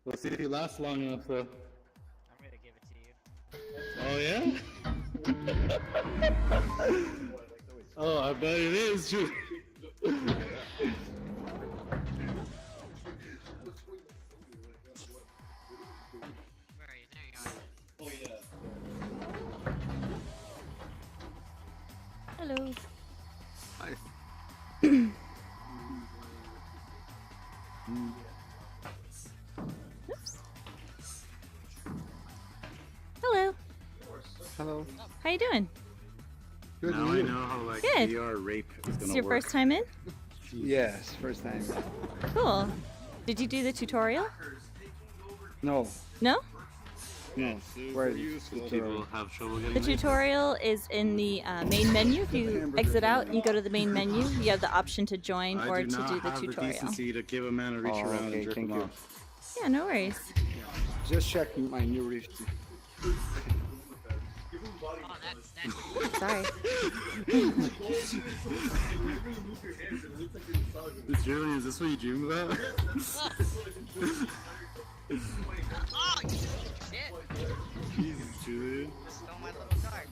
We'll see if you last long enough, though. I'm gonna give it to you. Oh, yeah? Oh, I bet it is, too. Where are you? There you are. Oh, yeah. Hello. Hi. Oops. Hello. Hello. How you doing? Good. Now I know how like Good. VR rape is This gonna is your work. first time in? Yes, first time. Cool. Did you do the tutorial? No, No? no. Where is Some people have trouble getting The rape. tutorial is in the main menu. If you exit out and you go to the main menu, you have the option to join or I do to not do the have the tutorial. decency to give a man a reach Oh, around okay, and jerk thank him you. off. Yeah, no worries. Just check my new Rift. Oh, that's Sorry. Julian, is this what you dream about? Oh, you shit! Jesus, Julian. Stole my little card.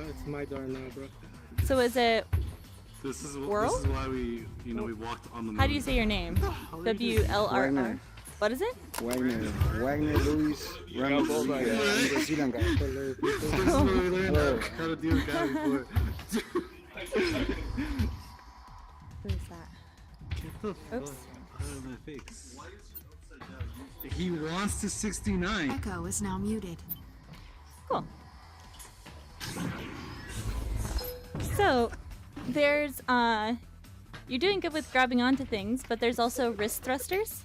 It's my door now, bro. So is it, This is World? why we we walked on the moon. how do you say your name? WLRR. Wagner. What is it? Wagner Luis Ramos. Brazilian guy. This is what we learned Hello. how to deal with guys before. Who is that? Get the fuck Oops. out of my face. He wants to 69. Echo is now muted. Cool. So, there's, you're doing good with grabbing onto things, but there's also wrist thrusters.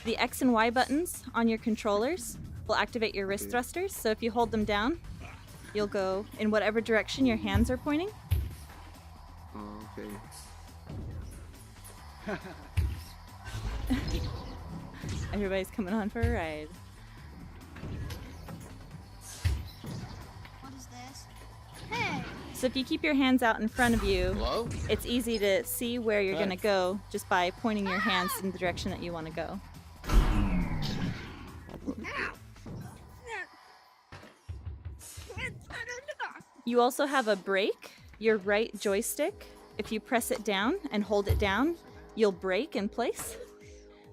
The X and Y buttons on your controllers will activate your wrist thrusters, so if you hold them down, you'll go in whatever direction your hands are pointing. Oh, okay. Everybody's coming on for a ride. What is this? Hey! So if you keep your hands out in front of you, Hello? it's easy to see where you're going to go just by pointing your hands in the direction that you want to go. You also have a brake, your right joystick. If you press it down and hold it down, you'll brake in place.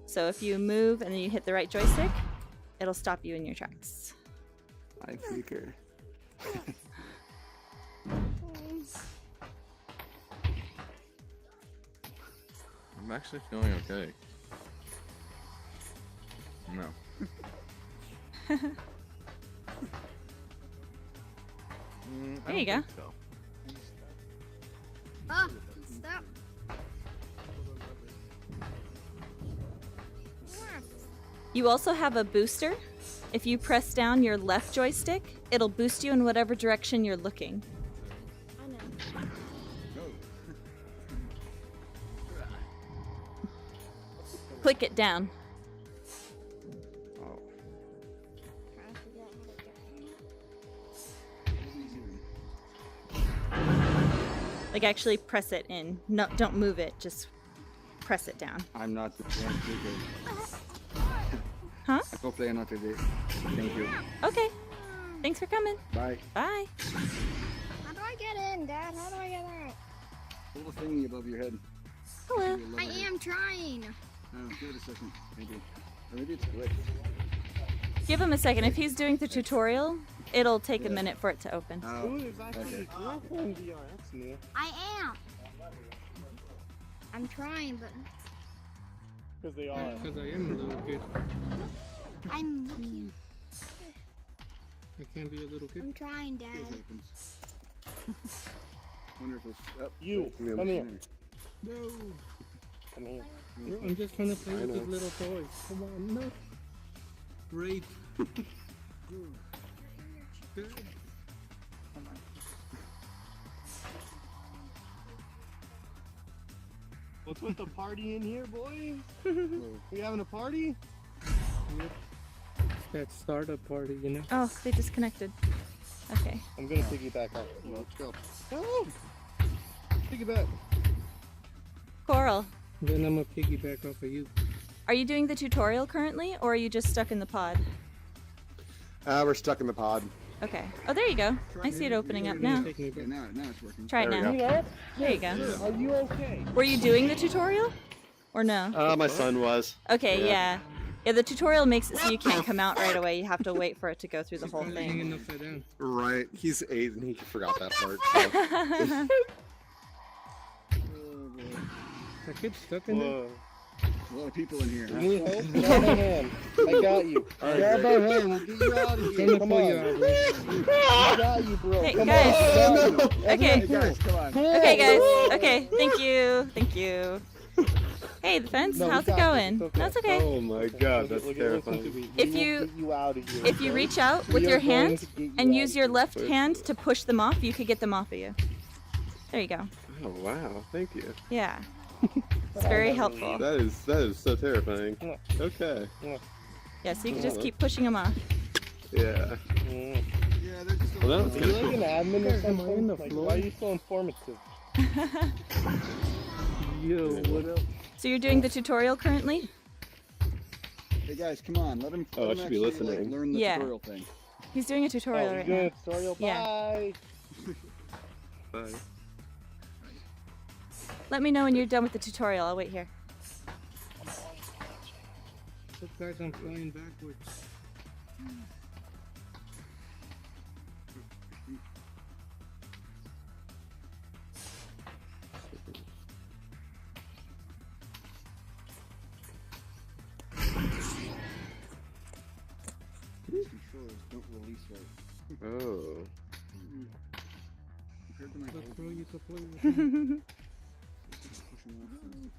So if you move and then you hit the right joystick, it'll stop you in your tracks. I flicker. I'm actually feeling okay. No. There you go. Ah! Stop! You also have a booster. If you press down your left joystick, it'll boost you in whatever direction you're looking. I know. Click it down. Oh. Trying to figure out how to get Like actually press it in. No, don't move it. Just press it down. I'm not the one flicker. Huh? I go play another day. Thank you. Okay. Thanks for coming. Bye. Bye. How do I get in, Dad? How do I get out? Little thingy above your head. Hello. I am trying. Oh, give it a second. Maybe. Or maybe it's glitched. Give him a second. If he's doing the tutorial, it'll take a minute for it to open. Oh, Who is actually okay. girlfriend VR? That's new. I am. I'm trying, but Because they are. Because I am a little kid. I'm looking. I can't be a little kid. I'm trying, Dad. It opens. Wonder if it's up. You, Yeah, come here. there. No. Come here. Bro, I'm just trying to play with these little toys. Come on, no. Great. Good. What's with the party in here, boys? We having a party? That startup party, you know. Oh, they disconnected. Okay. I'm gonna piggyback off. Let's go. Oh! Piggyback. Coral, Then I'm gonna piggyback off of you. are you doing the tutorial currently, or are you just stuck in the pod? We're stuck in the pod. Okay. Oh, there you go. I see it opening up now. Take me Okay, back. now it's working. Try it There we now. go. There you go. Are you okay? Were you doing the tutorial? Or no? My son was. Okay, yeah. Yeah, the tutorial makes it so you can't come out right away. You have to wait for it to go through the whole Probably thing. hanging upside down. Right. He's 8 and he forgot that part. so. That kid's stuck in there. A lot of people in here. You Huh? need help? Grab my hand. I got you. Grab my hand. We'll get you out of here. Come on. I got you, bro. Hey, Come guys. on. Okay. Hey guys, come on. Okay, guys. Okay, thank you. Thank you. Hey, the fence. No, we How's it got this. going? It's okay. That's okay. Oh my god, that's Listen to terrifying. me. If We you- will get you out of here. If you okay? reach out with We your are going hand to get you and out use of your here. left hand to push them off, you could get them off of you. There you go. Oh wow, thank you. Yeah. It's very helpful. That is so terrifying. Okay. Yeah, so you can just keep pushing them off. Yeah. Mm. Yeah, they're just. Well, that was Are kind you of like cool. an admin or something? Like, why are you so informative? Yo, what up? So you're doing the tutorial currently? Hey guys, come on. Let him. Oh, I let should him be actually, listening. Like, learn the Yeah. tutorial thing. He's doing a tutorial Oh, right you're now. doing a tutorial? Yeah. Bye. Bye. Let me know when you're done with the tutorial. I'll wait here. Look, guys, I'm flying backwards. These controllers don't release right. Oh. Compared to my Look, old bro, ones, you can play with me. pushing off things.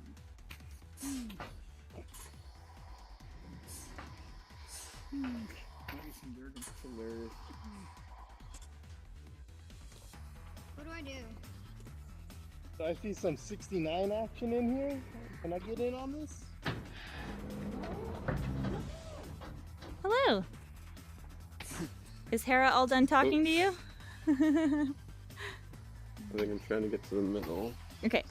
That's hilarious. What do I do? So I see some 69 action in here. Can I get in on this? Hello. Is Hera all done talking to you? I think I'm trying to get to the middle. Okay.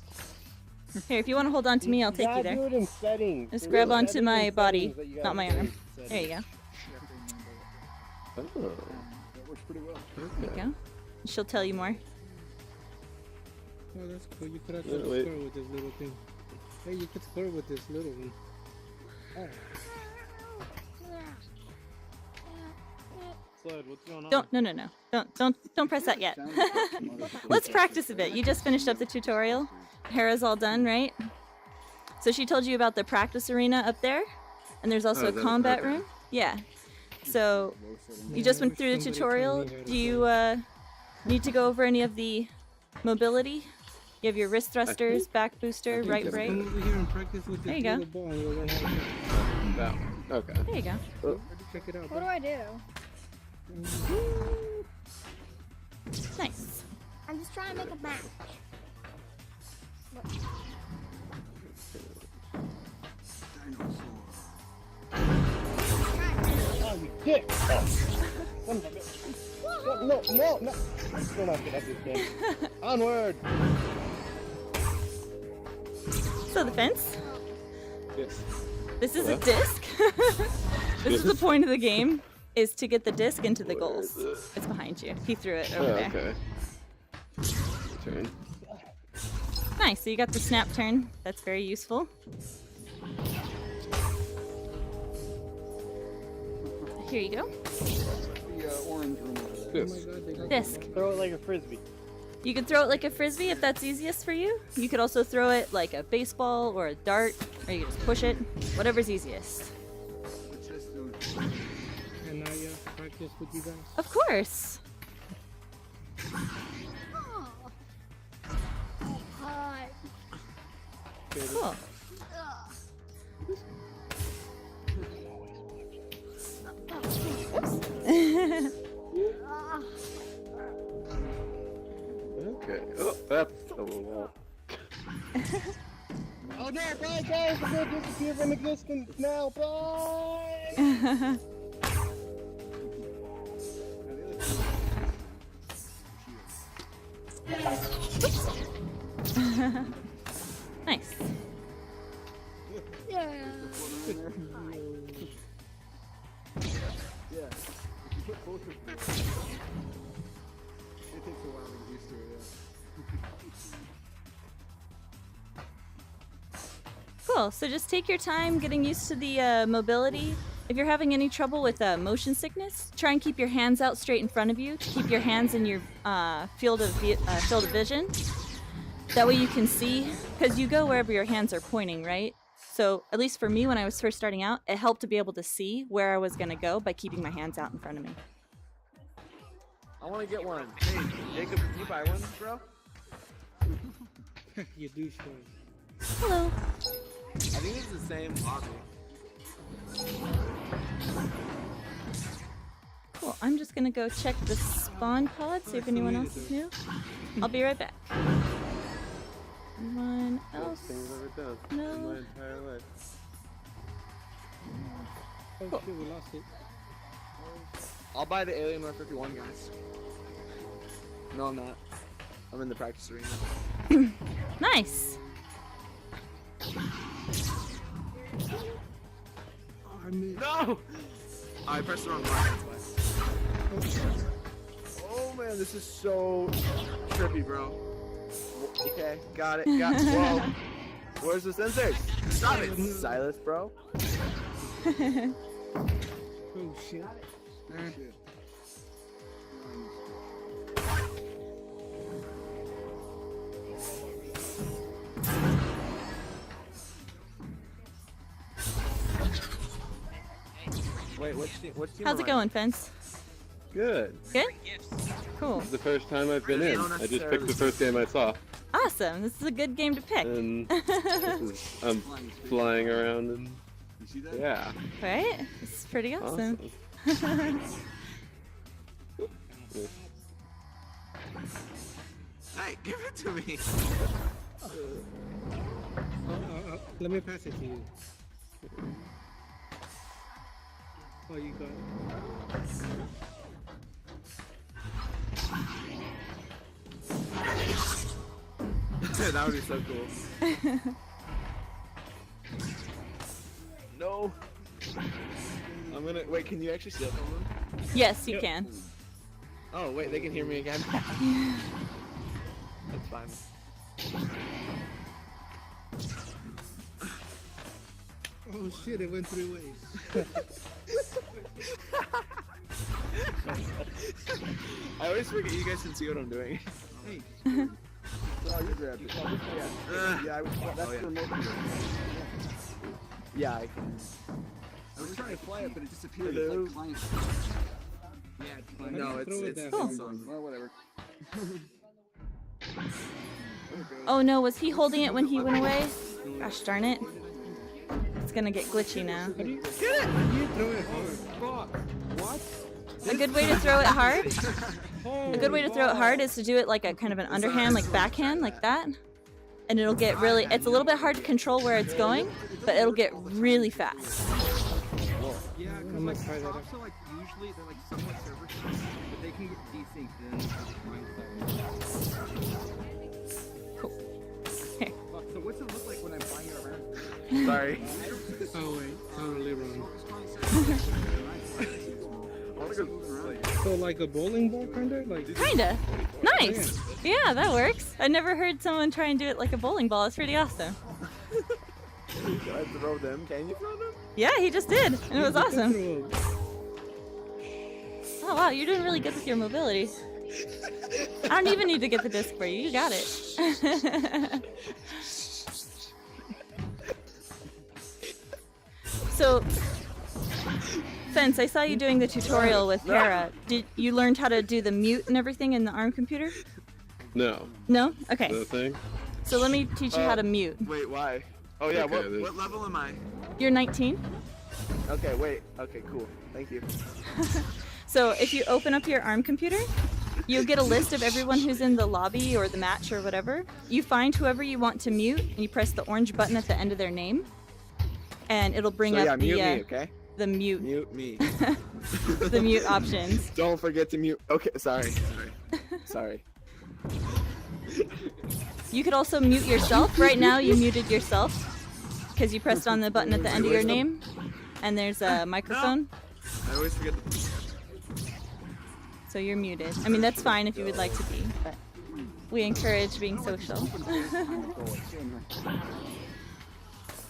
Here, if you want to hold on to me, I'll take you gotta there. do it in settings. Just There's grab onto settings my and body, settings that you not gotta my do arm. in There you go. Oh. That works pretty well. There you go. She'll tell you more. Oh, that's cool. You could Yeah, actually wait. score with this little thing. Hey, you could score with this little one. Oh, Sled, what's going on? Don't press that yet. Sounds like some other stuff. Let's practice a bit. You just finished up the tutorial. Hera's all done, right? So she told you about the practice arena up there, and there's also Oh, a that- combat okay. room. Yeah. So Low setting. you just went through the Somebody tutorial. told me how to Do you need to go over any of the mobility? You have your wrist thrusters, back booster, think right that's brake. Come over here and practice with There this you go. little ball and you'll learn how to play. That one. Okay. There you go. Check it out, What bro. do I do? Nice. I'm just trying to make a match. Look. Oh, you dick! Son of a bitch. No. Still not good at this game. Onward! So the fence. Yes. This is a Hello? disc. This is the point of the game. is to get the disc into the goals. It's behind you. He threw it over Oh, there. okay. Turn. Nice. So you got the snap turn. That's very useful. Here you go. The orange room over there. This. Disc. Throw it like a frisbee. You can throw it like a frisbee if that's easiest for you. You could also throw it like a baseball or a dart, or you can just push it. Whatever's easiest. And I practice with you guys. Of course. Hi. Cool. Okay. Oh, that's a wall. Oh no, bye guys! I'm gonna disappear from existence now. Bye. Nice. Yeah. Yeah. If you put both of them, it takes a while to get used to it, Cool. So just take your time getting used to the mobility. If you're having any trouble with motion sickness, try and keep your hands out straight in front of you to keep your hands in your field of vision. That way you can see, because you go wherever your hands are pointing, right? So at least for me, when I was first starting out, it helped to be able to see where I was going to go by keeping my hands out in front of me. I want to get one. Hey, Jacob, can you buy one, bro? You do show. Hello. I think it's the same lobby. Cool. I'm just going to go check the spawn pod, see if anyone else is new. I'll be right back. Anyone else? Things I've ever done in No. my entire life. Oh Cool. shit, we lost it. I'll buy the Alien 151, guys. No, I'm not. I'm in the practice arena. Nice. No! I pressed the wrong button. That's why. Oh man, this is so trippy, bro. Okay, got it. Whoa. Where's the sensors? Stop it, Silas, bro. Oh shit. Wait, what's team How's it am I in? going, Fence? Good. Good? Gifts. Cool. This is the first time I've been in. Not I just necessarily. picked the first game I saw. Awesome. This is a good game to pick. And I'm flying around and You see that? yeah. Right? It's pretty awesome. Awesome. Hey, give it to me. Let me pass it to you. Oh, you got it. That would be so cool. No. I'm gonna wait. Can you actually steal from them? Yes, you can. Oh wait, they can hear me again. That's fine. Oh shit, it went 3 ways. I always forget you guys can see what I'm doing. Hey. Oh, you grabbed it. Oh, yeah, that's the remote control. Yeah, I can. I was trying to fly it, but it disappeared. Hello? It's like client. Yeah, it's client. No, Throw it it's down. Samsung. Well, whatever. Oh no, was he holding it when he went away? Gosh darn it. It's gonna get glitchy now. How do you throw it hard? What? A good way to throw it hard? A good way to throw it hard is to do it like a kind of an underhand, like backhand, like that. And it'll get really, it's a little bit hard to control where it's going, but it'll get really fast. Yeah, I'm because gonna like try that out. props are like usually they're like somewhat server side, but they can get desynced then. Cool. Here. So what's it look like when I'm flying it around? Sorry. Oh wait, totally wrong. So like a bowling ball, kinda like. Kinda. Nice. Yeah, that works. I never heard someone try and do it like a bowling ball. It's pretty awesome. Can I throw them? Can you throw them? Yeah, he just did, and it was awesome. Oh wow, you're doing really good with your mobility. I don't even need to get the disc for you. You got it. So, Fence, I saw you doing the tutorial with Hera. Did you learned how to do the mute and everything in the ARM computer? No. No? Okay. The thing? So let me teach you how to mute. Wait, why? Oh yeah, Okay, what level am I? You're 19. Okay, wait. Okay, cool. Thank you. So if you open up your ARM computer, you'll get a list of everyone who's in the lobby or the match or whatever. You find whoever you want to mute, and you press the orange button at the end of their name, and it'll bring So up yeah, the mute me, okay? the mute Mute me. the mute options. Don't forget to mute. Okay, sorry. Sorry. You could also mute yourself. Right now, you muted yourself because you pressed on the button at the end of your name, and there's a microphone. I always forget the. So you're muted. I mean, that's fine if you would like to be, but we encourage being social.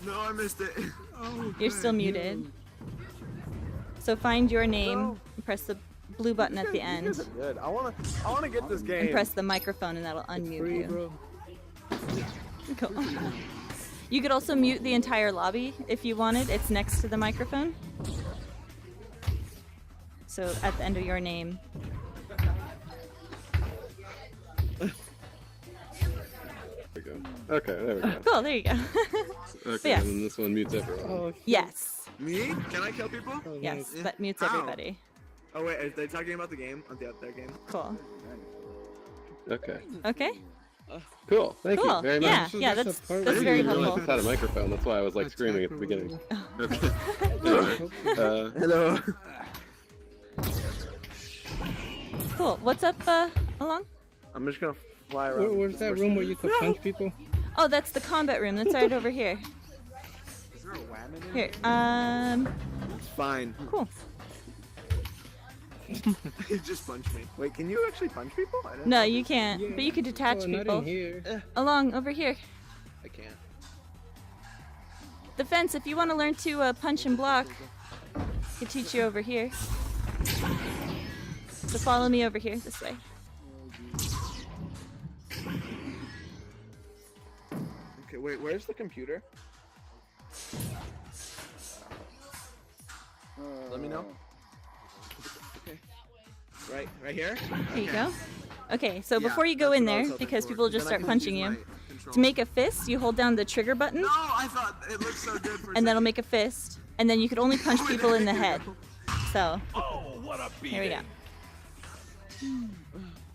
No, I missed it. Oh, You're still muted. So find your name and press the blue button at the end Good. I wanna get this game. and press the microphone and that'll unmute Free, you. bro. Cool. You could also mute the entire lobby if you wanted. It's next to the microphone. So at the end of your name. There we go. Okay, there we go. Cool, there you go. Okay, Yeah. and then this one mutes everyone. Oh, shit. Yes. Me? Can I kill people? Oh, Yes, nice. that mutes Ow. everybody. Oh wait, are they talking about the game? On the other game? Cool. Okay. Okay? Cool. Thank Cool. you very Yeah, much. So yeah, that's that's a part I that's didn't very even realize helpful. this had a microphone. That's why I was like screaming at the beginning. Okay. Anyway, Hello. Cool. What's up, Along? I'm just gonna fly around. Where's that room where you could punch people? Oh, that's the combat room. That's right over here. Is there a wham in Here. It's fine. Cool. Just punch me. Wait, can you actually punch people? I don't No, know. you can't. Yeah. But you could detach Oh, not people. in here. Along over here. I can't. The fence. If you want to learn to punch and block, I could teach you over here. So follow me over here this way. Okay, wait, where's the computer? Let me know. Okay. Right here? There you go. Okay, so Yeah, before you go that's in what I was there, hoping because for. people will just Then I start can punching use you, my control. to make a fist, you hold down the trigger button, No, I thought it looked so good for a and that'll second. make a fist. And then you could only punch people in the head. So, here we go.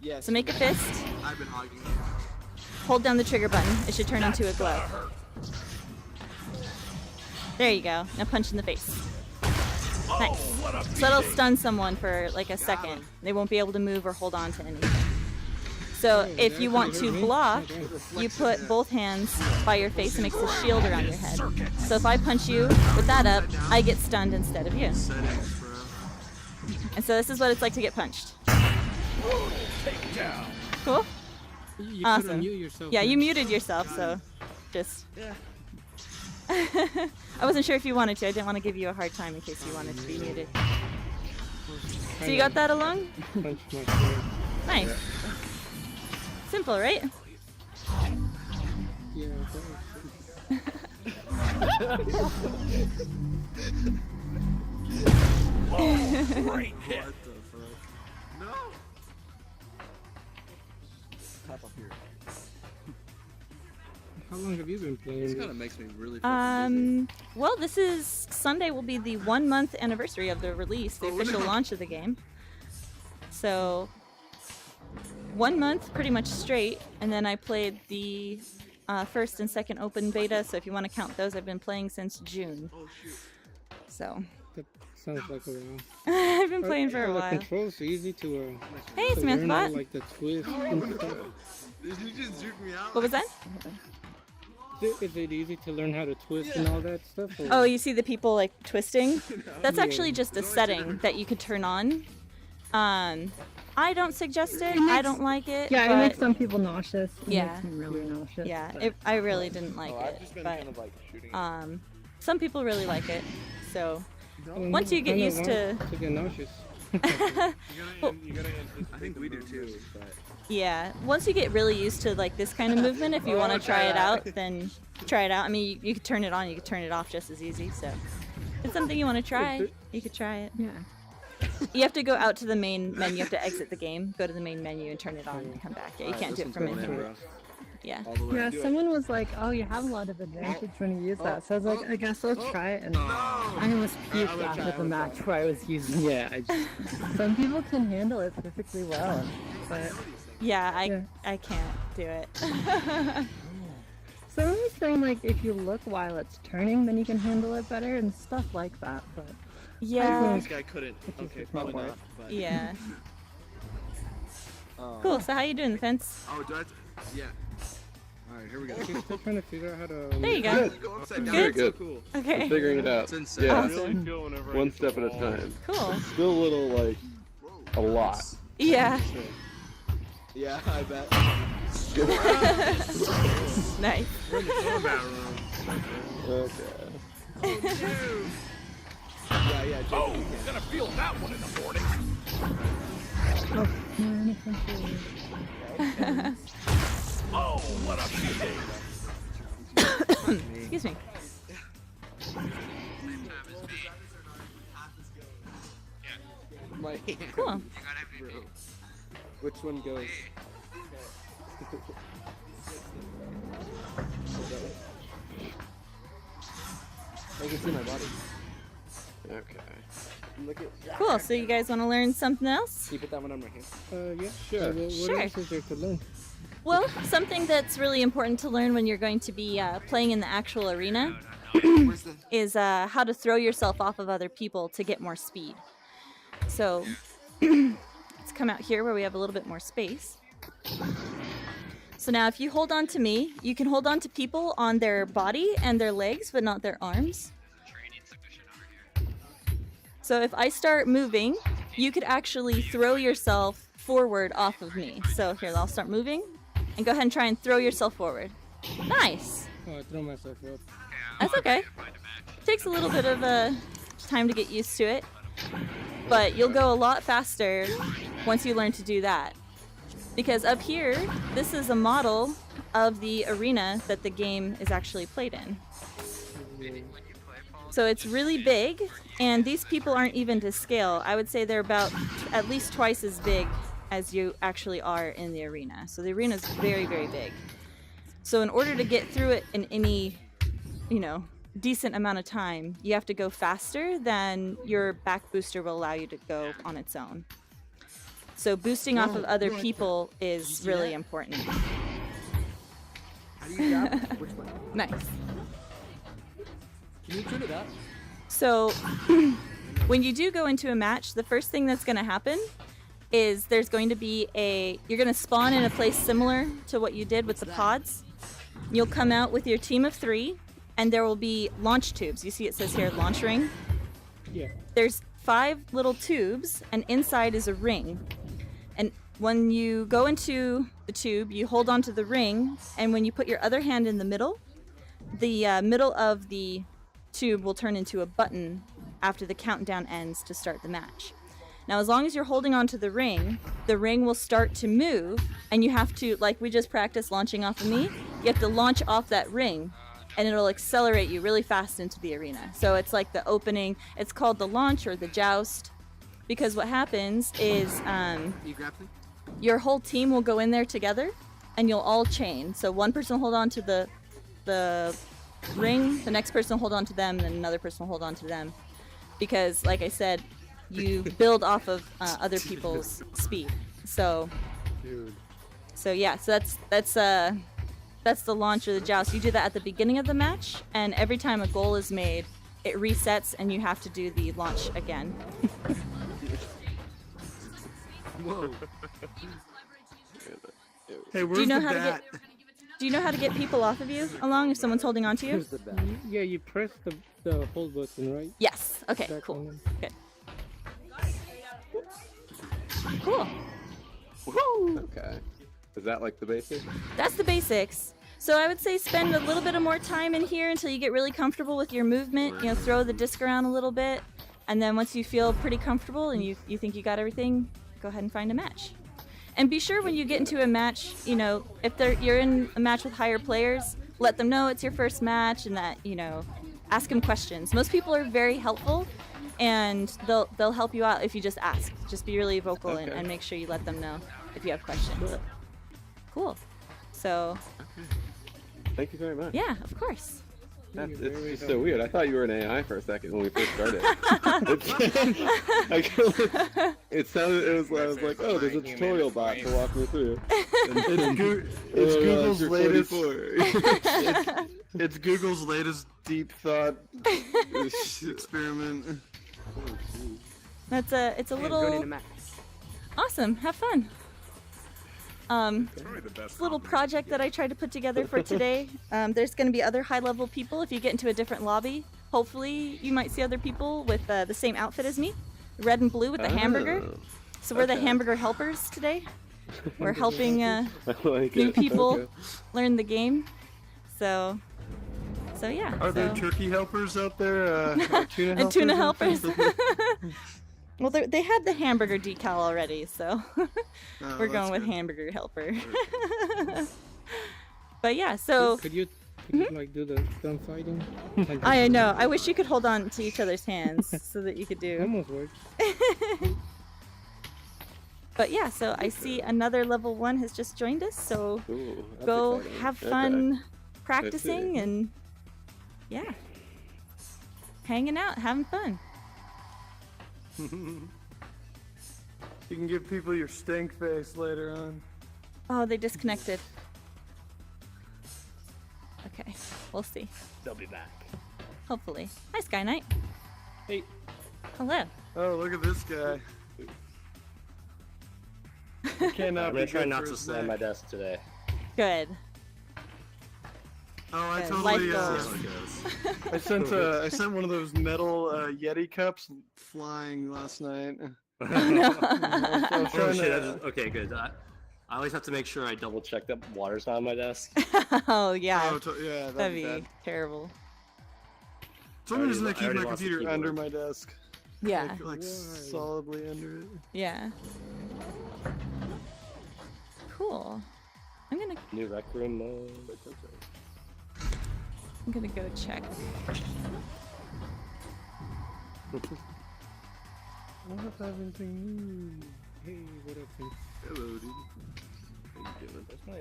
Yes. So make a fist, I've been hogging you. hold down the trigger button. It should turn into a glove. There you go. Now punch in the face. Nice. So that'll stun someone for like a second. They won't be able to move or hold on to anything. So if you want to block, you put both hands by your face and makes a shield around your head. So if I punch you with that up, I get stunned instead of you. Settings, bro. And so this is what it's like to get punched. Cool? You Awesome. couldn't mute yourself. Yeah, man. you muted yourself, so just... I wasn't sure if you wanted to. I didn't want to give you a hard time in case you wanted to be muted. So you got that along? Punch my friend. Nice. Simple, right? Yeah, What the fuck? No. Top up here. how long have you been This playing? kind of makes me really fucking busy. Well, this is Sunday will be the 1 month anniversary of the release, the Oh, official no. launch of the game. So 1 month pretty much straight, and then I played the first and second open beta. So if you want to count those, I've been playing since June. Oh shoot. So That sounds like a while. I've been playing for a The while. controls are easy to Hey, to learn all, Samantha. like the twist and stuff. Did you just juke me out? What was that? Is it easy to learn how to twist and all that stuff? Or? Oh, you see the people like twisting? That's Yeah. actually just a setting that you could turn on I don't suggest it. I don't like it. Yeah, it but makes some people nauseous. It Yeah. makes me really nauseous. yeah, but- I really didn't like Oh, I've it, just been but kind of like shooting. some people really like it. So Mm, once you get I don't used to, want to get nauseous. You gotta I think we do too. But yeah, once you get really used to like this kind of movement, if you want to try it out, then try it out. I mean, you could turn it on, you could turn it off just as easy. So if it's something you want to try, you could try it. Yeah. You have to go out to the main menu. You have to exit the game, go to the main menu, and turn it on, and come back. Yeah, you can't do it from in here. Yeah. All the way. Yeah, someone was like, "Oh, you have a lot of advantage when you use that." So I was like, "I guess I'll try it." And I almost puked after the match where I was using it. Yeah, I just. Some people can handle it perfectly well, but Yeah, Yeah. I can't do it. someone was saying like if you look while it's turning, then you can handle it better and stuff like that. But Yeah. This guy couldn't. Okay, probably not. But... Yeah. Cool. So how you doing, the fence? Oh, do I? Yeah. All right, here we go. I'm still trying to figure out how to. There you go. Go upside down. Good. It's so Good. cool. I'm Okay. figuring it out. It's insane. Yeah, Awesome. one step at a time. Cool. Still a little like a lot. Yeah. Yeah, I bet. Nice. We're in the combat room. Okay. Yeah, yeah. Oh, man, essentially, Excuse me. my Cool. Which one goes? I can see my body. Okay. Look at. Cool. So you guys want to learn something else? Can you put that one on my hand? Yeah. Sure. What Sure. else is there to learn? Well, something that's really important to learn when you're going to be playing in the actual arena Where's the? is how to throw yourself off of other people to get more speed. So let's come out here where we have a little bit more space. So now if you hold on to me, you can hold on to people on their body and their legs, but not their arms. So if I start moving, you could actually throw yourself forward off of me. So here, I'll start moving, and go ahead and try and throw yourself forward. Nice. Oh, I throw myself up. That's okay. Takes a little bit of time to get used to it, but you'll go a lot faster once you learn to do that. Because up here, this is a model of the arena that the game is actually played in. So it's really big, and these people aren't even to scale. I would say they're about at least twice as big as you actually are in the arena. So the arena is very, very big. So in order to get through it in any, decent amount of time, you have to go faster than your back booster will allow you to go on its own. So boosting off of other people is really important. How do you grab? Which one? Nice. Can you turn it up? So when you do go into a match, the first thing that's going to happen is there's going to be you're going to spawn in a place similar to what you did with the pods. You'll come out with your team of 3, and there will be launch tubes. You see it says here, launch ring? Yeah. There's 5 little tubes, and inside is a ring. And when you go into the tube, you hold onto the ring, and when you put your other hand in the middle of the tube will turn into a button after the countdown ends to start the match. Now, as long as you're holding onto the ring will start to move, and you have to, like we just practiced launching off of me, you have to launch off that ring, and it'll accelerate you really fast into the arena. So it's like the opening, it's called the launch or the joust, because what happens is You grab thing? your whole team will go in there together, and you'll all chain. So one person will hold on to the ring, the next person will hold on to them, and then another person will hold on to them. Because, like I said, you build off of other people's speed. So, yeah, so that's the launch or the joust. You do that at the beginning of the match, and every time a goal is made, it resets, and you have to do the launch again. Whoa. Hey, Do where's you know the how bat? Do you know how to get people off of you along if someone's holding on to you? Here's the bell. Yeah, you press the hold button, right? Yes. Okay, Back cool. on them. Good. Cool. Okay. Is that like the basic? That's the basics. So I would say spend a little bit of more time in here until you get really comfortable with your movement. You know, throw the disc around a little bit, and then once you feel pretty comfortable and you think you got everything, go ahead and find a match. And be sure when you get into a match, you know, if you're in a match with higher players, let them know it's your first match and that, you know, ask them questions. Most people are very helpful, and they'll help you out if you just ask. Just be really vocal and make sure you let them know if you have questions. Cool. So. Thank you very much. Yeah, of course. It's just so weird. I thought you were an AI for a second when we first started. It was like, oh, there's a tutorial bot to walk me through. It's Google's latest. It's Google's latest deep thought experiment. It's a little awesome. Have fun. Little project that I tried to put together for today. There's going to be other high-level people if you get into a different lobby. Hopefully, you might see other people with the same outfit as me, red and blue with the hamburger. So we're the hamburger helpers today. We're helping new people learn the game. So yeah. Are there turkey helpers out there? Tuna helpers? And tuna helpers. Well, they had the hamburger decal already, so we're going with hamburger helper. But yeah, so Could you like do the gunfighting? Like I know. I wish you could hold on to each other's hands so that you could do. almost works. But yeah, so I see another level 1 has just joined us, so Ooh, that's go exciting. have fun practicing and yeah, hanging out, having fun. You can give people your stink face later on. Oh, they disconnected. Okay, we'll see. They'll be back. Hopefully. Hi, Sky Knight. Hey. Hello. Oh, look at this guy. Cannot I'm be gonna try good not for to his slam neck. my desk today. Good. Oh, I Good. totally. Life I sent one of those metal Yeti cups flying last night. Oh, no. I was Oh trying shit! to- Okay, good. I always have to make sure I double check that water's not on my desk. Oh, yeah. Oh, yeah, That'd be bad. terrible. For some reason, I I keep already my lost the computer under keyboard. my desk. Yeah. Like solidly under it. Yeah. Cool. I'm New rec room mode. gonna go check. I don't have anything new. Hey, what up, man? Hello, dude. How you doing? That's my.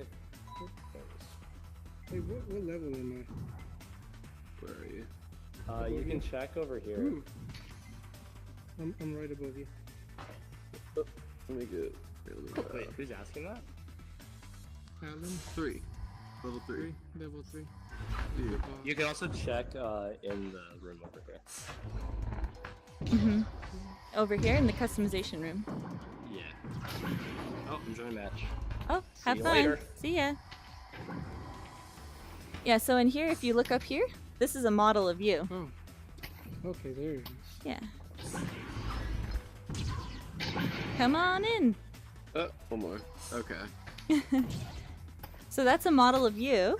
Hey, what level am Where are you? You can check over here. Ooh. I'm right above you. Let me get. Wait, who's asking that? Alan? 3. Level 3. Level 3. Yeah. You can also check in the room over here. Over here in the customization room. Yeah. Oh, enjoy a match. Oh, have you fun. later. See ya. Yeah, so in here, if you look up here, this is a model of you. Oh. Okay, there it is. Yeah. Come on in. One more. Okay. So that's a model of you.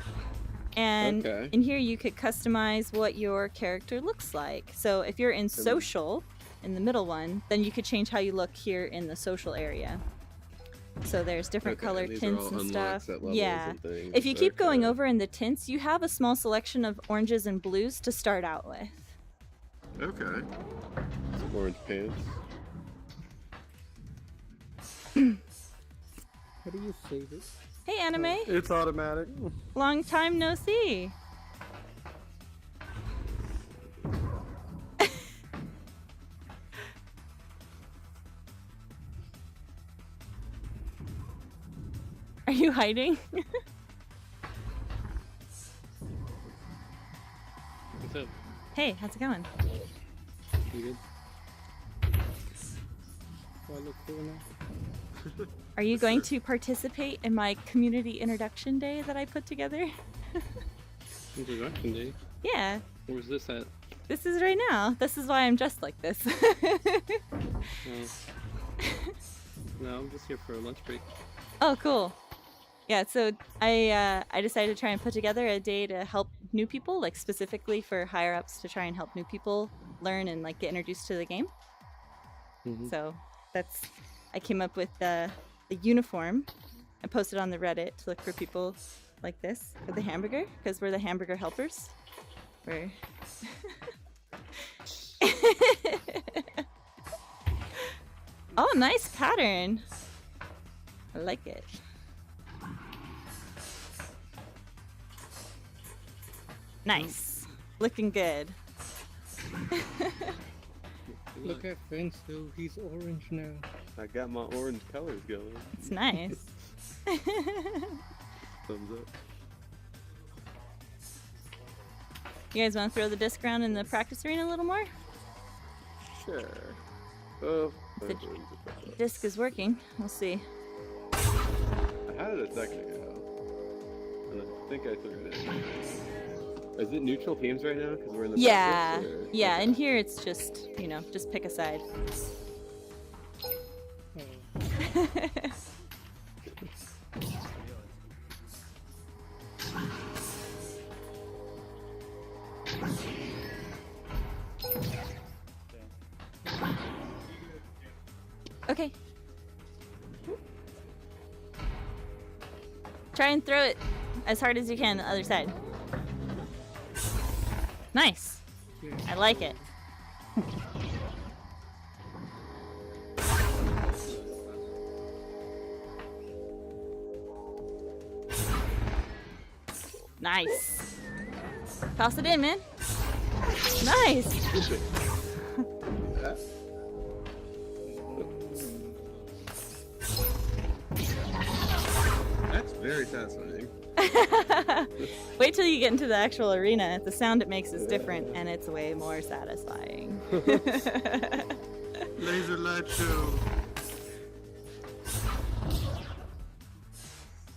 And Okay. in here you could customize what your character looks like. So if you're in social, in the middle one, then you could change how you look here in the social area. So there's different Okay, color and these are tints all and unlocks stuff. at levels Yeah. and things. If you keep going Okay. over in the tints, you have a small selection of oranges and blues to start out with. Okay. Some orange pants. How do you save it? Hey, Anime. It's automatic. Long time no see. Are you hiding? What's up? Hey, how's it going? You good? Do I look cool now? Are you going to participate in my community introduction day that I put together? Introduction day. Yeah, Where's this at? this is right now. This is why I'm dressed like this. No, I'm just here for a lunch break. Oh, cool. Yeah, so I decided to try and put together a day to help new people, like specifically for higher ups to try and help new people learn and like get introduced to the game. So I came up with the uniform. I posted on the Reddit to look for people like this with the hamburger, because we're the hamburger helpers. We're oh, nice pattern. I like it. Nice. Looking good. Look at Vince though, he's orange now. I got my orange colors going. It's nice. Thumbs up. You guys want to throw the disc around in the practice arena a little more? Sure. Oh, The disc is working. We'll see. I had it a second ago, and I think I threw it in. Is it neutral teams right now? Because we're in the Yeah, practice, or- yeah. And here it's just, you know, just pick a side. Okay. Try and throw it as hard as you can the other side. Nice. I like it. Nice. Toss it in, man. Nice. That's very satisfying. Wait till you get into the actual arena. The sound it makes is different, and it's way more satisfying. Laser light show.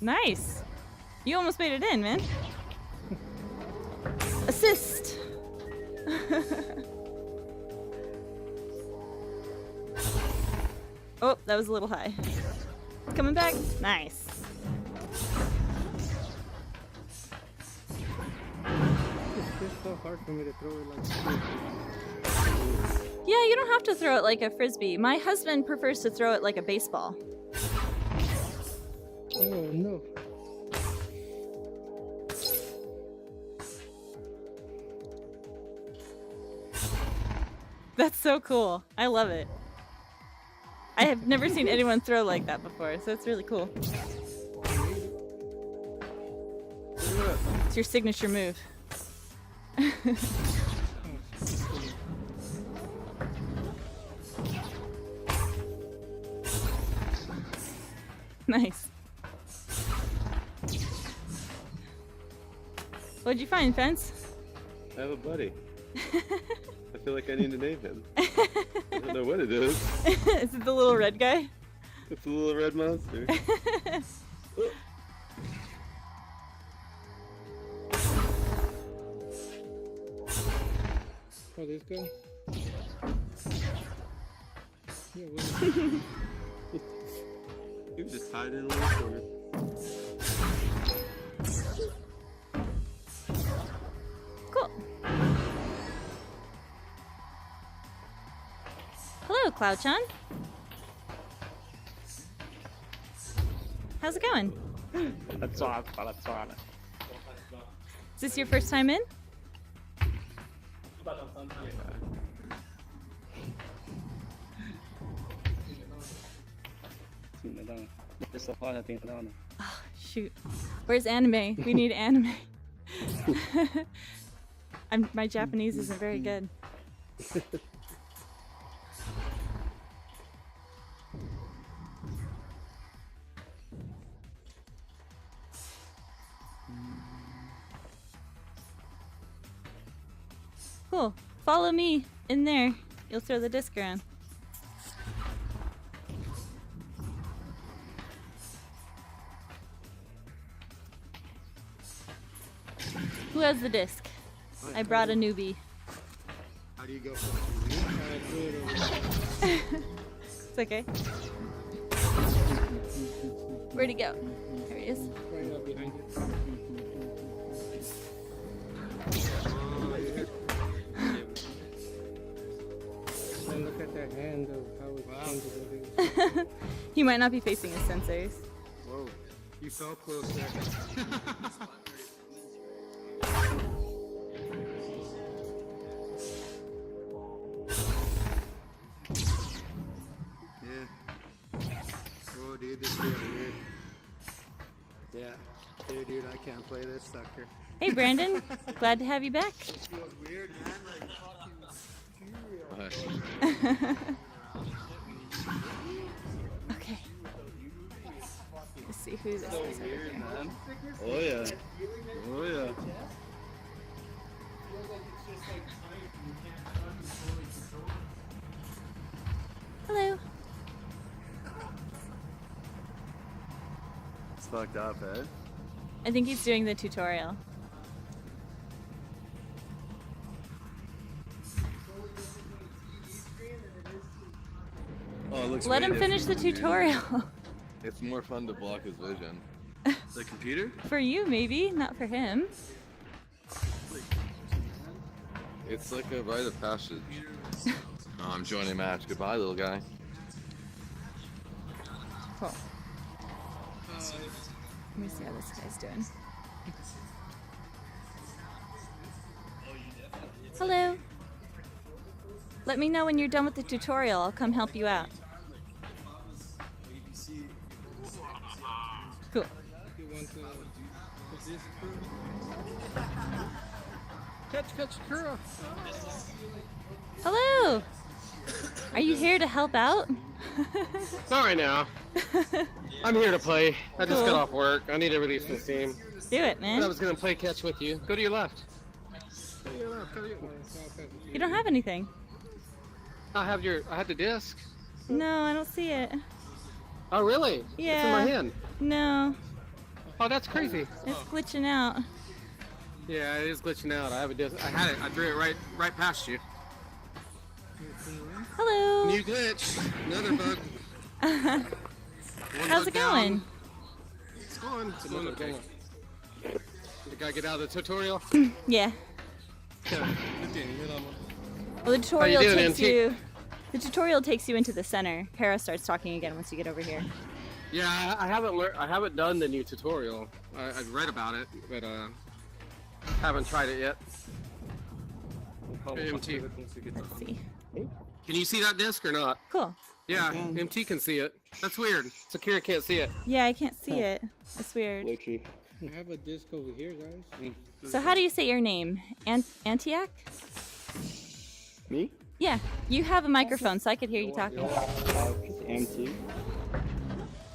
Nice. You almost made it in, man. Assist. Oh, that was a little high. Coming back. Nice. It's so hard for me to throw it like this. Yeah, you don't have to throw it like a frisbee. My husband prefers to throw it like a baseball. Oh no. That's so cool. I love it. I have never seen anyone throw like that before, so it's really cool. It's your signature move. Nice. What'd you find, Fence? I have a buddy. I feel like I need to name him. I don't know what it is. Is it the little red guy? It's a little red monster. Oh, this guy? Yeah, well, You just hide in a little corner. Cool. Hello, Cloud-chan. How's it going? Is this your first time in? Oh, shoot. Where's anime? We need anime. My Japanese isn't very good. Cool. Follow me in there. You'll throw the disc around. Who has the disc? I brought a newbie. How do you go I threw it over. It's okay. Where'd he go? There he is. Right up behind you. And look at that hand of how it changes everything. He might not be facing his sensors. Whoa. You fell close there. Yeah. Whoa, dude, this feels weird. Yeah. Dude, I can't play this sucker. Hey, Brandon. Glad to have you back. Feels weird, man. Like Okay. Let's see who this is over here. Oh yeah. Oh yeah. Hello. It's fucked up, eh? I think he's doing the tutorial. Oh, it looks Let way him finish the different. tutorial. It's more fun to block his vision. The computer? For you, maybe, not for him. It's like a rite of passage. Oh, I'm joining match. Goodbye, little guy. Cool. Let me see how this guy's doing. Hello. Let me know when you're done with the tutorial. I'll come help you out. Cool. You want to put this through? Catch, curl. Hello. Are you here to help out? Not right now. I'm here to play. I just Cool. got off work. I need to release some steam. Do it, I man. was gonna play catch with you. Go to your left. Go to your left. You don't have anything. I have the disc. No, I don't see it. Oh really? Yeah. It's in my hand. No, Oh, that's crazy. it's glitching out. Yeah, it is glitching out. I have a disc. I had it. I threw it right past you. Hello. new glitch. Another bug. How's it going? It's going. It's going okay. Did the guy get out of the tutorial? Yeah. Yeah. Well, the tutorial doing, takes NT? you. The tutorial takes you into the center. Hera starts talking again once you get over here. Yeah, I haven't learned. I haven't done the new tutorial. I read about it, but haven't tried it yet. MT. Let's see. Can you see that disc or not? Cool. Yeah, MT can see it. That's weird. Sakura can't see it. Yeah, I can't see it. That's weird. Glitchy. I have a disc over here, guys. So how do you say your name? Antiac? Me? Yeah, you have a microphone, so I could hear you talking. MT.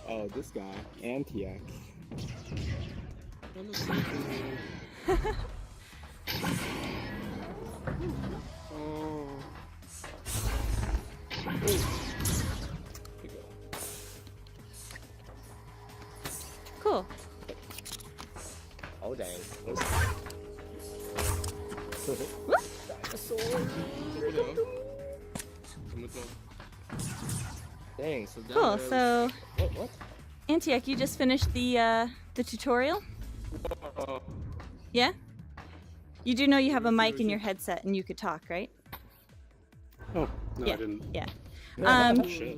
Oh, this guy, Antiac. Oh. Cool. Oh dang. Dang. So Cool. So, What? Antiac, you just finished the tutorial? Yeah. You do know you have a mic in your headset and you could talk, right? Oh no, Yeah. I didn't. Yeah. Shit.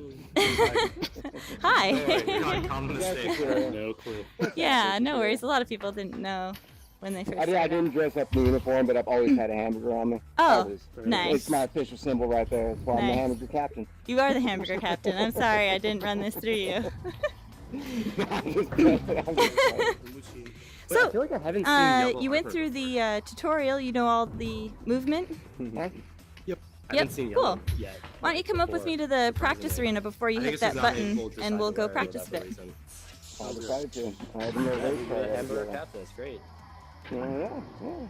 Hi. Common mistake. No clue. Yeah, no worries. A lot of people didn't know when they first I started. didn't dress up in the uniform, but I've always had a hamburger on me. Oh, Always. nice. It's my official symbol right there. That's why I'm the Nice. hamburger captain. You are the hamburger captain. I'm sorry I didn't run this through you. I'm just kidding. So, I feel like I haven't seen Yellow you went Harper. through the tutorial. You know all the movement. I Yep, haven't seen cool. Yellow yet. Why don't you come up with me to the practice arena before you I think hit it's that just not button, able to and we'll go decide practice a for that bit. reason. I decided to. I had no race car. Hamburger captain, that's great. Yeah.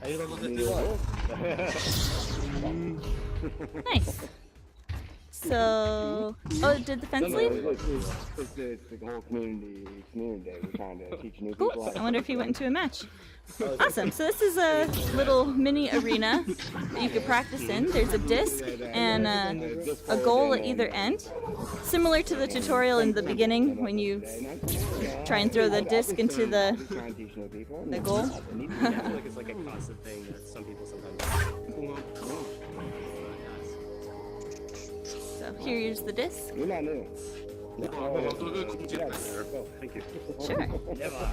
Are you level Yeah. 51? Nice. So, oh, did the fence leave? It's the whole community day. We're trying to teach new Cool. people how to I wonder if he went into a match. Awesome. So this is a little mini arena that you could practice in. There's a disc and a goal at either end. Similar to the tutorial in the beginning when you try and throw the disc into the goal. I feel like it's like a constant thing that some people sometimes So here's the disc. You're not new. Thank you. Sure. Never.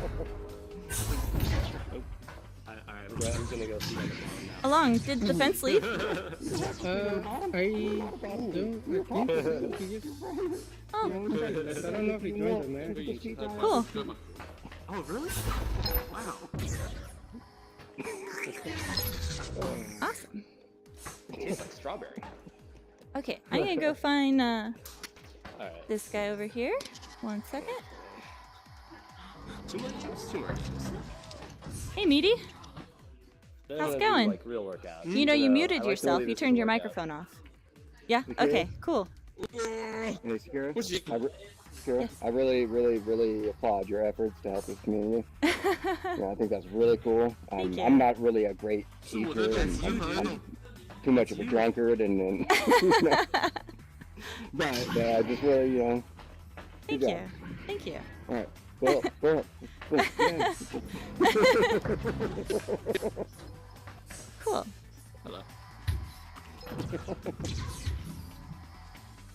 Alright, I'm gonna go see like a bomb now. Along, did the fence leave? I don't think he just, Oh, I don't know if he joined the match. cool. Oh, really? Wow. Awesome. It tastes like strawberry. Okay, I'm gonna go find Alright. this guy over here. 1 second. Too much juice, too much juice. Hey, Meaty. Then How's it I'm gonna do, going? like real workouts. You know you So, muted I like to yourself. leave You this as turned a your workout. microphone off. Yeah? Okay, cool. Hey, Sakura, What's Yes. I really applaud your efforts to help this community. Yeah, I think that's really cool. Thank you. I'm not really a great teacher. And I'm too much of a drunkard, and but I just really, Thank good you. job. Thank you. All right. Well, yeah. Cool. Hello.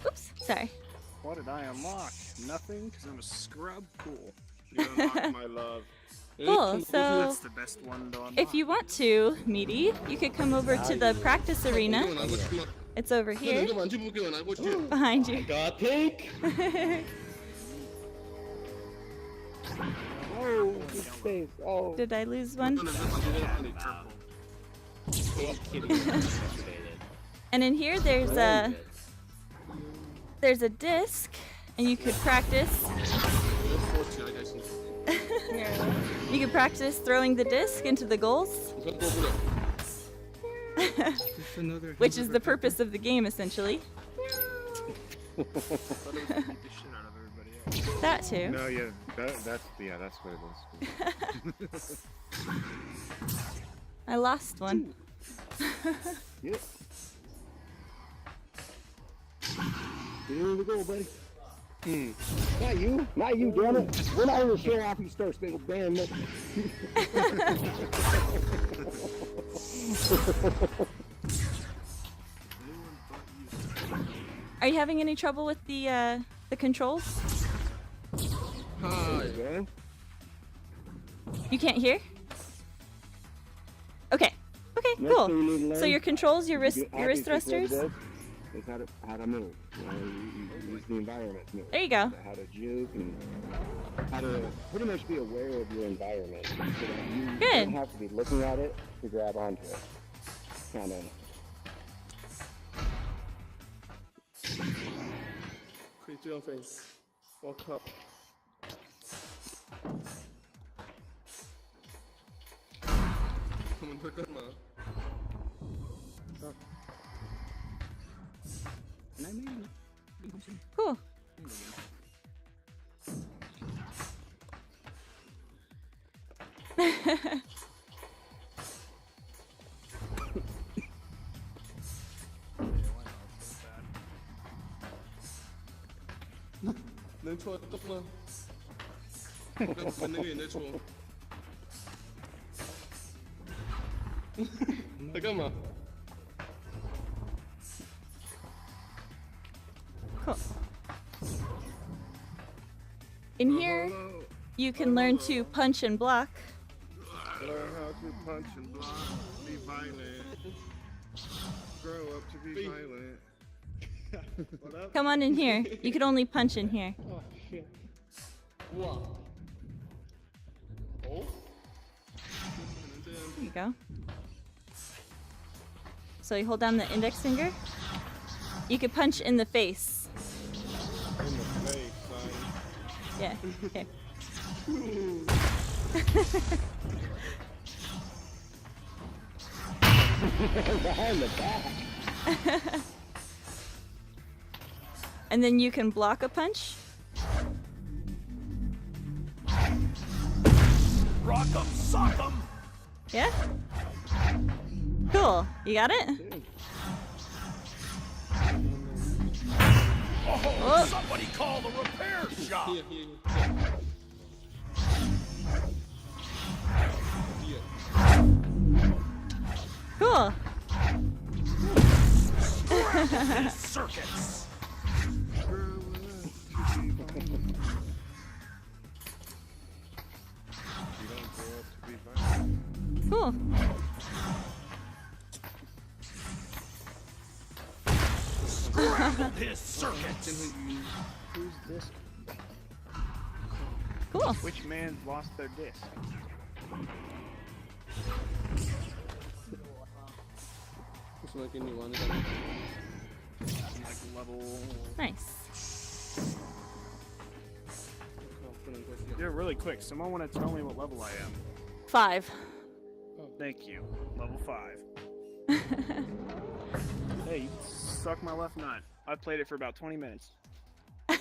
Oops, sorry. What did I unlock? Nothing, because I'm a scrub. Cool. You unlocked my love. Cool. So That's the best one to unlock. if you want to, Meaty, you could come over to the practice arena. It's over here behind you. Got pink. Oh, good space. Oh. Did I lose one? And in here there's a disc, and you could practice. You could practice throwing the disc into the goals, Just another which is the purpose of the game essentially. That too. No, yeah, that's what it was. I lost one. Yeah. Get in the goal, buddy. Not you, damn it. We're not even showing off you Star Spangled Banner. Look. Are you having any trouble with the controls? Okay. You can't hear? Okay. Okay, Next cool. thing you need to So learn, your controls, your wrist you wrist obviously thrusters. what it is how to move. You use the environment to move. There you go. How to juke and how to pretty much be aware of your environment so that you Good. don't have to be looking at it to grab onto it. Kind of. Quit jumping. Walk up. Come on, pick up, man. Cool. 내 초, 잠깐만. 맞는 게 내 초. 잠깐만. Cool. In here, you can learn to punch and block. Learn how to punch and block, be violent. Grow up to be violent. What up? Come on in here. You can only punch in here. Oh shit. Wow. Oh? There you go. So you hold down the index finger. You could punch in the face. In the face, son. Yeah. Here. Behind the back. And then you can block a punch. Rock 'em, sock 'em. Yeah? Cool. You got it? Oh, somebody call the repair shop. Cool. Circuits. Cool. Scrambled his circuits. Who's this? Cool. Which man lost their disc? Just like a new one. Like level. Nice. Do it really quick. Someone want to tell me what level I am? 5. Thank you. Level 5. Hey, you suck my left nut. I played it for about 20 minutes. Did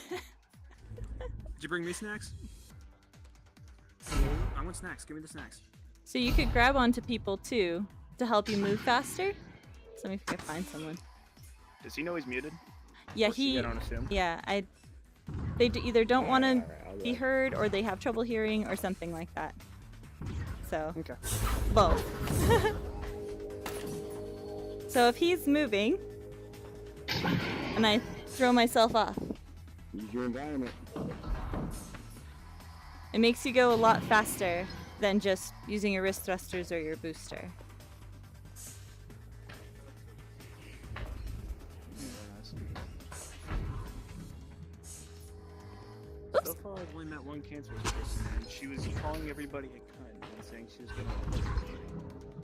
you bring me snacks? I want snacks. Give me the snacks. So you could grab onto people too to help you move faster. So let me see if I can find someone. Does he know he's muted? Yeah, Or I don't assume. Yeah, they either don't want to be heard or they have trouble hearing or something like that. So, Okay. both. So if he's moving and I throw myself off, Use your environment. it makes you go a lot faster than just using your wrist thrusters or your booster. So far, I've only met one cancerous person, and she was calling everybody a cunt and saying she was gonna.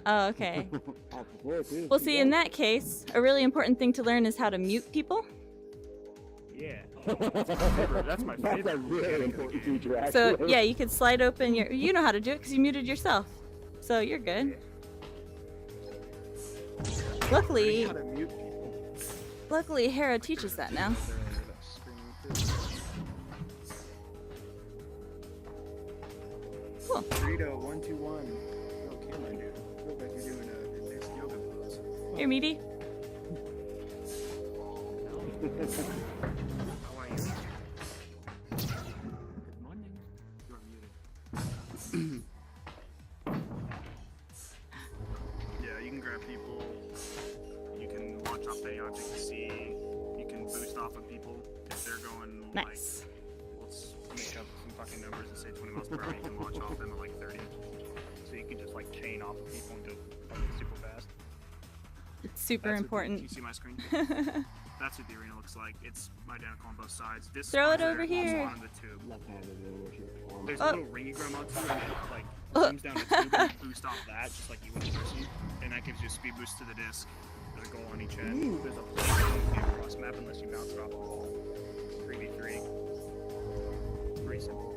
Oh, okay. I prefer it too. Well, see, in that case, a really important thing to learn is how to mute people. Yeah. That's my favorite. That's a really important feature, actually. So, yeah, you could slide open your... You know how to do it because you muted yourself. So, you're good. Luckily, How to mute people. luckily, Hera teaches that now. Cool. Burrito 121. Oh, Cameron, dude. Look like you're doing a advanced yoga pose. Here, meaty. How are you? Good morning. You are muted. Yeah, you can grab people. You can launch off the object to see. You can boost off of people if they're going Nice. like. Let's make up some fucking numbers and say 20 miles per hour. You can launch off them at like 30. So you can just like chain off of people and go fucking super fast. It's super That's what important. Can you see my screen? That's what the arena looks like. It's identical on both sides. This Throw it spawns over there, here. spawn on the tube. Left-handed, There's Oh. a little ringy grum on top, and it like comes down the tube and you boost off that, just like you would in person, and that gives you a speed boost to the disc. There's a goal on each end. There's a plate that you can't cross map unless you bounce it off a wall. 3v3. Pretty simple.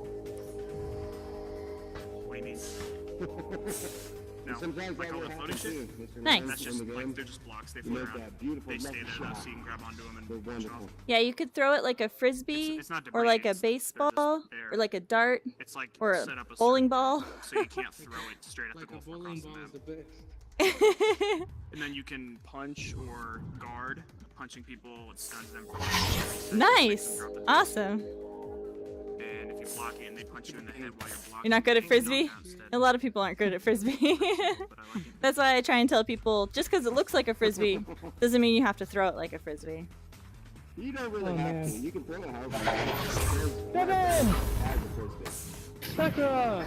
What do you mean? No, Sometimes like that all will the happen floating shit. too, Mr. Nice. That's in just the like game. they're just blocks. They You float make around. that beautiful They stay left there, shot. so you can grab onto them and They're punch off. wonderful. Yeah, you could throw it like a frisbee It's not or debris, like a they're just baseball there. or like a dart It's like or a set up a bowling circle, ball. so you can't throw it straight at the Like a goal from bowling across the ball map. is the best. And then you can punch or guard. Punching people, it stuns them for Nice. Awesome. And if you block it and they punch you in the head while you're blocking, You're not good at you can knock frisbee? down instead. A lot of people aren't good at frisbee. But I like it. That's why I try and tell people just because it looks like a frisbee doesn't mean you have to throw it like a frisbee. You don't really Oh, have man. to. You can throw it however you want. Kevin! As the first base. Sakura!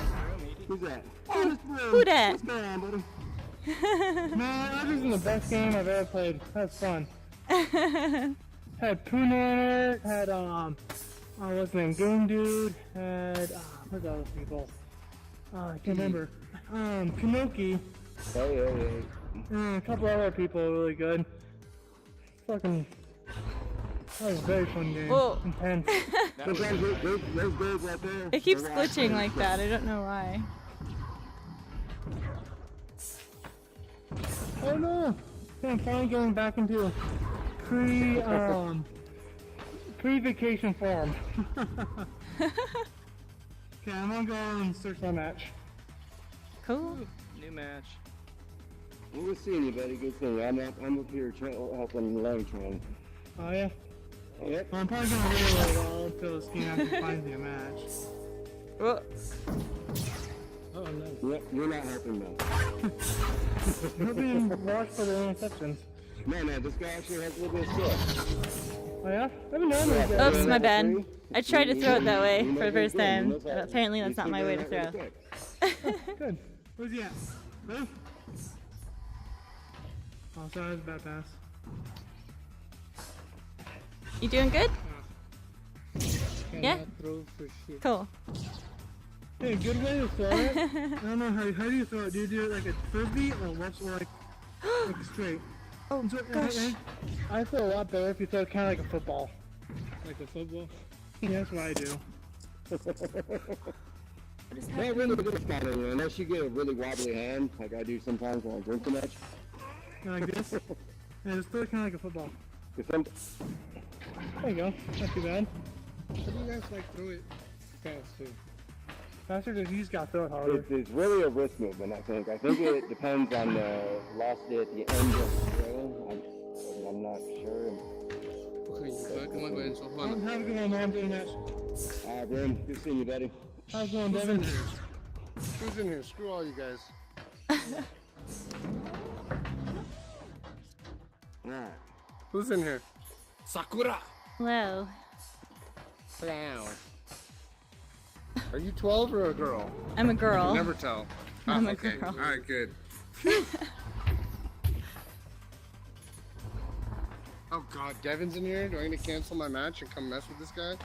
Who's that? Who dat? What's going on, buddy? Man, that isn't the best game I've ever played. That's fun. Had Puna in it, had, what's his name, Goon Dude, had, what's the other people? I can't remember. Kanoki, Hey. and a couple other people are really good. Fucking, that was a very fun game. Whoa. Intense. Sometimes there's birds out there. It keeps They're glitching like actually- that. I don't know why. Oh no! Yeah, I'm finally getting back into pre-vacation form. Okay, I'm gonna go and search my match. Cool. New match. We'll see anybody. Good thing. I'm up here helping Lang train. Oh yeah? Yep. Well, I'm probably gonna wait a little while until this game actually finds me a match. Whoa. Oh no. Yep, you're not helping them. They're being watched for their interceptions. Man, this guy actually has a little bit of skill. Oh yeah? I've been doing this. Oops, my bad. I tried to throw it that way for the first time. Apparently that's not my way to throw. Good. Where's he at? Ready? Oh, sorry, that was a bad pass. You doing good? Yeah? Cannot throw for shit. Cool. Hey, good way to throw it. I don't know, how do you throw it? Do you do it like a frisbee or what's like straight? Oh gosh. I feel a lot better if you throw it kind of like a football. Like a football? Yeah, that's what I do. Not really good at that, unless you get a really wobbly hand, like I do sometimes when I drink too much. Like this? Yeah, just throw it kind of like a football. Some, There you go. Not too bad. How do you guys like throw it faster? Faster, just you just gotta throw it harder. it's really a wrist movement, I think. I think it depends on the velocity at the end of the throw. I'm not sure. Have a good one, man. Doing that. Alright, Brim. Good seeing you, buddy. How's it going, Devin? Who's in here? Screw all you guys. Alright. Who's in here? Sakura! Hello. Wow. Are you 12 or a girl? I'm a girl. Never tell. I'm a okay. girl. Alright, good. Oh god, Devin's in here? Do I need to cancel my match and come mess with this guy?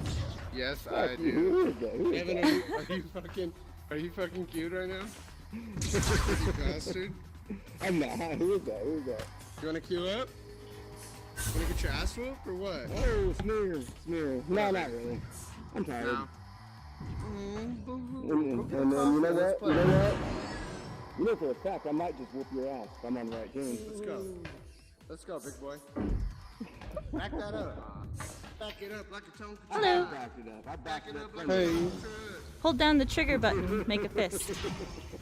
Yes, I do. Who is that? Who is Devin, that? are you fucking cute right now? You bastard. I'm not. Who is that? Who is that? You wanna queue up? Wanna get your ass whooped or what? Oh, smear. No, not really. I'm tired. No. And then, you know what? You know for a fact, I might just whoop your ass if I'm on the right team. Let's go. Let's go, big boy. Back that up. Back it up like a tone control. Hello. I backed it up. Like Hey. a tone Hold down the trigger button, make a fist.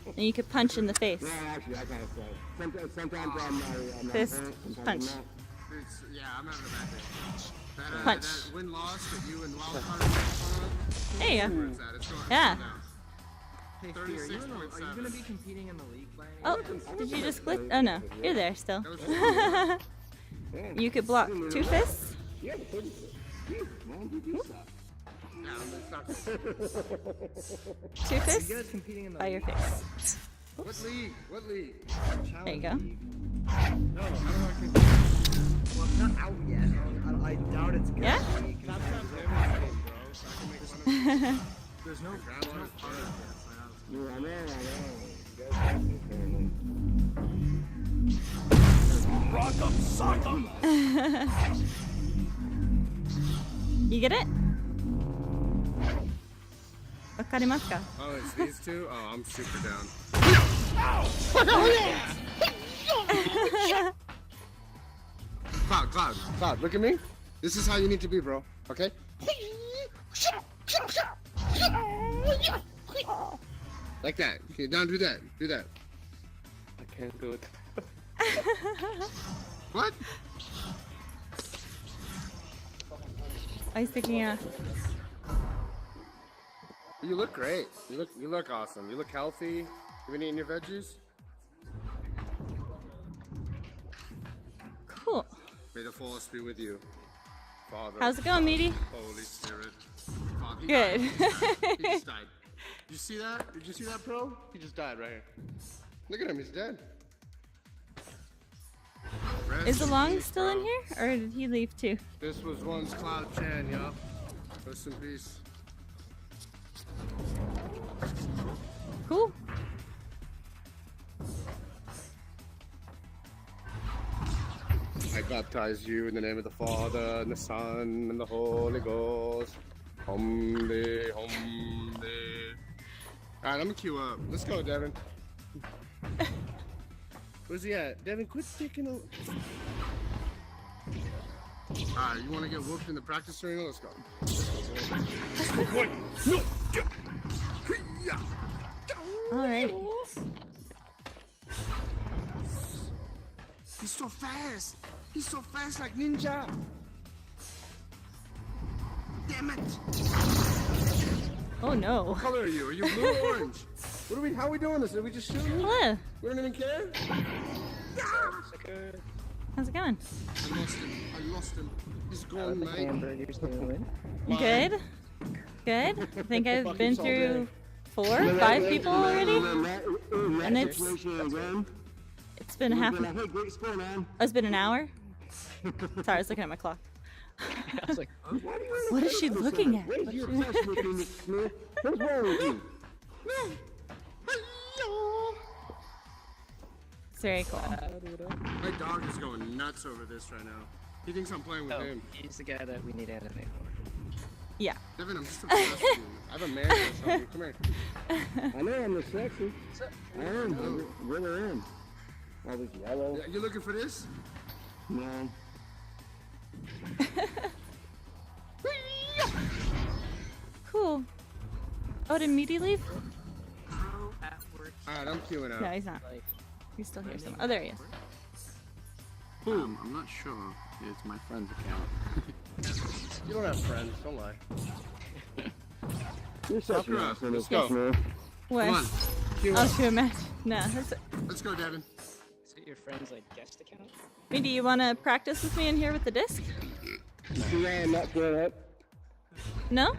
And you could punch in the face. No, actually, I kind of say. Sometimes I'm not. Fist, punch. Yeah, I'm having a bad day. Punch. That win-loss that you and Wildcard There you go. where it's at. It's going Yeah. down. Hey, Steve, are you gonna be competing in the league by any chance? Oh, did you just click? Oh no, you're there still. That was You could block 2 fists. Yeah, but man, you suck. no, it's not good. 2 You fists guys competing in the by your league? face. What league? What league? There you go. No, I don't want to. Well, it's not out yet. I doubt it's gonna Yeah? be. Stop Devin's game, bro, so I can make fun of him. There's no Grab on his part. Yeah, I know. You guys have to, apparently. Rock 'em, sock 'em. You get it? Wakarimasu ka? Oh, it's these two? Oh, I'm super down. Cloud, look at me. This is how you need to be, bro. Okay? Like that. Okay, now do that. Do that. I can't do it. What? Oh, he's sticking out. You look great. You look awesome. You look healthy. You been eating your veggies? Cool. May the force be with you, Father. How's it going, Meaty? Holy Spirit. Father, he Good. died. He just died. Did you see that? Did you see that, bro? He just died right here. Look at him. He's dead. Rest Is the in long peace, still in bro. here? Or did he leave too? This was once Cloud Chan, yup. Rest in peace. Cool. I baptize you in the name of the Father, and the Son, and the Holy Ghost. Humde, humde. Alright, I'm gonna queue up. Let's go, Devin. Where's he at? Devin, quit sticking a... Alright, you wanna get whooped in the practice arena? Let's go. Alright. He's so fast. He's so fast like ninja. Damn it. Oh no. What color are you? Are you blue or orange? What are we? How are we doing this? Are we just shooting? Hello. We don't even care. How's it going? I lost him. I lost him. He's gone, mate. Hamburgers doing. Good. Good. I think I've been through 4, 5 people already. And it's been half an hour. Oh, it's been an hour? Sorry, I was looking at my clock. I was like, What is she looking at? What's wrong with you? It's very cool. My dog is going nuts over this right now. He thinks I'm playing with him. He's the guy that we need anime for. Yeah. Devin, I'm just obsessed with you. I have a man crush on you. Come here. I know I'm the sexy. I am. I really am. I was yellow. Yeah, you looking for this? No. Cool. Oh, did Meaty leave? Alright, I'm queuing out. No, he's not. He's still here somewhere. Oh, there he is. I'm not sure. It's my friend's account. You don't have friends. Don't lie. You're such an Sakura, asshole. let's go. What? Come on. Queue Oh, up. to a match. No. That's... Let's go, Devin. Is it your friend's like guest account? Meaty, you want to practice with me in here with the disc? Yeah, I'm not doing it. No?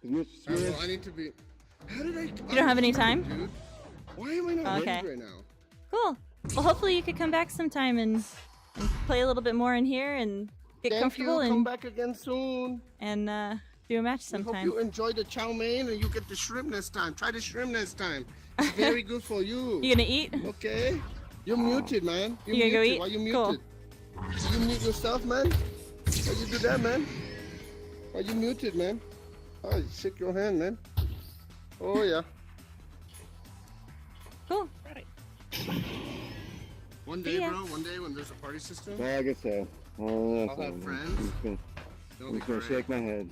Well, I need to be. How did I? You don't have any time? Dude. Why am I not Okay. ready right now? Cool. Well, hopefully you could come back sometime and play a little bit more in here and get Thank comfortable you. Come and back again soon. do a match I hope sometime. you enjoy the chow mein and you get the shrimp next time. Try the shrimp next time. It's very good for you. You gonna eat? Okay. You're muted, man. You're You gonna go muted. eat? Why you Cool. muted? You mute yourself, man? Why you do that, man? Why you muted, man? Oh, you shake your hand, man. Oh, yeah. Cool. One day, Yeah. bro, one day when there's a party system, Yeah, I guess so. Oh, I'll have friends. It'll I'm be just gonna great. shake my head.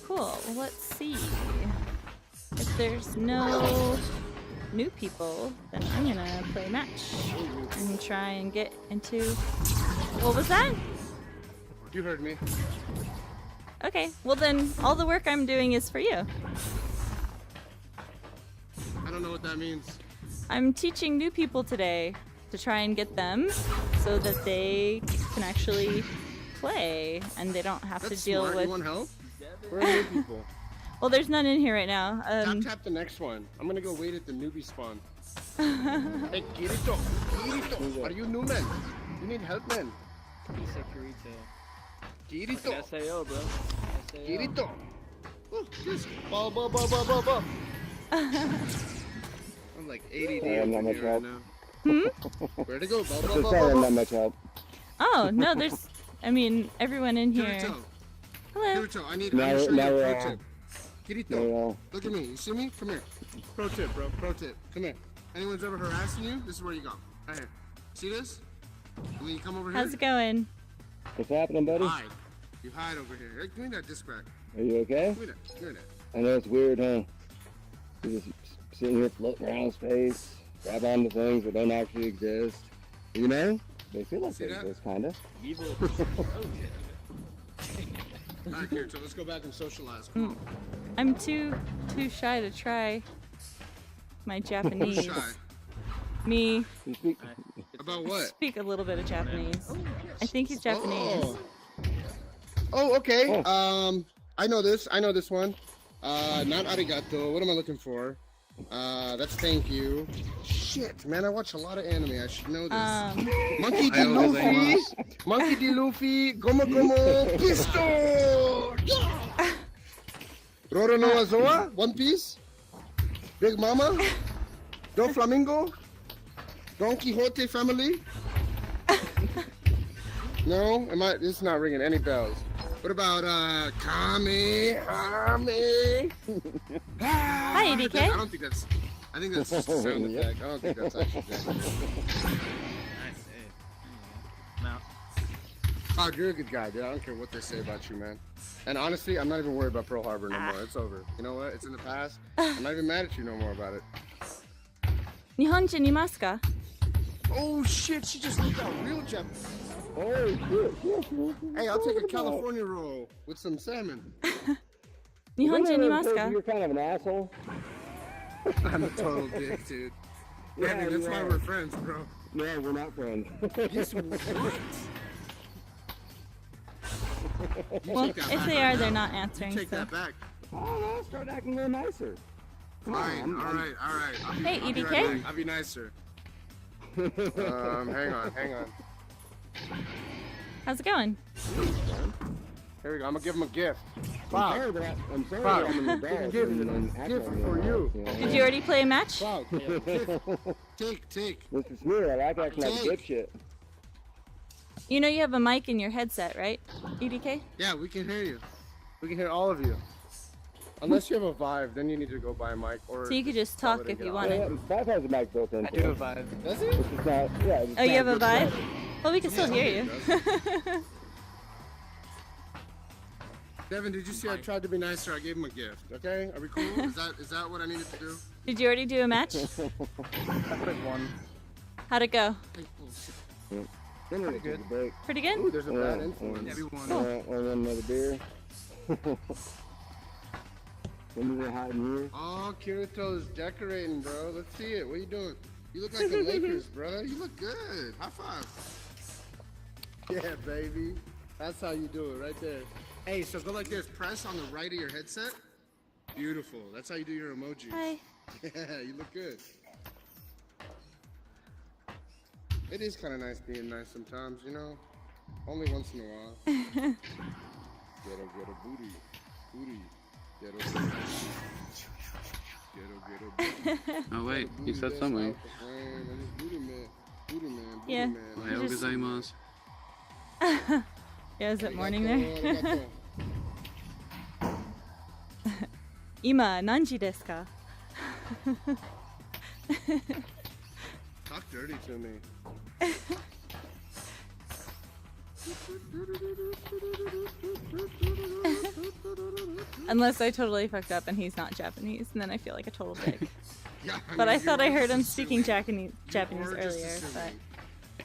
Cool. Well, let's see. If there's no new people, then I'm gonna play a match and try and get into. What was that? You heard me. Okay. Well, then all the work I'm doing is for you. I don't know what that means. I'm teaching new people today to try and get them so that they can actually play and they don't have That's to deal smart. with. You want help? Where are new people? Well, there's none in here right now. Tap the next one. I'm gonna go wait at the newbie spawn. Hey, Kirito. Kirito. Are you new, man? You need help, man. He said Kirito. Kirito. SAO, bro. SAO. Kirito. Oh, this. Ba, ba, ba, ba, ba, ba. I'm like ADD Sorry, I'm not over much here right help. now. Where to go? Ba, ba, So ba, sorry, I'm ba, not ba. much help. Oh no, there's. I mean, everyone in here. Kirito. Hello. Kirito, I need Now- to show now you a we're pro all- tip. Kirito, No, look at me. You see me? Come here. Pro tip, bro. Pro tip. Come here. Anyone's ever harassing you? This is where you go. Right here. See this? And then you come over here. How's it going? what's happening, buddy? Hide. You hide over here. Hey, give me that disc back. Are you okay? Give me that. Give me that. I know it's weird, huh? You're just sitting here floating around space, grab onto things that don't actually exist. You know? They feel like See they that? exist, kinda. Evil. Alright, Kirito, let's go back and socialize. Come on. I'm too shy to try my Japanese. Shy. Me You speak, About what? speak a little bit of Japanese. I think he's Japanese. Oh. Oh, okay. Oh. I know this. I know this one. Not arigato. What am I looking for? That's thank you. Shit, man, I watch a lot of anime. I should know this. Monkey D. Luffy. Monkey D. Luffy. Gomo Gomo. Pistol. Yeah. Roro no Azoa. One Piece. Big Mama. Do Flamingo. Don Quixote family. No, this is not ringing any bells. What about Kame? Hi, DK. I don't think that's. I think that's just a sound Yep. effect. I don't think that's actually Jack. Nice. Hey. Now, Cloud, you're a good guy, dude. I don't care what they say about you, man. And honestly, I'm not even worried about Pearl Harbor no more. It's over. You know what? It's in the past. I'm not even mad at you no more about it. 日本人いますか? Oh shit, she just looked out real Japanese. Oh, shit. Hey, I'll take a California roll with some salmon. 日本人います You're か? kind of an asshole. I'm a total dick, dude. Yeah, Yeah, dude, that's you why are. we're friends, bro. No, we're not friends. Yes, what? You Well, take that if back they right are, they're now. not answering. Take So. that back. Oh, no, start acting a little nicer. Fine. All right. I'll be, Hey, I'll be EDK? right back. I'll be nicer. Hang on. How's it going? Here we go. I'm gonna give him a gift. I'm sorry that I'm an adult. Gift and act gift like for an you. adult, know? Did you already play a match? Cloud. Take. Mr. Smear, I like acting like a Take. dipshit. You know you have a mic in your headset, right? EDK? Yeah, we can hear you. We can hear all of you. Unless you have a Vive, then you need to go buy a mic or. So you could just sell talk it if and you get wanted. Yeah, Vive has a mic built in. I do have Vive. Does it? It's just not, yeah. It's Oh, you have not a good Vive? quality. Well, we can still hear you. Devin, did you see I tried to be nicer? I gave him a gift. Okay, are we cool? Is that what I needed to do? Did you already do a match? I played one. How'd it go? Pretty good. Break. Pretty good? Ooh, there's a bad Yeah, influence. Everyone. Want another beer? When we hiding here? Oh, Kirito's decorating, bro. Let's see it. What are you doing? You look like the Lakers, bro. You look good. High five. Yeah, baby. That's how you do it, right there. Hey, so go like this. Press on the right of your headset. Beautiful. That's how you do your emojis. Hi. Yeah, you look good. It is kind of nice being nice sometimes, you know? Only once in a while. Ghetto booty. Booty. Ghetto booty. Ghetto booty. Oh wait, you said Booty, something. that's out the frame. And it's booty man. Booty man. Booty Yeah. man. Ohayou gozaimasu. Yeah, is it morning Arigato, there? arigato. 今何時ですか? Talk dirty to me. Unless I totally fucked up and he's not Japanese, and then I feel like a total dick. Yeah, But I you're thought I heard him just speaking assuming. Japanese You are just earlier, but assuming.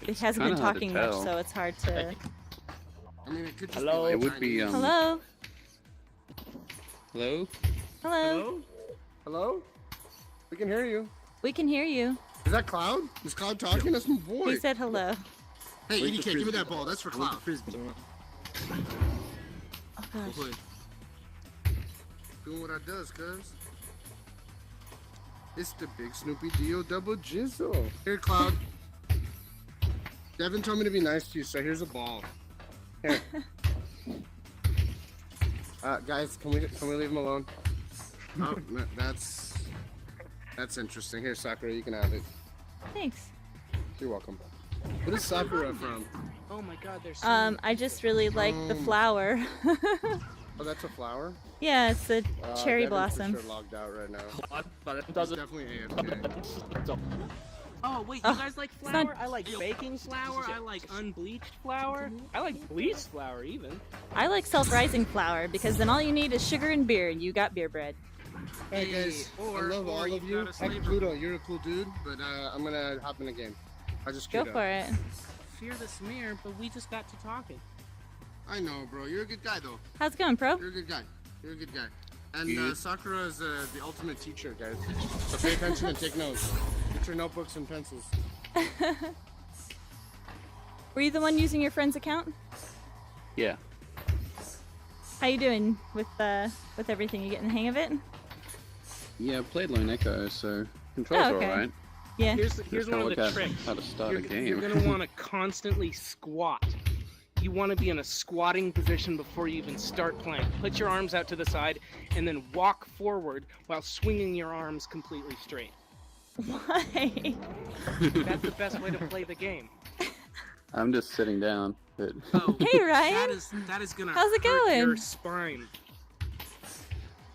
he hasn't been kinda hard to talking much, tell. so it's hard to. I mean, it could just Hello? be like It would be, Chinese. Hello? Hello? Hello? Hello? We can hear you. We can hear you. Is that Cloud? Is Cloud talking? That's my boy. He said hello. Hey, EDK, give me that ball. That's for Cloud. Oh gosh. Doing what I does, cuz. It's the big Snoopy Dio double jizzle. Here, Cloud. Devin told me to be nice to you, so here's a ball. Here. Guys, can we leave him alone? Oh, that's interesting. Here, Sakura, you can have it. Thanks. You're welcome. What is Sakura from? Oh my god, there's so I just really like the flower. Oh, that's a flower? Yeah, it's a cherry Devin's blossom. For sure logged out right now. but it He's doesn't. definitely AFK. Oh wait, Oh, you guys like not- flour? I like baking flour. I like unbleached flour. I like bleached flour even. I like self-rising flour because then all you need is sugar and beer, and you got beer bread. Hey guys, I love all of you. Heck, Pluto, you're a cool dude, but I'm gonna hop in the game. I just Go queued for up. it. Fear the smear, but we just got to talking. I know, bro. You're a good guy, though. How's it going, pro? You're a good guy. You're a good guy. And Good. Sakura is the ultimate teacher, guys. So pay attention and take notes. Get your notebooks and pencils. Were you the one using your friend's account? Yeah. How you doing with everything? You getting the hang of it? Yeah, I played Lone Echo, so controls Oh, are okay. alright. Yeah. Here's Just one gotta of look the at tricks. how to start a game. You're gonna want to constantly squat. You want to be in a squatting position before you even start playing. Put your arms out to the side and then walk forward while swinging your arms completely straight. Why? That's the best way to play the game. I'm just sitting down. But Oh, Hey, Ryan. that is gonna How's it hurt going? your spine.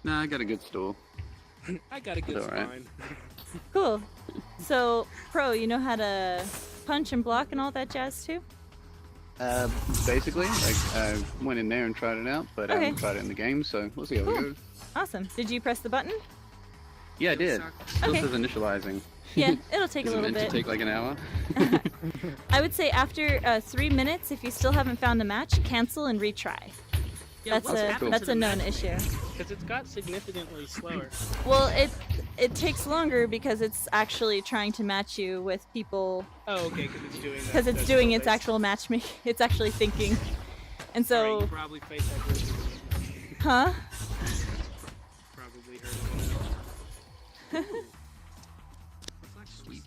nah, I got a good stool. I got a good It's alright. spine. Cool. So, Pro, you know how to punch and block and all that jazz too? Basically, like I went in there and tried it out, but I Okay. haven't tried it in the game, so we'll see how Cool. it goes. Awesome. Did you press the button? Yeah, I did. Still Okay. says initializing. Yeah, it'll take a Is it little meant bit. to take like an hour? I would say after 3 minutes, if you still haven't found a match, cancel and retry. Yeah, That's what's a happened that's to the a known match? issue. Because it's got significantly slower. Well, it takes longer because it's actually trying to match you with people Oh, okay, because it's doing that. because it's that's doing what its they- actual matchmaking. It's actually thinking, and Sorry, so you probably faced that group. huh? Probably heard of it. Sweet.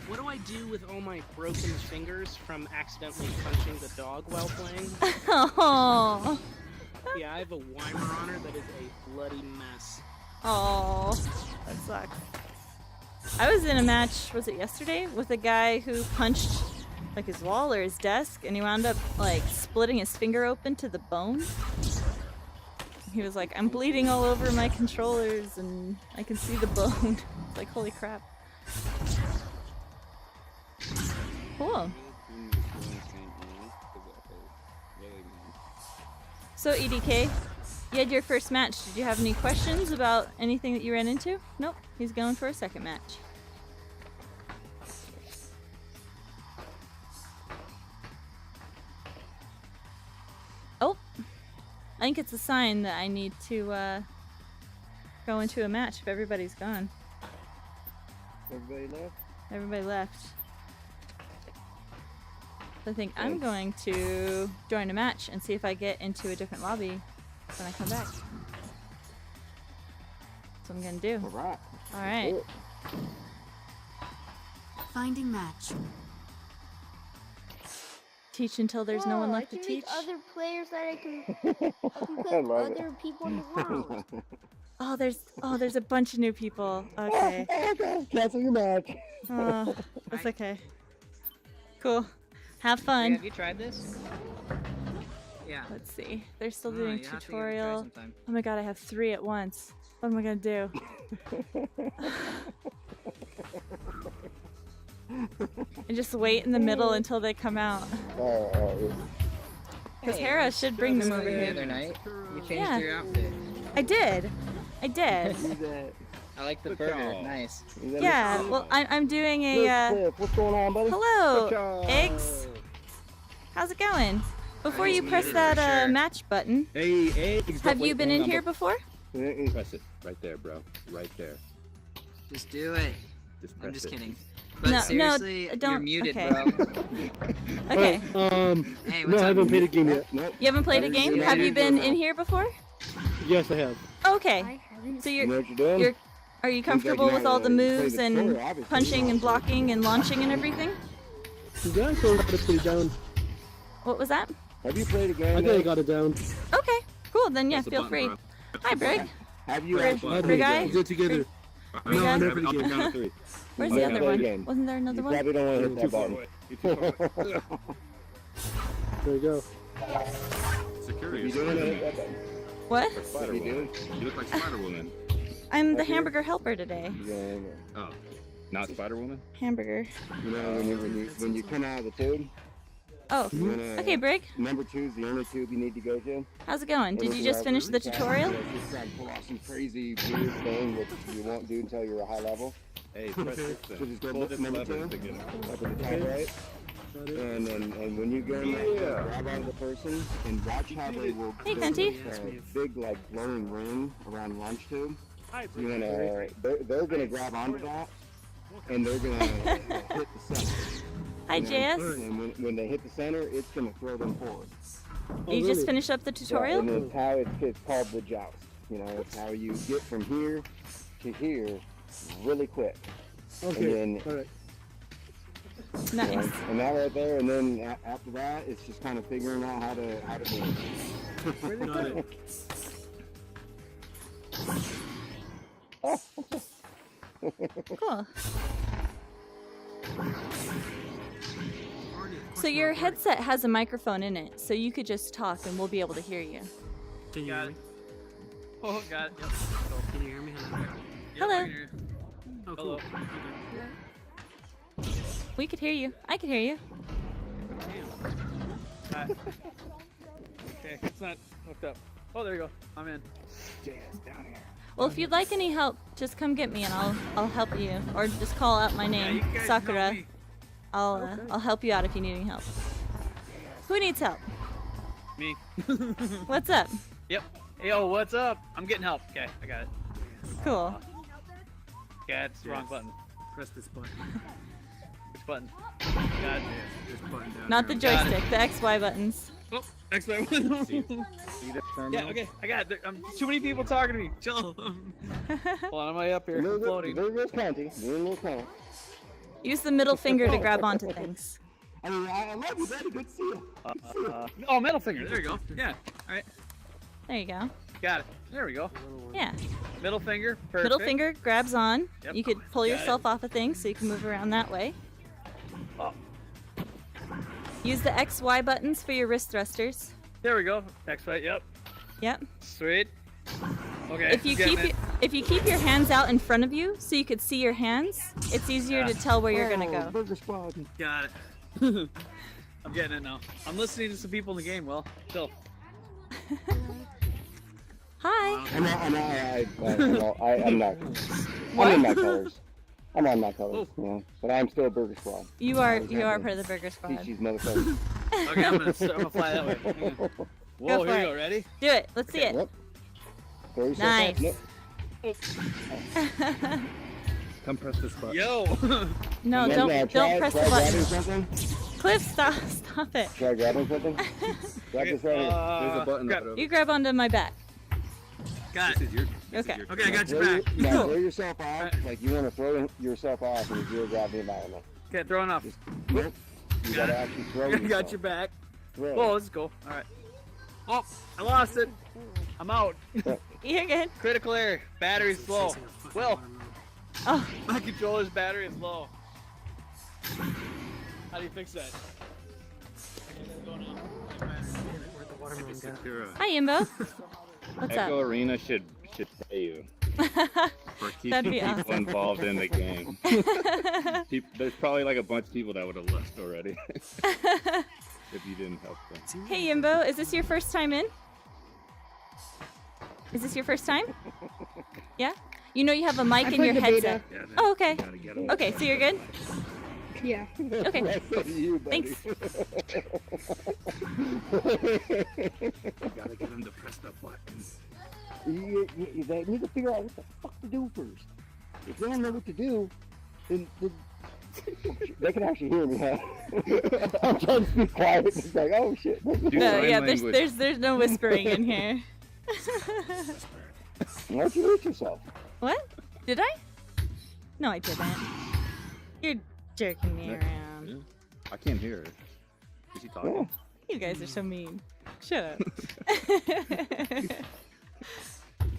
What do I do with all my broken fingers from accidentally punching the dog while playing? Oh, Yeah, I have a Weimaraner that is a bloody mess. oh, that sucks. I was in a match, was it yesterday, with a guy who punched like his wall or his desk, and he wound up like splitting his finger open to the bone. He was like, "I'm bleeding all over my controllers, and I can see the bone." It's like, holy crap. Cool. So EDK, you had your first match. Did you have any questions about anything that you ran into? Nope. He's going for a second match. Oh, I think it's a sign that I need to go into a match if everybody's gone. Everybody left? Everybody left. So I think I'm going to join a match and see if I get into a different lobby when I come back. That's what I'm gonna do. Alright. Alright. Finding match. Teach until there's no one Whoa, left to I can teach. make other players that I can put I love it. other people in the room. Oh, there's a bunch of new people. Okay. Cancel your match. Oh, that's okay. Cool. Have fun. Have you tried this? Yeah. Let's see. They're still Oh, doing you have to give it a try tutorial. sometime. Oh my god, I have 3 at once. What am I gonna do? And just wait in the middle until they come out. Because Hey, Hera should bring them over The here. other night, you changed Yeah. your outfit. I did. I did. I like the Look burger. out. Nice. Yeah. Well, I'm doing a. What's going on, buddy? Hello, Eggs. How's it going? Before you press that match button, Hey, hey. have you been in here before? Press it right there, bro. Right there. Just do it. Just I'm press just it. kidding. But No, seriously, don't- you're muted, okay. bro. Okay. Hey, No, what's I up? haven't played a game yet. Nope. You haven't played a game? Have you been in here before? Yes, I have. Okay. I haven't. So You know what you're doing? you're are you comfortable with all the moves play the and story, obviously. punching and blocking and launching and everything? Yeah, I think I got it pretty down. What was that? Have you played a game? I think I got it down. Okay. Cool. Then yeah, Press the feel button, free. bro. Hi, Brig. Have you Brig- actually I Brig think Eye? we'll get together. Brig No, Eye? I never I'll played a count game. to 3. Where's You the might other play one? again. Wasn't there another You one? probably don't want to hit Too that far button. away. You're too far away. There you go. Security You is doing Spider-Man. it? That button. What? What Spider are you Woman. doing? You look like Spider Woman. I'm the hamburger helper today. Yeah, Oh, not Spider Woman? Hamburger. you know, when you come out of the tube, Oh. you wanna, Okay, Brig. number 2 is the only tube you need to go to. How's it going? Did you just finish the tutorial? Just try to pull off some crazy weird thing that you won't do until you're a high level. Hey, press this So thing. just go Pull look this number lever 2, to get it. up at the top right. And when you go in there, grab onto the person and watch how they will Hey, build Fenty. a big like glowing ring around the launch tube. Hi, You wanna they're gonna grab onto that and they're gonna hit the center. Hi, You know, JS. And when they hit the center, it's gonna throw them forward. You just finished up the Yeah, tutorial? and it's how it's called the joust. You know, it's how you get from here to here really quick. Okay. And then, Alright. Nice. and that right there, and then after that, it's just kind of figuring out how to do it. Got it. Cool. So your headset has a microphone in it, so you could just talk and we'll be able to hear you. Can you hear me? Oh, got it. Yep. Can you hear me? Hello. Oh, cool. We could hear you. I could hear you. Okay, it's not hooked up. Oh, there you go. I'm in. Well, if you'd like any help, just come get me and I'll help you. Or just call out my name, you guys know Sakura. me. I'll help you out if you need any help. Who needs help? Me. What's up? Yep. Hey, yo, what's up? I'm getting help. Okay, I got it. Cool. Yeah, it's the wrong button. Press this button. Which button? Got it. This button down Not the here. joystick, the XY buttons. Oh, next one. Yeah, okay, I got it. Too many people talking to me. Chill. Hold on, I'm way up here. I'm floating. There's plenty. There's plenty. Use the middle finger to grab onto things. I mean, I love you, buddy. Good to see you. Oh, middle finger. There you go. Yeah. All right. There you go. Got it. There we go. Yeah. Middle finger. Perfect. Middle finger grabs on. Yep. You could pull Got yourself off of things so you can move around that way. Oh, Use the XY buttons for your wrist thrusters. there we go. Next fight. Yep. Yep. Sweet. Okay. If you getting keep it. if you keep your hands out in front of you so you could see your hands, it's easier to tell where you're gonna go. Burger Squad. Got it. I'm getting it now. I'm listening to some people in the game. Well, chill. Hi. I'm not. What? I'm in my colors. I'm on my colors, you know, but I'm still Burger Squad. You are part of the Burger Squad. She's motherfucker. Okay, I'm gonna fly that way. Whoa, Go for here we it. go. Ready? Do it. Let's see it. Yep. Throw yourself Nice. Nope. Come press this button. Yo. No, And then, don't press the grabbing button. something. Cliff, stop it. Try grabbing something. Grab this right here. There's a button. grab- up You grab onto my back. Got This it. is your. Okay. Okay, I got Throw your back. now throw yourself off like you want to throw yourself off in a zero gravity environment. Okay, throwing off. Nope. You gotta actually throw I yourself. got your back. Throw. Whoa, let's go. All right. Oh, I lost it. I'm out. You're good. Critical error. Battery's low. Will, Oh, my controller's battery is low. How do you fix that? Where'd the watermelon go? hi, Yimbo. What's Echo up? Arena should pay you for keeping That'd be people awesome. involved in the game. There's probably like a bunch of people that would have left already if you didn't help them. Hey, Yimbo, is this your first time in? Is this your first time? Yeah? You know you have a mic in your headset. Oh, okay. Okay, so you're good? Yeah. Okay. That's you, buddy. Thanks. Gotta get them to press the button. They need to figure out what the fuck to do first. If they don't know what to do, then they can actually hear me, huh? I'm trying to speak quiet. It's like, oh shit. Do No, sign yeah, language. there's no whispering in here. Why don't you hurt yourself? What? Did I? No, I didn't. You're jerking me around. I can't hear her. Is she talking? You guys are so mean. Shut up.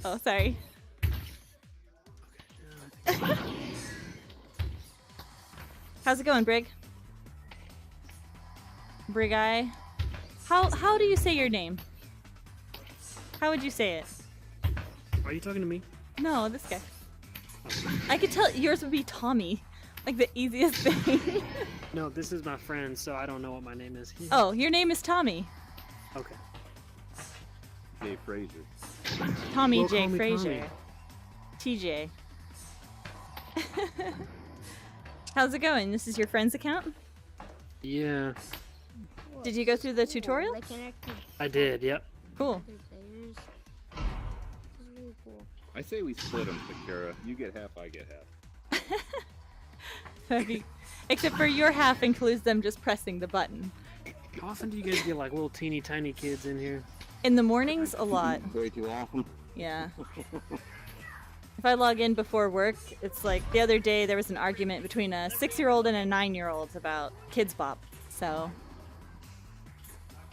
Oh, sorry. How's it going, Brig? Brig Eye? How do you say your name? How would you say it? Are you talking to me? No, this guy. I could tell yours would be Tommy. Like the easiest thing. No, this is my friend, so I don't know what my name is. Oh, your name is Tommy. Okay. Dave Frazier. Tommy Well, J. call me Frazier. TJ. How's it going? This is your friend's account? Yeah, Did you go through the tutorial? I did. Yep. Cool. I say we split them, Sakura. You get half, I get half. That'd be- Except for your half includes them just pressing the button. How often do you guys get like little teeny tiny kids in here? In the mornings, a lot. Way too often. Yeah. If I log in before work, it's like the other day there was an argument between a 6-year-old and a 9-year-old about Kids Bop. So,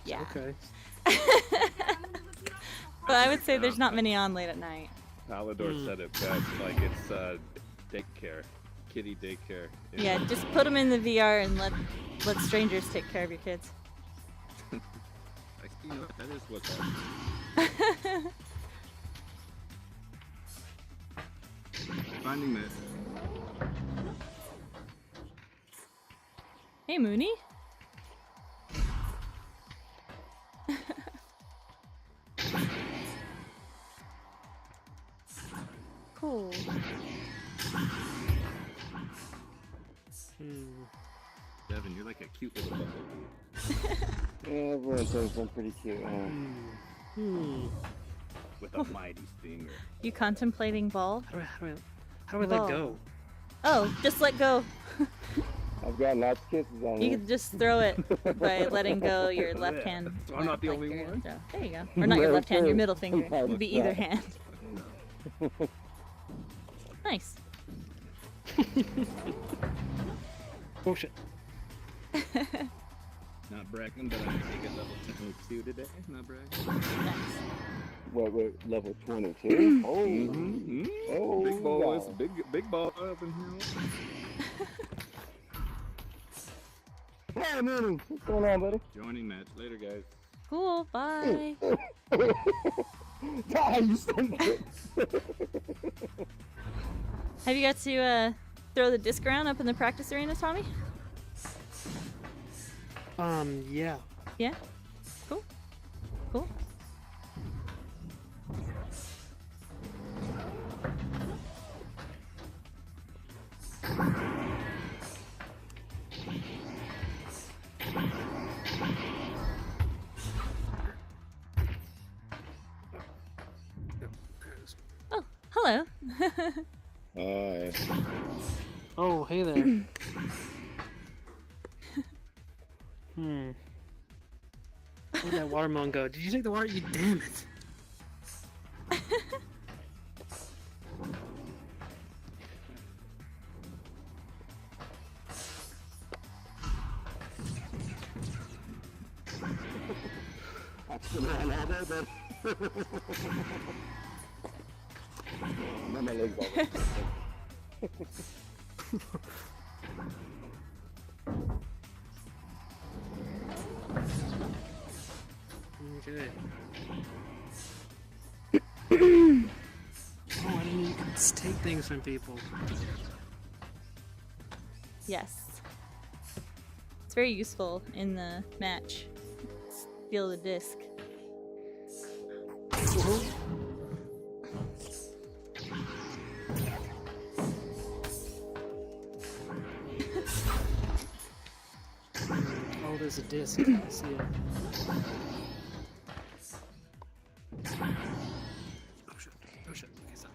yeah. Okay. But I would say there's not many on late at night. Palador said it best, like it's daycare. kitty daycare. Yeah, just put them in the VR and let strangers take care of your kids. Like, you know, that is what's happening. Finding that. Hey, Mooney. Cool. Devin, you're like a cute little bumblebee. Yeah, everyone thinks I'm pretty cute. With a mighty stinger. You contemplating ball? How do I let go? Oh, just let go. I've got lots of kisses on You you. can just throw it by letting go your left hand. So I'm not the only your one? throw. There you go. Or not your left hand, your middle finger. It would be either Yeah. hand. Nice. Oh shit. Not bragging, but I'm taking level 22 today. Not bragging. Nice. Wait, level 22? Oh, oh, Big boys, wow. big ball up in here. Hey, Mooney, what's going on, buddy? Joining match later, guys. Cool. Bye. Die, you stink. Have you got to throw the disc around up in the practice arena, Tommy? Yeah. Yeah? Cool. Cool. Oh, hello. Hi. Oh, hey there. Where'd that watermelon go? Did you take the water? You damn it. That's the man out there, but... Now my leg's all Okay. Oh, I didn't know you could take things from people. Yes. It's very useful in the match. Steal the disc. Oh, there's a disc. I see it. Oh shit. Oh shit. Okay, stop.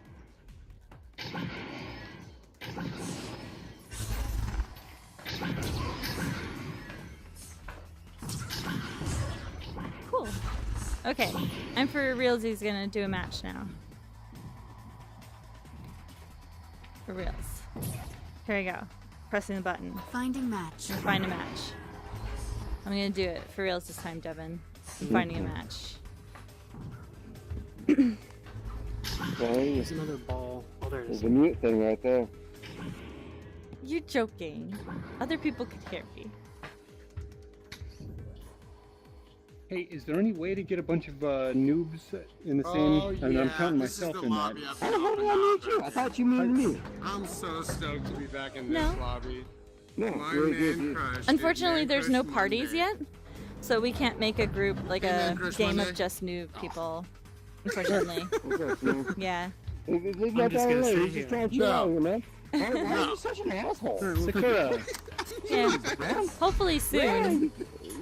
Cool. Okay, I'm for realsies gonna do a match now. For reals. Here I go. Pressing the button. Finding match. I'm gonna find a match. I'm gonna do it for reals this time, Devin. I'm finding a match. Okay, There's another ball. Oh, there it there's is. a mute thing right there. You're joking. Other people could hear me. Hey, is there any way to get a bunch of noobs in the same? I mean, I'm counting myself in that. How the hell did I meet you? I thought you muted me. I'm so stoked to be back in this No. lobby. No, My really man good, dude. crush. Unfortunately, Man there's crush no parties Monday. yet, so we can't make a group like Hey, a man, Chris game Monday. of just noob people. Unfortunately. What's up, man? Yeah. It's not I'm that just gonna late. stay We're just here. trying to chill out here, man. Why are you such an asshole? Sakura. Yeah. Hopefully soon.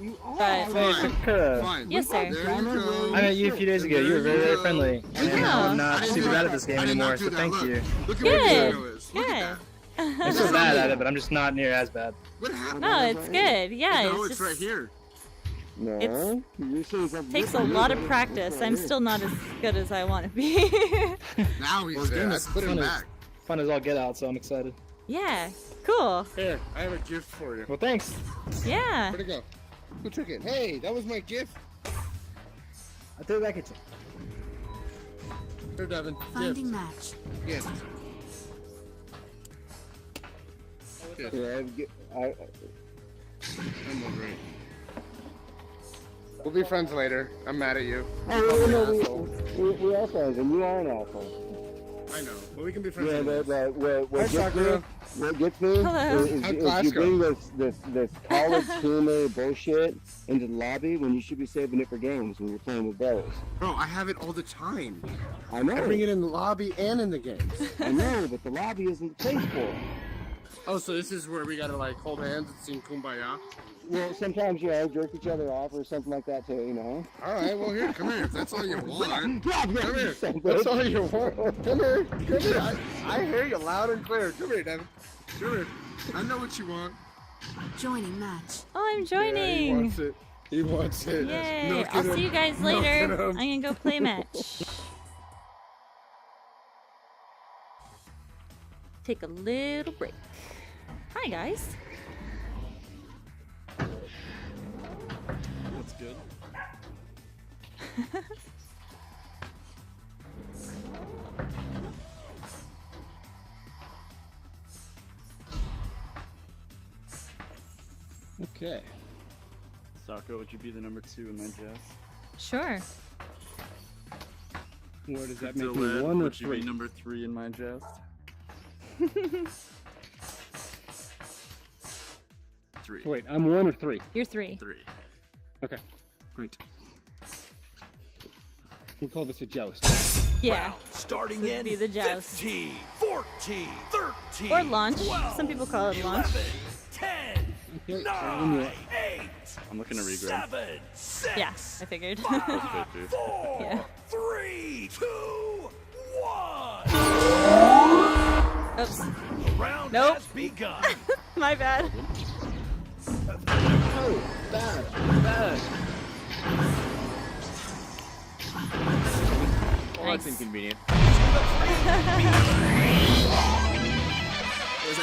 You are. But Hey, Sakura. Fine. yes, sir. There you go. I met you a few days ago. You were very, very friendly. And Yeah. I'm not super bad at this game I did not anymore, do so that. thank Look. you. Look at Good. what Zero is. Look Good. at I'm still bad at it, but I'm just not near as bad. that. What happened? No, it's good. Yeah, No, it's it's just right here. No, It's- you're saying something takes a different. lot of It's practice. right I'm here. still not as good as I want to be. Now he's Well, there. game I is put him fun as- back. Fun as all get out, so I'm excited. Yeah. Cool. Here, I have a gift for you. Well, thanks. Yeah. Where'd it go? Who took it? Hey, that was my gift. I threw it back at you. Here, Devin. Finding Gift. match. Gift. Yeah, I'm over it. We'll be friends later. I'm mad at you. Oh, You're an no, asshole. we are friends, and you are an asshole. I know, but we can be friends. Yeah, later. but what Hi, gets me, Sakura. what gets me Hello. is How'd you class bring go? this college humor bullshit into the lobby when you should be saving it for games when you're playing with those. Bro, I have it all the time. I know. I bring it in the lobby and in the games. I know, but the lobby isn't the place for it. Oh, so this is where we gotta like hold hands and sing Kumbaya? Well, sometimes, you know, jerk each other off or something like that too, you know? Alright, well here, come here. If that's all you want. God, Come here. son of a That's bitch. all you want. Come here. Come here. I hear you loud and clear. Come here, Devin. Come here. I know what you want. Joining match. Oh, I'm Yeah, he joining. wants it. He wants it. Yay! Milk I'll it see you up. guys Milk later. it up. I'm gonna go play match. Take a little break. Hi guys. That's good. Okay. Sako, would you be the number 2 in my jest? Sure. Where does that make make me, me? one or Would you be three? number 3 in my jest? 3. Wait, I'm 1 or 3? You're 3. 3. Okay, great. We'll call this a joust. Yeah. Starting This in would be the joust. 15, 14, 13, Or launch. 12, Some people call it launch. 11, 10, Okay, 9, 8, I'm looking to regrade. 7, 6, Yeah, I figured. 5, That's good, too. 4, Yeah. 3, 2, 1. Oops. The round Nope. has begun. My bad. Oh, bad, bad. Well, that's Nice. inconvenient.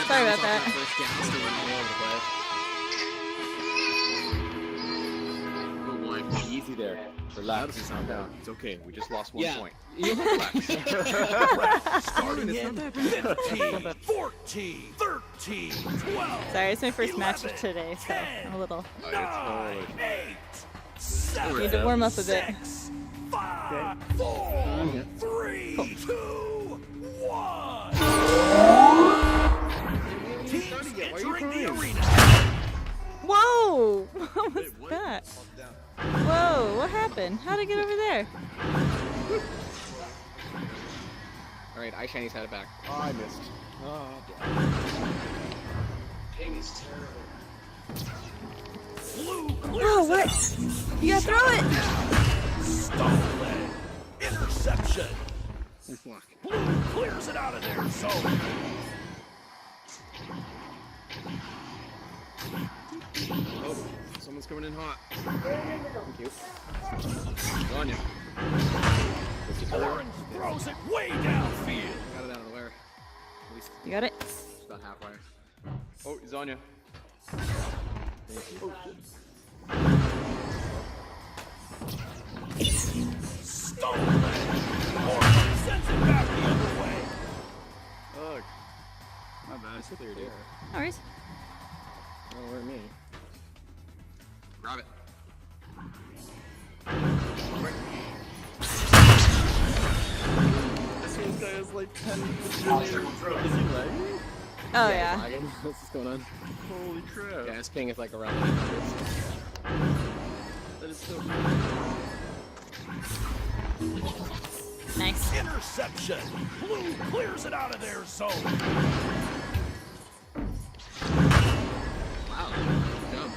Sorry about that. First joust and went all over the place. Oh boy, easy there. Relax. Calm down. It's okay. We just lost 1 Yeah. point. Starting in 15, 14, 13, 12. Sorry, it's my first match 11, today, so 10, I'm a little. 9, 8, 7, Need to warm up a bit. 6, 5, 4, 3, 2, 1. Teams entering the arena. Whoa! What was that? Whoa! What happened? How'd I get over there? Alright, Eye Shiny's had it back. Oh, I missed. Oh, Blue Oh, clears what? it out. You gotta throw it! Stolen. Interception. Nice block. Blue clears it out of their zone. oh, someone's coming in hot. Thank you. On you. Orange throws it way downfield. Got it out of the way. At least You got it? it's about halfway. Oh, he's on you. Stolen. Orange sends it back the other way. Ugh. My bad. Cleared air. No worries. Oh, where me? Grab it. This guy has like 10 million. Is he lagging? Oh, yeah. Lagging. What's going on? Holy crap. Yeah, his ping is like around 800. That is so Nice. Interception. Blue clears it out of their zone. Wow. Good job.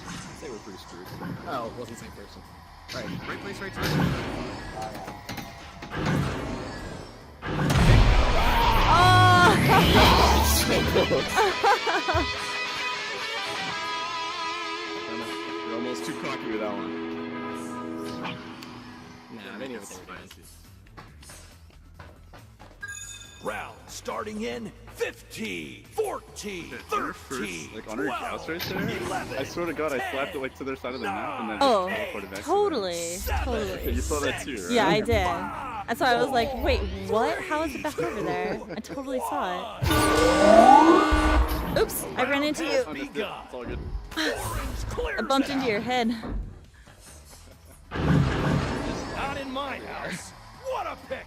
I'd say we're pretty screwed. Oh, it wasn't the same person. Right. Right place, right time. You're almost too cocky with that one. Nah, they knew what they were doing. Round starting in 15, 14, 13, First, like on her 12, joust right there. 11, I swear to God, I slapped it like to their side of the map and then Oh, just teleported back. totally. Totally. You saw that too, right? Yeah, I did. That's why I was like, wait, what? How is it back over there? I totally saw it. Oops, I ran into you. Understood. It's all good. I bumped into your head. Not in my house. What a pick!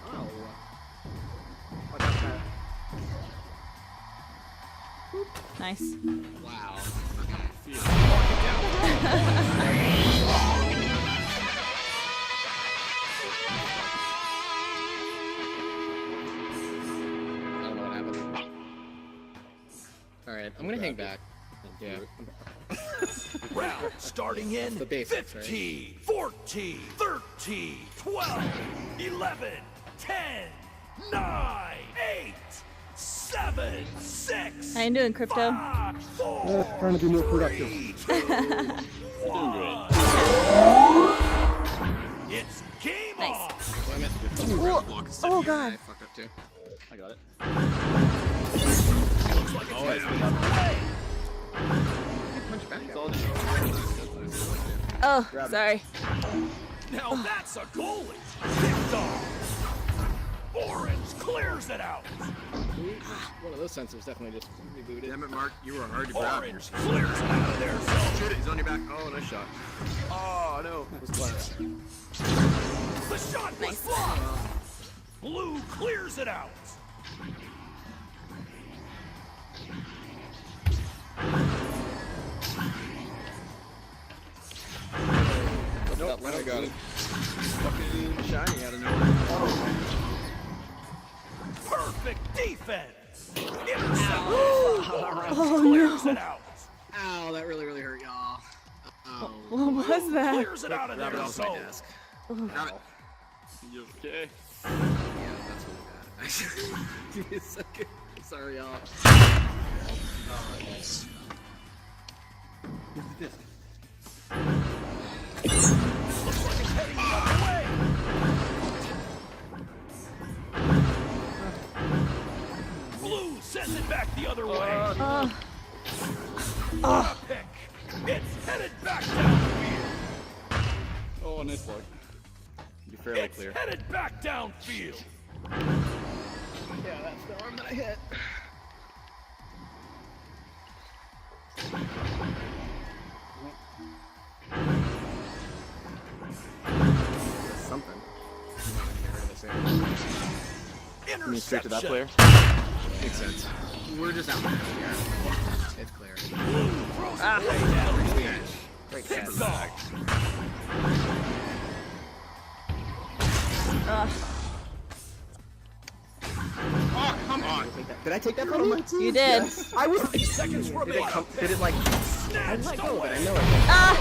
Oh. Nice. Wow. I don't know what happened. Alright, I'm gonna hang back. Yeah. Round starting in The basics, right? 15, 14, 13, 12, 11, 10, 9, 8, 7, 6, How you doing, Crypto? 5, 4, Trying to be more productive. 3, 2, 1. It's game Nice. on! Oh god. I fucked up too. I got it. Looks like it's heading the other way. Punch back. It's all just. Oh, sorry. Now that's a goalie. Picked off. Orange clears it out. One of those sensors definitely just rebooted. Damn it, Mark. You were hard to grab. Orange clears it out of their zone. Shoot it. He's on your back. Oh, nice shot. Oh no. It was close. The shot was Nice. blocked. Blue clears it out. Nope, I got it. Fucking shiny out of nowhere. Perfect defense. Intercept. Oh Clears no. it out. Ow, that really hurt y'all. Oh. What was that? Clears it out of Grab it their off my zone. desk. Got it. You okay? Yeah, that's really bad. Actually, give me a second. Sorry, y'all. Looks like it's heading the other way. Blue sends it back the other way. What a pick. It's headed back downfield. Oh, nice block. You're fairly It's clear. headed back downfield. Yeah, that's the arm that I hit. Something. You mean straight to that Interception. player? Makes sense. We're just out there. Yeah. It's clear. Blue throws it way downfield. Great Picks catch. off. Oh, come on. Did I take that from you? You did. I was. 30 seconds remaining. Did it like? I Snatched let go of it. I away. know it. Ah!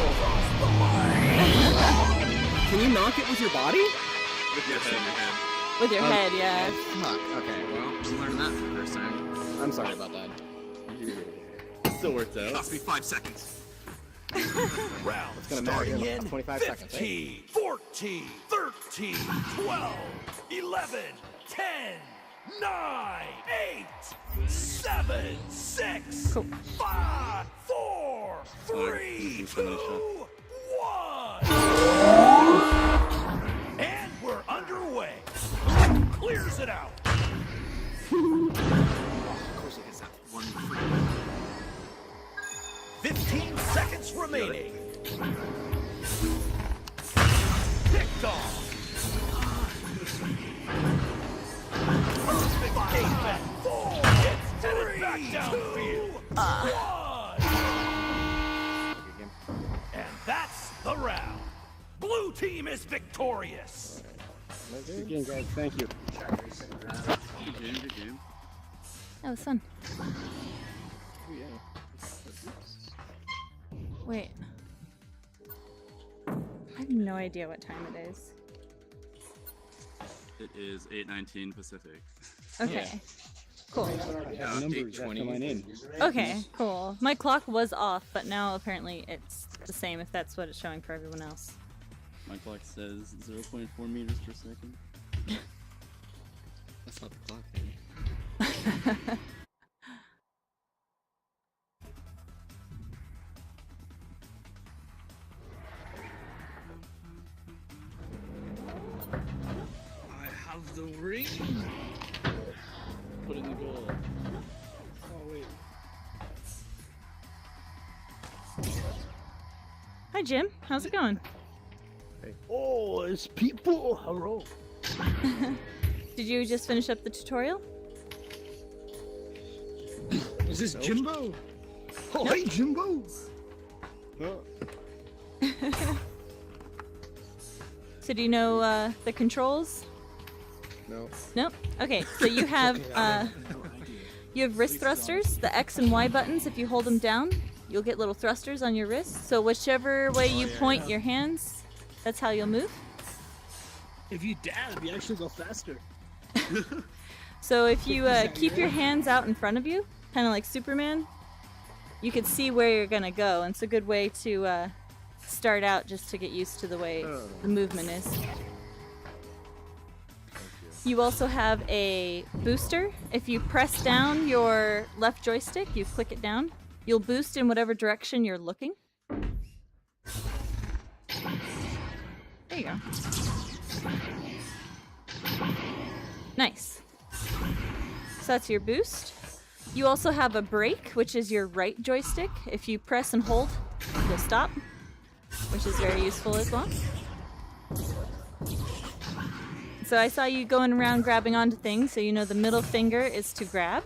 Can you knock it with your body? With your head. With your head, yeah. Fuck. Okay. Well, I'm learning that for the first time. I'm sorry about that. Still worked out. Cost me 5 seconds. Round It's gonna matter starting in in 25 seconds, right? 15, 14, 13, 12, 11, 10, 9, 8, 7, 6, Cool. 5, 4, 3, 2, 1. And we're underway. Clears it out. Of course he gets that one free. 15 seconds remaining. Picked off. Perfect defense. 4. It's headed back downfield. 1. And that's the round. Blue team is victorious. Good game, guys. Thank you. Good game, good game. That was fun. Wait. I have no idea what time it is. It is 8:19 Pacific. Okay. Cool. I have numbers after mine in. Okay, cool. My clock was off, but now apparently it's the same if that's what it's showing for everyone else. My clock says 0.4 meters per second. That's not the clock, man. I have the ring. Put Hi, Jim. How's it going? Oh, it's people. Hello. Did you just finish up the tutorial? Is this Jimbo? Oh, hey, Jimbo. So do you know the controls? No. Nope. Okay, so you have wrist thrusters, the X and Y buttons. If you hold them down, you'll get little thrusters on your wrist. So whichever way you point your hands, that's how you'll move. If you dab, you actually go faster. So if you keep your hands out in front of you, kind of like Superman, you can see where you're gonna go, and it's a good way to start out just to get used to the way the movement is. You also have a booster. If you press down your left joystick, you click it down, you'll boost in whatever direction you're looking. There you go. Nice. So that's your boost. You also have a brake, which is your right joystick. If you press and hold, you'll stop, which is very useful as well. So I saw you going around grabbing onto things, so you know the middle finger is to grab,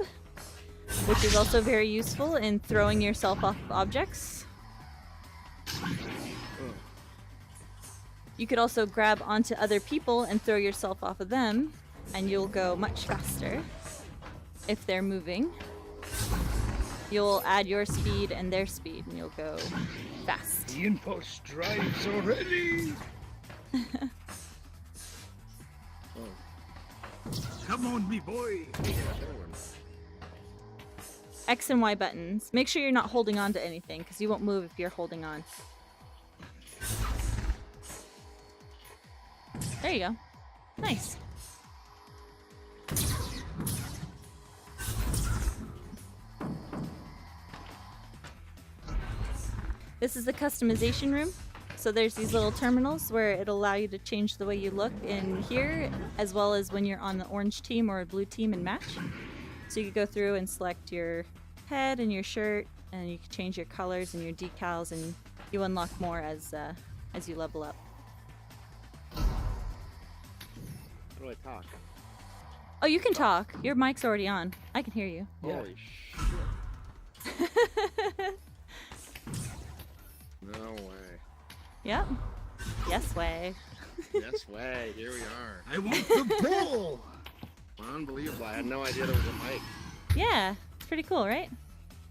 which is also very useful in throwing yourself off objects. You could also grab onto other people and throw yourself off of them, and you'll go much faster if they're moving. You'll add your speed and their speed, and you'll go fast. The impost drives already. Come on, me boy. X and Y buttons. Make sure you're not holding on to anything, because you won't move if you're holding on. There you go. Nice. This is the customization room. So there's these little terminals where it'll allow you to change the way you look in here, as well as when you're on the orange team or a blue team and match. So you can go through and select your head and your shirt, and you can change your colors and your decals, and you unlock more as you level up. How do I talk? Oh, you can talk. Your mic's already on. I can hear you. Holy shit. No way. Yep. Yes way. Yes way. Here we are. I want the ball. Unbelievable. I had no idea there was a mic. Yeah. It's pretty cool, right?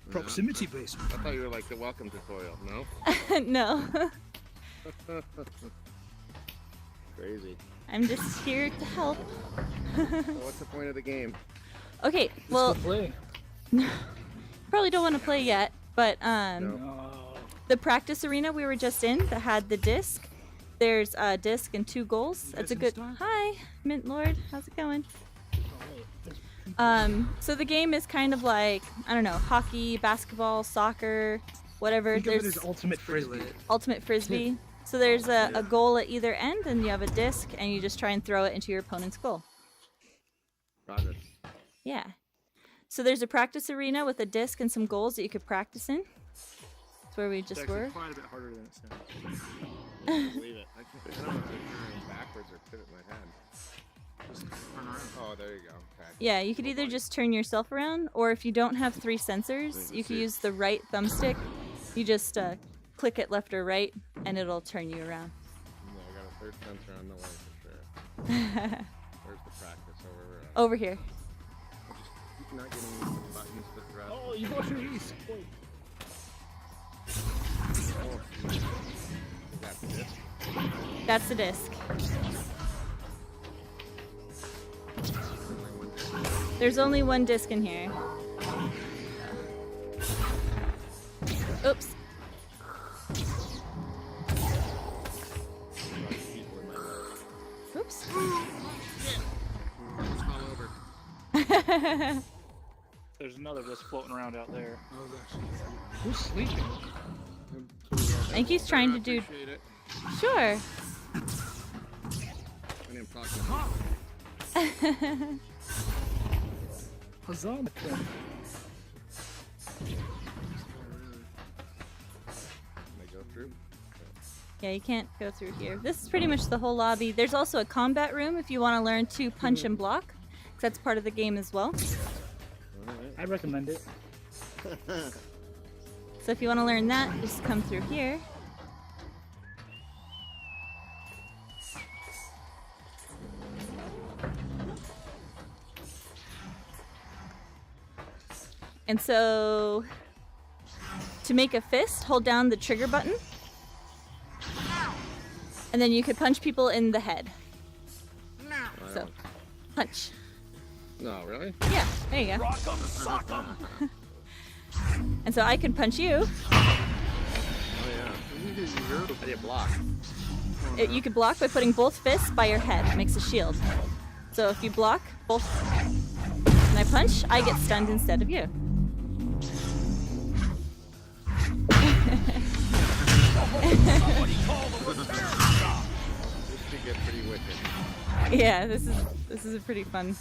Proximity based. I thought you were like the welcome tutorial. No? No. Crazy. I'm just here to help. So what's the point of the game? Okay, well, Play. probably don't want to play yet, but No. the practice arena we were just in that had the disc, there's a disc and 2 goals. That's a good. Hi, Mint Lord. How's it going? So the game is kind of like, I don't know, hockey, basketball, soccer, whatever. Think of it There's as ultimate frisbee. ultimate frisbee. So there's a goal at either end, and you have a disc, and you just try and throw it into your opponent's goal. Got it. Yeah. So there's a practice arena with a disc and some goals that you could practice in. That's where we just It's were. actually quite a bit harder than it sounds. I don't believe it. I don't know if I turn backwards or pivot my head. Just turn around. Oh, there you go. Okay. Yeah, you could either just turn yourself around, or if you don't have 3 sensors, you can use the right thumbstick. You just click it left or right, and it'll turn you around. No, I got a third sensor on the way for sure. Where's the practice over? Over here. Keep not getting used to the buttons to thrust. Oh, you got your east. Wait. Oh, that's this. That's the disc. There's only 1 disc in here. Oops. Oops. Just fall over. There's another just floating around out there. Oh gosh. Who's sleeping? I think he's trying to do. Appreciate it. Sure. I didn't talk to him. Huzzah, my friend. Can I go through? Yeah, you can't go through here. This is pretty much the whole lobby. There's also a combat room if you want to learn to punch and block, 'cause that's part of the game as well. I recommend it. So if you want to learn that, just come through here. And so, to make a fist, hold down the trigger button. And then you could punch people in the head. So, punch. No, really? Yeah, there you go. Rock 'em, sock 'em. And so I could punch you. Oh yeah. How do you block? You could block by putting both fists by your head. It makes a shield. So if you block both and I punch, I get stunned instead of you. Somebody call the repair shop. This could get pretty wicked. Yeah, this is a pretty fun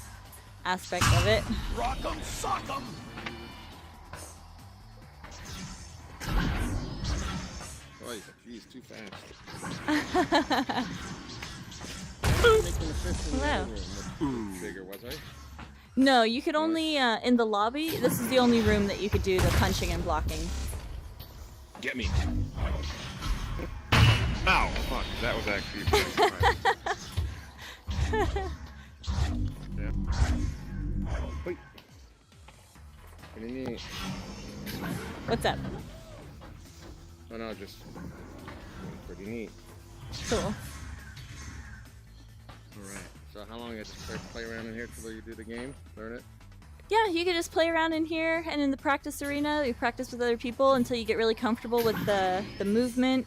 aspect of it. Rock 'em, sock 'em. Oh, geez, too fast. Hello. Bigger, was I? No, you could only in the lobby. This is the only room that you could do the punching and blocking. Get me. Ow! Fuck, that was actually yeah. Wait. Pretty neat. What's up? Oh no, just pretty neat. Cool. Alright. So how long is it to play around in here till you do the game? Learn it? Yeah, you could just play around in here and in the practice arena. You practice with other people until you get really comfortable with the movement.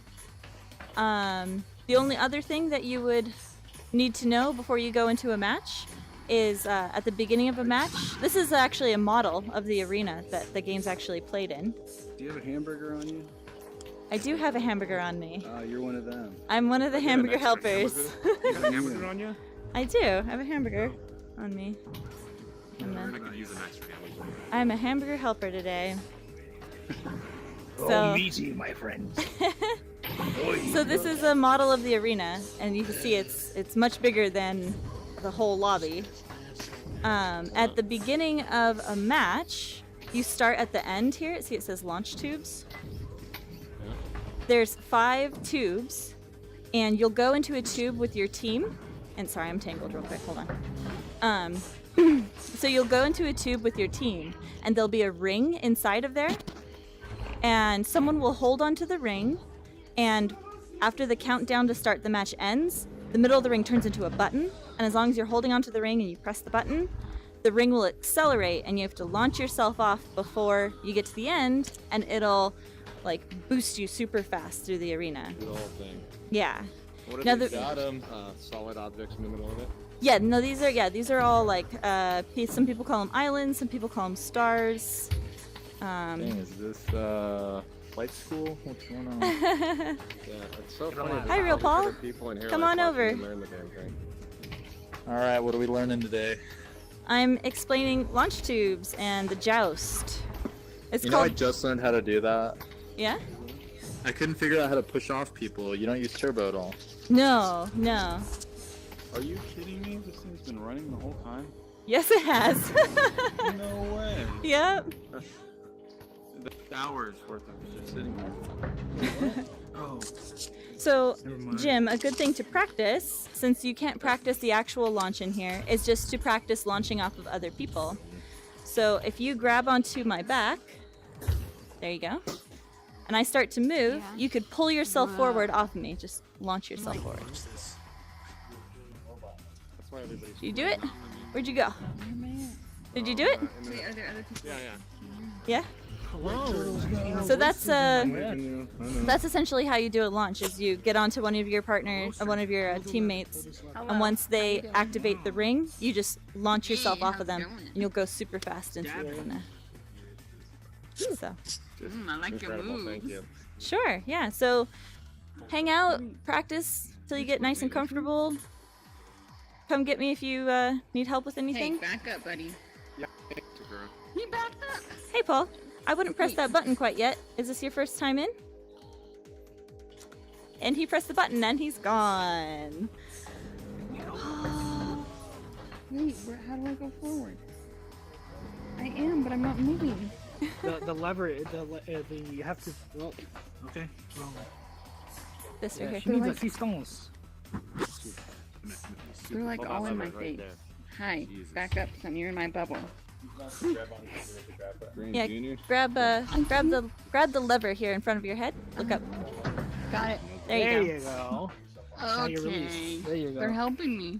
The only other thing that you would need to know before you go into a match is at the beginning of a match. This is actually a model of the arena that the game's actually played in. Do you have a hamburger on you? I do have a hamburger on me. You're one of them. I'm one of the hamburger helpers. You got a hamburger on you? I do. I have a hamburger on me. I could use an extra hamburger. I'm a hamburger helper today. Oh, easy, my friend. So this is a model of the arena, and you can see it's much bigger than the whole lobby. At the beginning of a match, you start at the end here. See, it says launch tubes. There's 5 tubes, and you'll go into a tube with your team. And sorry, I'm tangled real quick. Hold on. So you'll go into a tube with your team, and there'll be a ring inside of there, and someone will hold onto the ring, and after the countdown to start the match ends, the middle of the ring turns into a button, and as long as you're holding onto the ring and you press the button, the ring will accelerate, and you have to launch yourself off before you get to the end, and it'll like boost you super fast through the arena. Do the whole thing. Yeah. What if Now you the- got solid objects in the middle of it? Yeah, no, these are all like, some people call them islands, some people call them stars. Dang, is this flight school? What's going on? Yeah, it's so funny. Hi, Real Paul. People in here Come like on watching over. them learn the damn thing. All right, what are we learning today? I'm explaining launch tubes and the joust. It's You know, I called. just learned how to do that. Yeah? I couldn't figure out how to push off people. You don't use turbo at all. No. Are you kidding me? This thing's been running the whole time? Yes, it has. No way. Yep. Hours worth of just sitting here. Oh. So, Never mind. Jim, a good thing to practice, since you can't practice the actual launch in here, is just to practice launching off of other people. So if you grab onto my back, there you go, and I start to move, you could pull yourself forward off of me. Just launch yourself forward. That's why everybody's. Did you do it? Where'd you go? Did you do it? Wait, are there other people? Yeah. Yeah? So that's essentially how you do a launch. Is you get onto one of your partners, or one of your teammates, and once they activate the ring, you just launch yourself off of them, and you'll go super fast into the arena. So. I like your Incredible, move. thank you. Sure. Yeah. So, hang out, practice till you get nice and comfortable. Come get me if you need help with Hey, anything. back up, buddy. Yeah. He backed up. Hey, Paul. I wouldn't press that button quite yet. Is this your first time in? and he pressed the button and he's gone. Wait, how do I go forward? I am, but I'm not moving. The lever, you have to. Well, okay. Well, This right here. she needs assistance. They're like all in my face. Hi, back up, son. You're in my bubble. Green Yeah, Junior? grab the lever here in front of your head. Look up. Got it. There you go. go. Now you're Okay. released. There you go. They're helping me.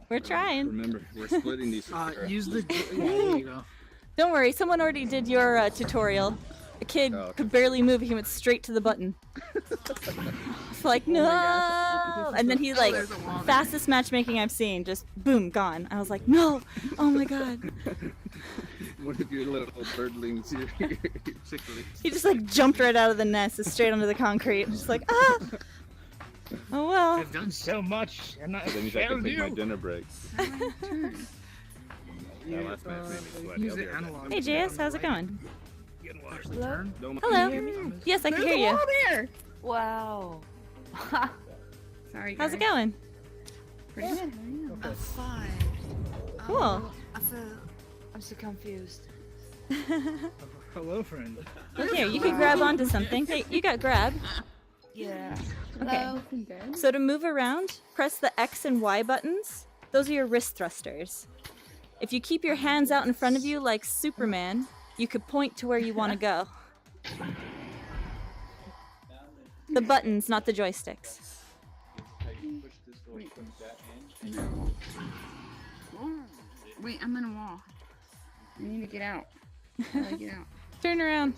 We're trying. Remember, we're splitting these. Use the. Yeah, there you go. Don't worry, someone already did your tutorial. A kid Oh, okay. could barely move, he went straight to the button. It's like, no! And then he like, there's a wall there. fastest matchmaking I've seen, just boom, gone. I was like, no! Oh my god. One of your little birdlings here. Chicklings. He just like jumped right out of the nest, straight onto the concrete. Just like, ah! Oh well. I've done so much, and I That means I can failed take my you. dinner break. Yeah, last match made me sweaty. use I'll be the right back. analog. Hey JS, how's it going? Getting watched the turn. Don't Hello. Yes, I can hear you. there. Wow. Sorry, How's it guys. going? Pretty good. How are you? I'm fine. Cool. I'm so confused. Hello, friend. Well, here, you can grab onto something. Hey, you got grab. Yeah. Okay. Looking good. So to move around, press the X and Y buttons. Those are your wrist thrusters. If you keep your hands out in front of you like Superman, you could point to where you want to go. The buttons, not the joysticks. Wait, I'm in a wall. I need to get out. How do I get out? Turn around.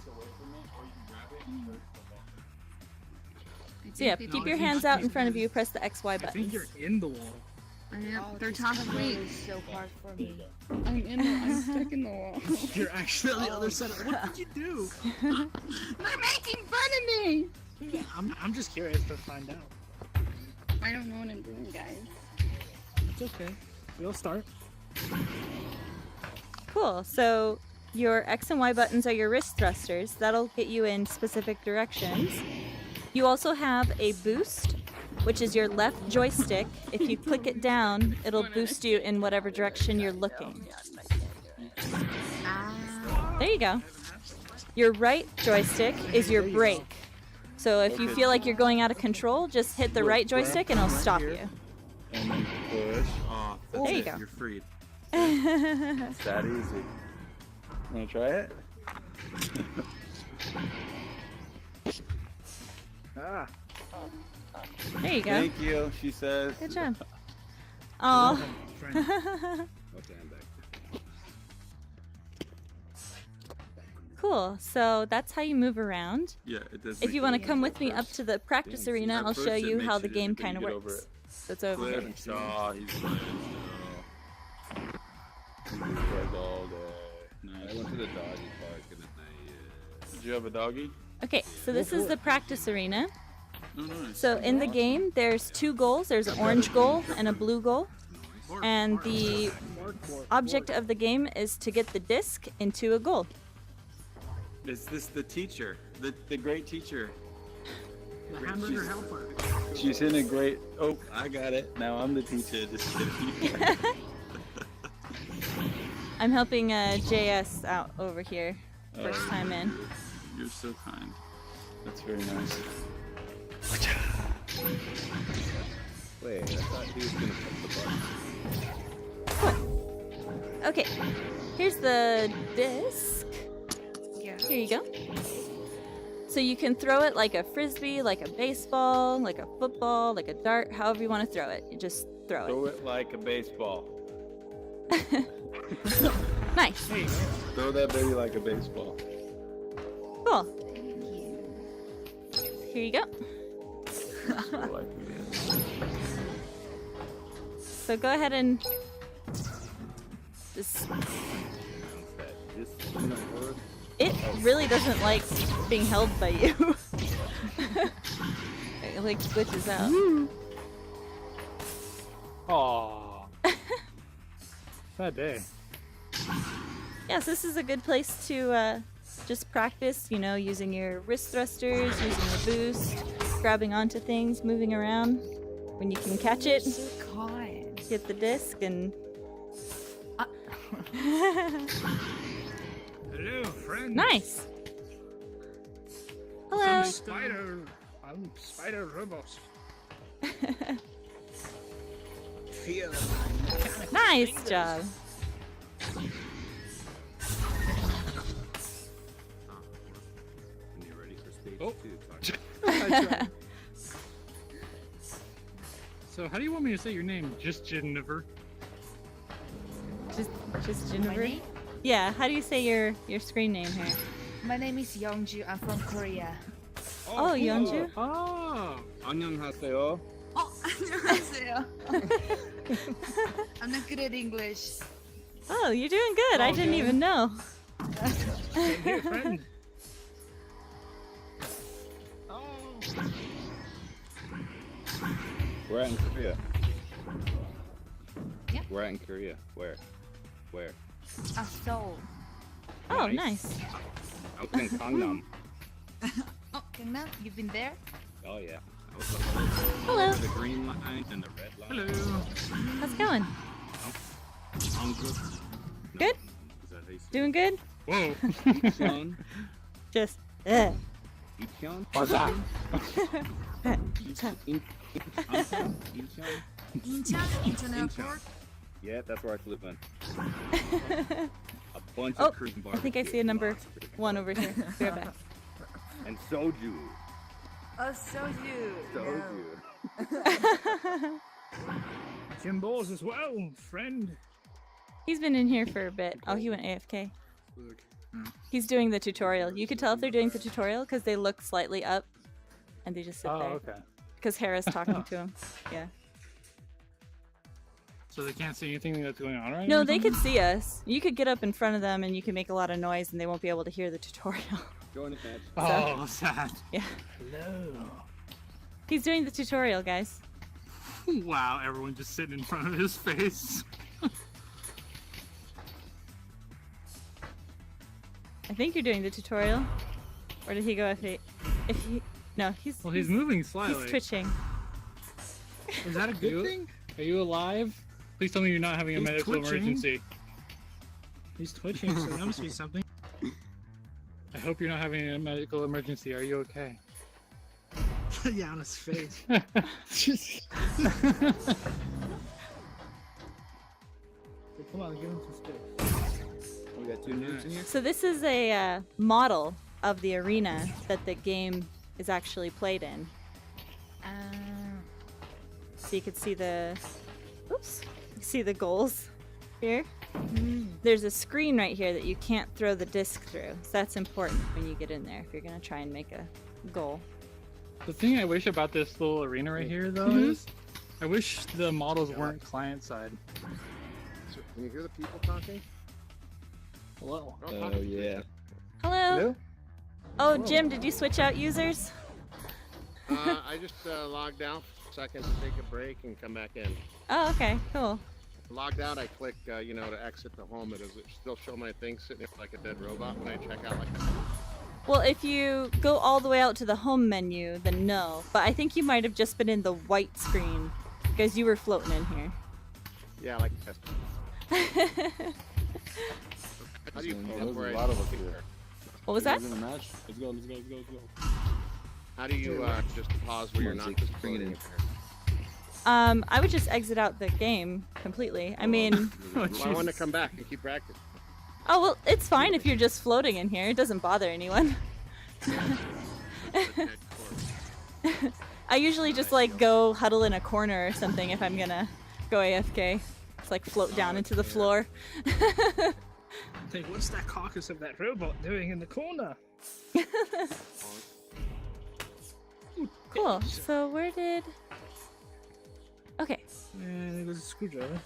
I So yeah, think keep they- your hands out in front of you, press the X, Y I think buttons. you're in the wall. I am. They're talking. Wait, It's so hard for me. I'm stuck in the wall. You're actually on the other side. What did you do? They're making fun of me. I'm just curious to find out. I don't know what I'm doing, guys. It's okay. We'll start. Cool. So your X and Y buttons are your wrist thrusters. That'll get you in specific directions. You also have a boost, which is your left joystick. If you click it down, it'll boost you in whatever direction you're looking. There you go. Your right joystick is your brake. So if you feel like you're going out of control, just hit the right joystick and it'll stop you. And then push. Oh, There you go. You're freed. It's that easy. Wanna try it? Ah. There you go. Thank you, she says. Good job. Oh. Friend. I'll stand back. Cool. So that's how you move around. Yeah, it does. If you want to come with me up to the practice arena, I'll show you how the game kind of works. So it's over here. Oh, he's playing Like all day. Nice. I went to the doggy park and then Did you have a doggy? Okay, so this is the practice arena. Oh, nice. So in the game, there's two goals. There's an orange goal and a blue goal. And the object of the game is to get the disc into a goal. Is this the teacher? The great teacher? The hamburger helper. she's in a great. Oh, I got it. Now I'm the teacher. Just kidding. I'm helping JS out over here. First time in. You're so kind. That's very nice. Wait, I thought he was gonna press the button. Okay, here's the disc. Yeah. Here you go. So you can throw it like a frisbee, like a baseball, like a football, like a dart, however you want to throw it. You just throw Throw it like a baseball. it. Nice. Throw that baby like a baseball. Cool. Here you go. Throw like it. So go ahead and just. This doesn't work. It really doesn't like being held by you. It like glitches out. Aww. Sad day. Yes, this is a good place to just practice, you know, using your wrist thrusters, using the boost, grabbing onto things, moving around. When you can catch it, So kind. get the disc, and Hello, friend. nice. Hello. I'm Spider Robot. Feel Nice job. When you're ready for stage 2, talk. So how do you want me to say your name? Just Jennifer? Just My Jennifer. name? Yeah. How do you say your screen name here? My name is Youngju. I'm from Korea. Oh, Yeonju. Oh. 안녕하세요. Oh, 안녕하세요. I'm not good at English. Oh, you're doing good. I didn't even know. Same here, friend. We're at in Korea. Yeah. We're at in Korea. Where? Seoul. Oh, nice. I was in Gangnam. Oh, Gangnam, you've been there? Oh yeah. I was Hello. the green line and the red line. Hello. How's it going? I'm good. Good? Is that how you say Doing good? Whoa. it? Icheon? Just. Icheon? What's that? Icheon? Incheon Airport? Yeah, that's where I flew in. A bunch Oh, of Korean I think I see a number 1 over here. Be right back. And soju. Oh, Soju. Soju. Jim Balls as well, friend. He's been in here for a bit. Oh, he went AFK. He's doing the tutorial. You could tell if they're doing the tutorial because they look slightly up and they just sit Oh, there. okay. Because Hera's talking to him. Yeah. So they can't see anything that's going on right No, now? they could see us. You could get up in front of them and you can make a lot of noise and they won't be able to hear the tutorial. Join the match. Oh, sad. Yeah. Hello. He's doing the tutorial, guys. Wow, everyone just sitting in front of his face. I think you're doing the tutorial. Or did he go F8? If he... No, he's... Well, he's moving slightly. He's twitching. Is that a good thing? Are you alive? Please tell me you're not having a He's medical twitching. emergency. He's twitching, so that must be something. I hope you're not having a medical emergency. Are you okay? Yeah, on his face. Come on, give him some space. We got 2 nudes in here. So this is a model of the arena that the game is actually played in. So you could see the... Oops. You see the goals here? There's a screen right here that you can't throw the disc through. So that's important when you get in there if you're going to try and make a goal. The thing I wish about this little arena right here, though, is I wish the models weren't client-side. So, can you hear the people talking? Hello. Oh yeah. Hello? Oh, Jim, did you switch out users? I just logged out so I can take a break and come back in. Oh, okay, cool. Logged out, I click, to exit the home. Does it still show my thing sitting there like a dead robot when I check out like that? Well, if you go all the way out to the home menu, then no. But I think you might have just been in the white screen because you were floating in here. Yeah, I like to test it. How do you pull up where I What was that? In the match. Let's go. Let's go. How do you just pause where you're not just bringing it in? I would just exit out the game completely. I mean, Well, I want to come back and keep practicing. oh well, it's fine if you're just floating in here. It doesn't bother anyone. I usually just like go huddle in a corner or something if I'm gonna go AFK. Just like float down into the floor. Hey, what's that carcass of that robot doing in the corner? Cool. So where did... Okay. There goes a screwdriver.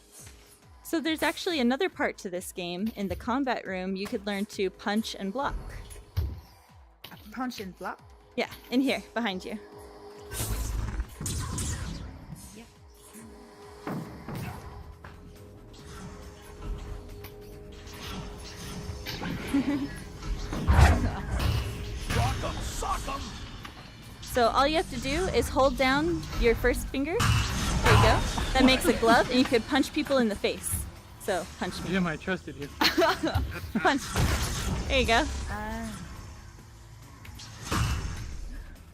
So there's actually another part to this game. In the combat room, you could learn to punch and block. Punch and block? Yeah, in here, behind you. Yeah. Rock 'em, sock 'em. So all you have to do is hold down your first finger. There you go. That makes a glove, and you could punch people in the face. So punch me. Jim, I trusted you. Punch. There you go.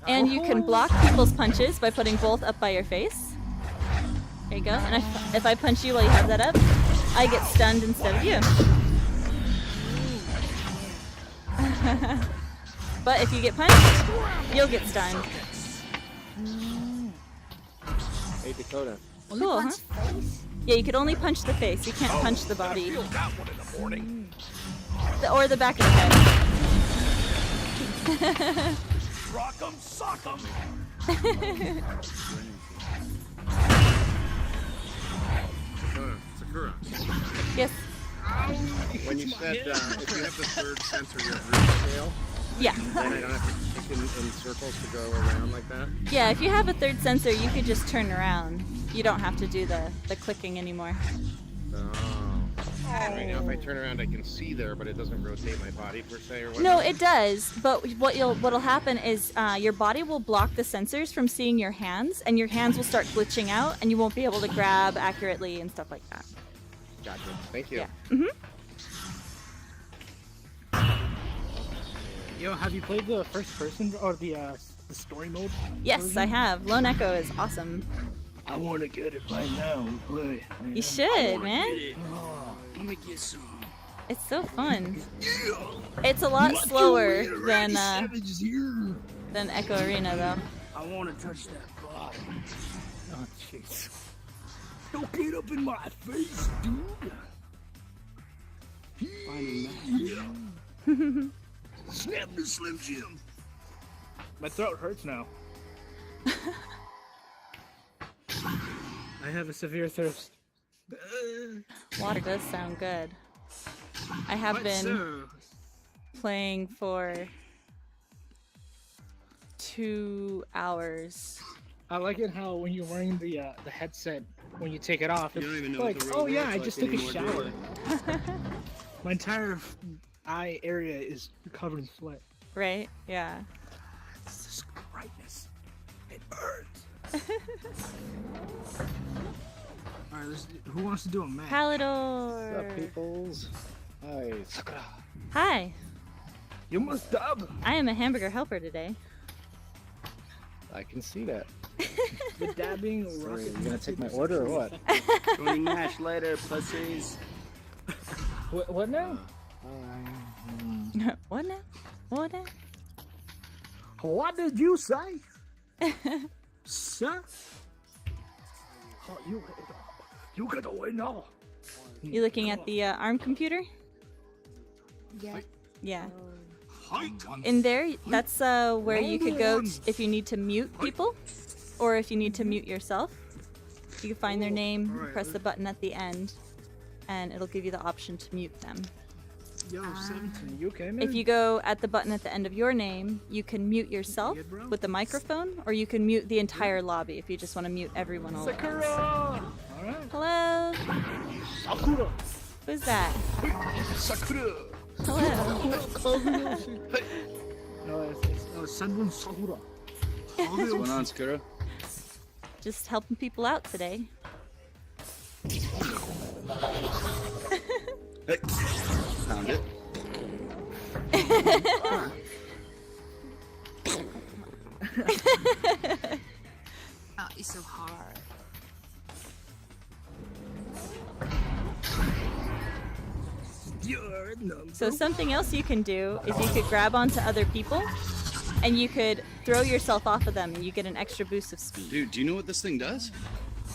And you can block people's punches by putting both up by your face. There you go. And if I punch you while you have that up, I get stunned instead of you. But if you get punched, you'll get stunned. Hey, Dakota. Cool, huh? Yeah, you could only punch the face. You can't punch the body. Feel that one in the morning. Or the back of the head. Rock 'em, sock 'em. Sakura. Yes. When you said if you have the third sensor, you have root scale. Yeah. Then I don't have to kick in circles to go around like that. Yeah, if you have a third sensor, you could just turn around. You don't have to do the clicking anymore. Oh. Right now, if I turn around, I can see there, but it doesn't rotate my body per se, or whatever. No, it does. But what'll happen is your body will block the sensors from seeing your hands, and your hands will start glitching out, and you won't be able to grab accurately and stuff like that. Gotcha. Thank you. Yeah. Mhm. Yo, have you played the first person or the story mode? Yes, version? I have. Lone Echo is awesome. I want to get it right now and play. You should, man. Let me get some. It's so fun. It's a lot slower than Echo Arena, though. I want to touch that body. Oh, jeez. Don't get up in my face, dude. Snap the Slim Jim. My throat hurts now. I have a severe thirst. Water does sound good. I have been playing for 2 hours. I like it how when you're wearing the headset, when you take it off, You it's don't even know like, what the real oh yeah, world's I like just took a anymore, do shower. you? My entire eye area is covered in sweat. Right? Yeah. This brightness, it burns. All right, who wants to do a match? Palador. What's up, peoples? Hi, Sakura. Hi. You must dub. I am a hamburger helper today. I can see that. The dabbing. Sorry, you gonna take my order or what? Joining Nash later, pussies. What now? What now? What now? What did you say, sir? Oh, you get away now. You looking at the ARM computer? Yeah. Yeah. In there, that's where you could go if you need to mute people, or if you need to mute yourself. You can find their name, press the button at the end, and it'll give you the option to mute them. Yo, 17, you okay, man? If you go at the button at the end of your name, you can mute yourself with the microphone, or you can mute the entire lobby if you just want to mute everyone all at once. All right. Hello? Sakura. Who's that? Sakura. Hello? No, it's Sanbun Sakura. What's going on, Sakura? Just helping people out today. Hey, found it. Oh, it's so hard. So something else you can do is you could grab onto other people, and you could throw yourself off of them, and you get an extra boost of speed. Dude, do you know what this thing does? You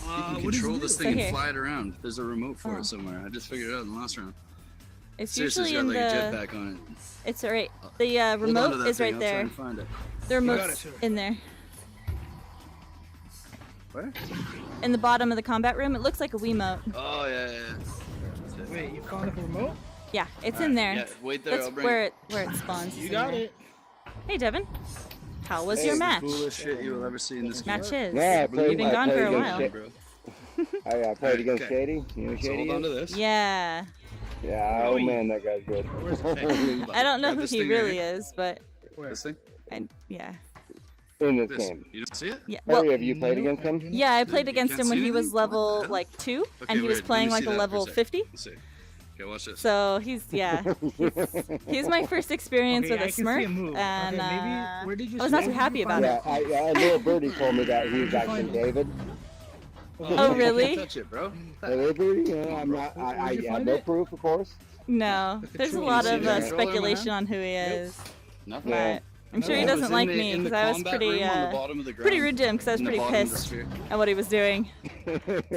can what does control it this do? thing So here. and fly it around. There's a remote for Oh. it somewhere. I just figured it out in the last round. It's Seriously, usually it's in got like a the. jetpack on it. It's alright. The Hold on to remote that is thing, right I'll try there. and find it. The got remote's it, sir. in there. Where? In the bottom of the combat room. It looks like a Wiimote. Oh, yeah. Wait, you calling it a remote? Yeah, it's in there. Yeah, wait there, That's I'll bring where it. it spawns. You is in got there. it. Hey, Devin. How was This your is match? the coolest shit you will ever see in this game. Matches. Yeah, I played, You've been I gone played for a against while. Shady. Bro. I played against Okay. Shady. You know who So Shady hold on to is? this. Yeah. Yeah, oh man, that guy's good. I don't know Grab who this he thing really right is, but This thing? yeah. in this This, game. you don't see it? Yeah. Harry, Well, have you played against him? yeah, I played You against can't him when see he was anything? What the level hell? like 2, Okay, and he was wait, let playing me like see a that for level sec. 50. Let's see. Okay, watch this. So he's my first experience Okay, with I a can see Smurf, him move. and Okay, maybe- where did you I was see not him? too happy about Yeah, it. little birdie told me that he was actually David. Oh, really? Touch it, bro. Hey, little birdie, you know, I'm not. I have no proof, of course. No, there's a Control. lot You of see the controller, speculation man? on who he is. Nothing. But I'm sure he It was doesn't in like the- me in the because I was combat pretty room on the bottom of the pretty ground. rude to him because I was In the pretty bottom of the pissed sphere. at what he was doing.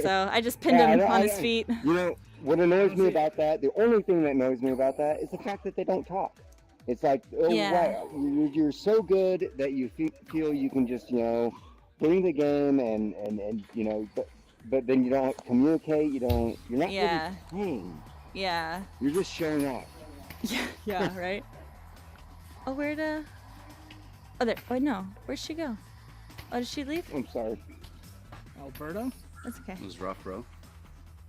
So I just pinned Yeah, him I- on I- his feet. You know, what annoys me about that, the only thing that annoys me about that is the fact that they don't talk. It's like, oh, Yeah. wow, you're so good that you feel you can just, you know, bring the game and you know, but then you don't communicate, you're not Yeah. really playing. Yeah. You're just showing off. Yeah, right? Oh, where'd, oh, there. Oh, no. Where'd she go? Oh, did she leave? I'm sorry. Alberta? That's okay. It was rough, bro.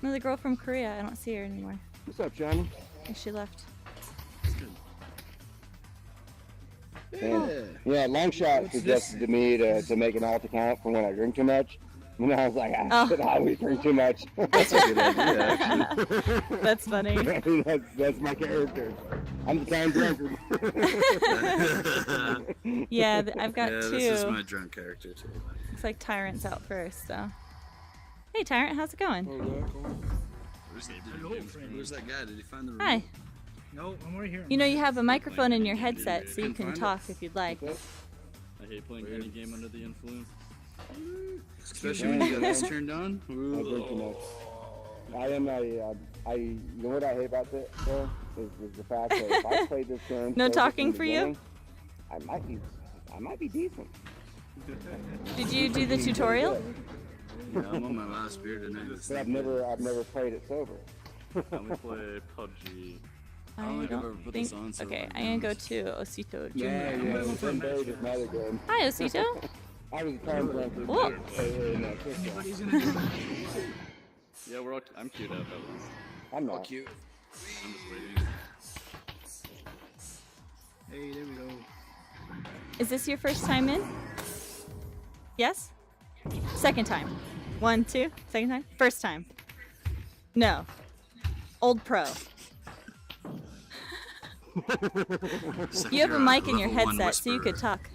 No, the girl from Korea. I don't see her anymore. What's up, Johnny? I think she left. And, yeah, Longshot suggested to me to make an alt account for when I drink too much. And I was like, I should always drink too much. That's a good idea, actually. That's funny. I mean, that's my character. I'm the kind drunkard. Yeah, I've got Yeah, two. this is my drunk character, too. Looks like Tyrant's out first, so. Hey, Tyrant, how's it going? Where's that guy? Did he find the room? Hi. No, I'm right here. You know you have a microphone in your headset, so you can talk if you'd like. I hate playing any game under the influence. Especially when you got this turned on. I drink too much. I am you know what I hate about this, though? Is the fact that if I played this game... No sober talking from the for you? beginning, I might be decent. Did you do the tutorial? Yeah, I'm on my last beer tonight. But I've never played it sober. I only play PUBG. I don't think I've ever put this on, so Okay, I I'm gonna go to Osito Jr. It's been buried in another game. Hi, Osito. I was a time drunk. Whoa. Yeah, I'm queued up at least. I'm not. Cute. I'm just waiting. Hey, there we go. Is this your first time in? Yes? Second time. 1, 2, second time? First time. No. Old pro. You have a mic in your headset, so you could talk.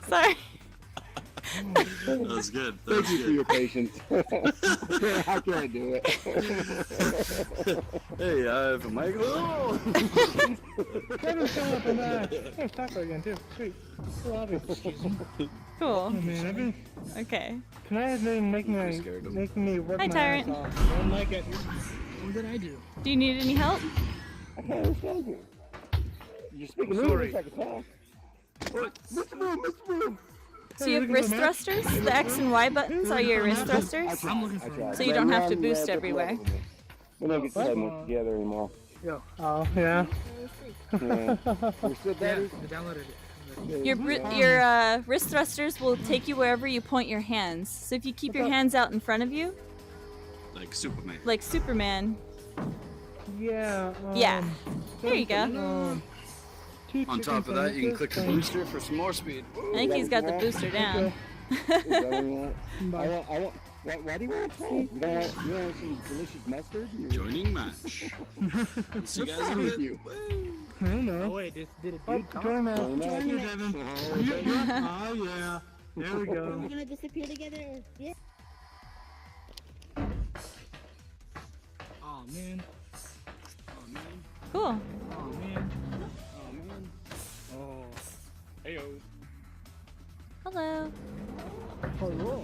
Sorry. That was good. That Thank was you for good. your patience. How can I do it? Hey, I have a mic. Oh! Kevin's showing up in there's Taco again, too. Sweet. Cool hobby. Cool. Oh, man, I've been... Okay. Can I have been making me work Hi, my Tyrant. ass off? I don't like it. What did I do? Do you need any help? I can't understand you. You're speaking English, I can tell. Mr. Boom! So you have wrist thrusters? The X and Y buttons are your wrist thrusters? So you don't have to boost everywhere. We don't get to play much together anymore. Oh, yeah. Yeah. We're still buddies. Your wrist thrusters will take you wherever you point your hands. So if you keep your hands out in front of you, Like Superman. like Superman, Yeah. yeah. There you go. On top of that, you can click the booster for some more speed. I think he's got the booster down. Why do you want to play? You want some delicious mustard? Joining match. See you guys in a bit. I don't know. Oh wait, did it Oh, do join that. Join that. Thank you, Devin. Oh, yeah. There we go. We're gonna disappear together. Yeah. Oh, man. Oh, man. Cool. Oh, man. Oh, man. Oh. Heyo. Hello. Hello.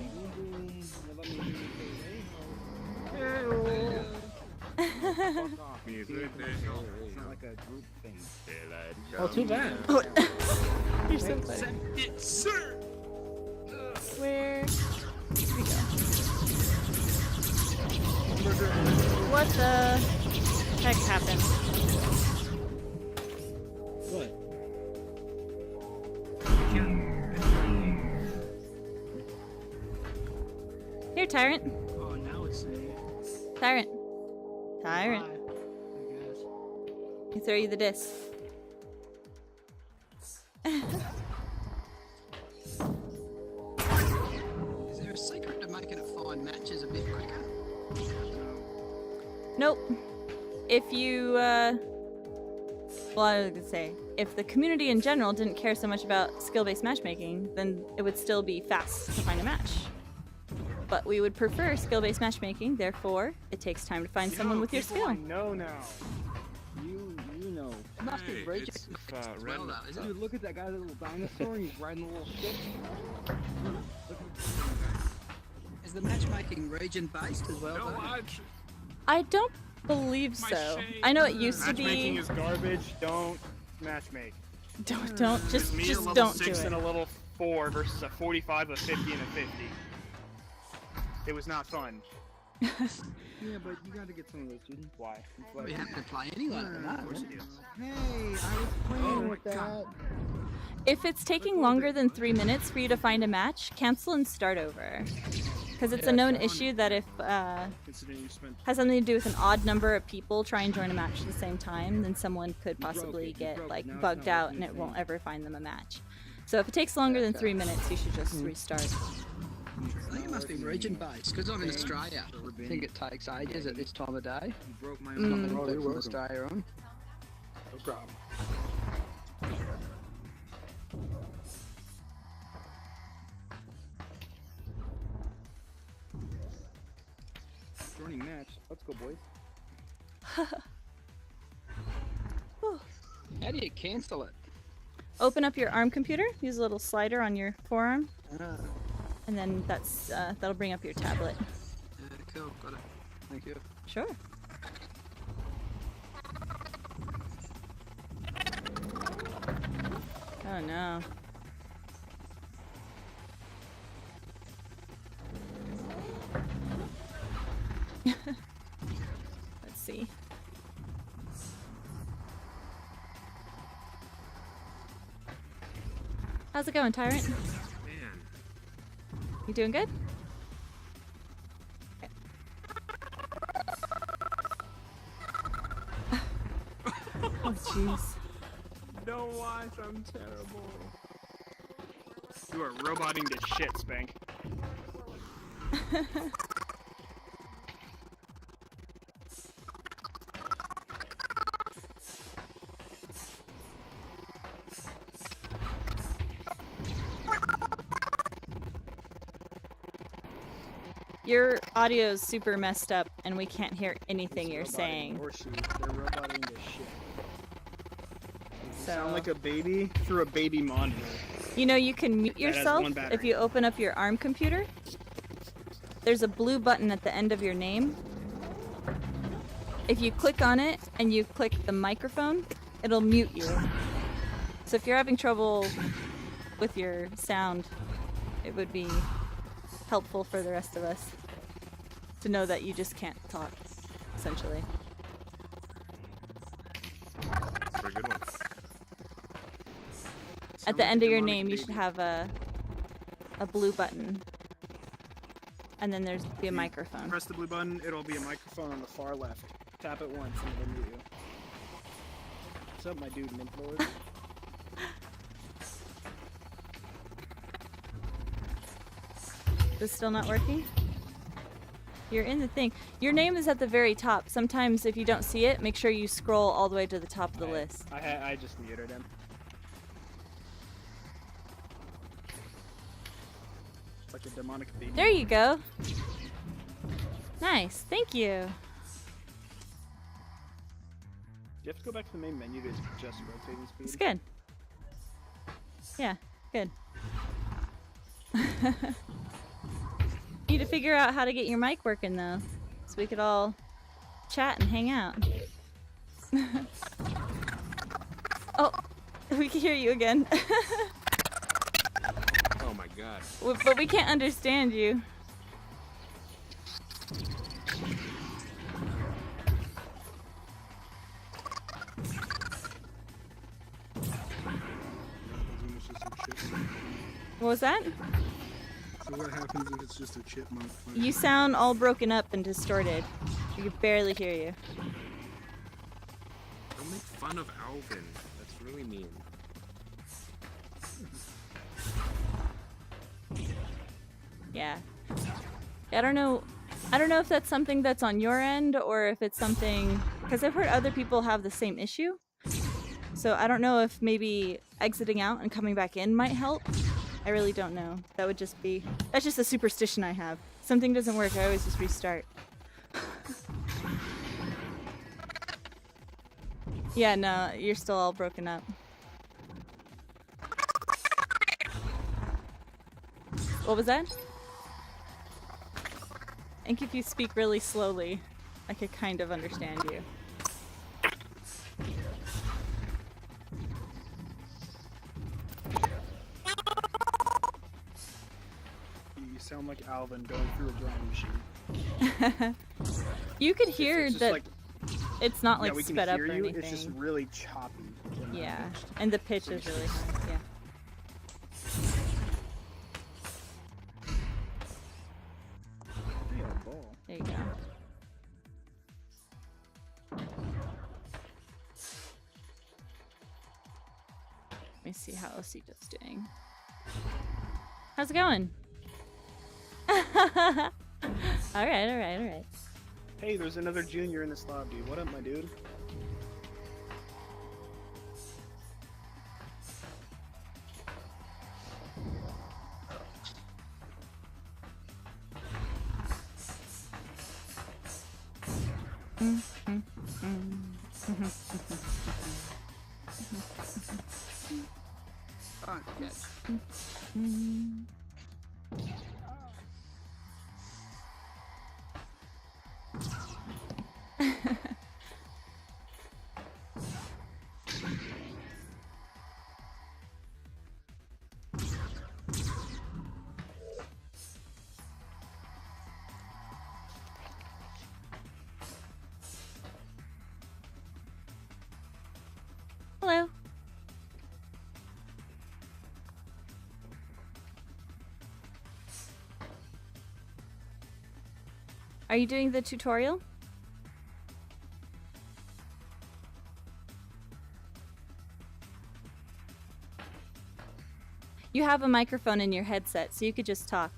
Music. It's not like a group thing. Oh, too bad. You're so funny. It, sir. Where? Here we go. What the heck happened? What? Here, Tyrant. Oh, now it's saying. Tyrant. Tyrant. I guess. I throw you the disc. Is there a secret to making it find matches a bit quicker? Nope. If you, well, I was gonna say, if the community in general didn't care so much about skill-based matchmaking, then it would still be fast to find a match. But we would prefer skill-based matchmaking, therefore, it takes time to find someone with your skill. No, now. You know. It must be raging it's as well, though, isn't it? Dude, look at that guy, the little dinosaur. He's riding the little ship. Is the matchmaking region-based as well, though? I don't believe so. I know it used to Matchmaking be. is garbage. Don't matchmake. Don't It's me at just level don't do 6 it. and a level 4 versus a 45, a 50, and a 50. It was not fun. Yeah, but you gotta get some of those, dude. Why? We have to play anyway at the moment. Hey, I was playing with that. If it's taking longer than 3 minutes for you to find a match, cancel and start over. Because it's a known issue that if Considering you spent has something to do with an odd number of people try and join a match at the same time, then someone could possibly get like bugged out and it won't ever find them a match. So if it takes longer than 3 minutes, you should just restart. I think it must be region-based, because I'm in Australia. I think it takes ages at this time of day. You broke my Mm. Nothing people from Australia on. No problem. Joining match. Let's go, boys. How do you cancel it? Open up your ARM computer, use a little slider on your forearm, Ah, and then that'll bring up your tablet. cool, got it. Thank you. Sure. Oh no. Let's see. How's it going, Tyrant? Man, You doing good? Oh jeez. Don't watch, I'm terrible. You are roboting to shit, Spank. Your audio is super messed up and we can't hear anything you're saying. Or she, they're roboting to shit. So Sound like a baby through a baby monitor. you know you can mute That has yourself one battery. if you open up your ARM computer. There's a blue button at the end of your name. If you click on it and you click the microphone, it'll mute you. So if you're having trouble with your sound, it would be helpful for the rest of us to know that you just can't talk, essentially. that's a pretty good one. At the end of your name, you should have a blue button. And then there's be a microphone. Press the blue button, it'll be a microphone on the far left. Tap it once and it'll mute you. What's up, my dude, Mint Lord? Is still not working? You're in the thing. Your name is at the very top. Sometimes if you don't see it, make sure you scroll all the way to the top of the list. I just muted him. It's like a demonic baby. There you go. Nice. Thank you. Do you have to go back to the main menu to adjust rotating speed? It's good. Yeah, good. Need to figure out how to get your mic working though, so we could all chat and hang out. Oh, we can hear you again. Oh my god. But we can't understand you. What was that? So what happens if it's just a chipmunk? You sound all broken up and distorted. We can barely hear you. I'm Don't make fun of Alvin. That's really mean. Yeah. I don't know if that's something that's on your end or if it's something, because I've heard other people have the same issue. So I don't know if maybe exiting out and coming back in might help. I really don't know. That's just a superstition I have. Something doesn't work, I always just restart. Yeah, no, you're still all broken up. What was that? I think if you speak really slowly, I could kind of understand you. You sound like Alvin going through a drum machine. You could hear it's just that like, it's not like yeah, we can sped up hear or you, anything. It's just really choppy. Yeah, and the pitch is really high, yeah. There you go. Let me see how Osito's doing. How's it going? Alright. Hey, there's another junior in this lobby. What up, my dude? Hello. Are you doing the tutorial? You have a microphone in your headset, so you could just talk.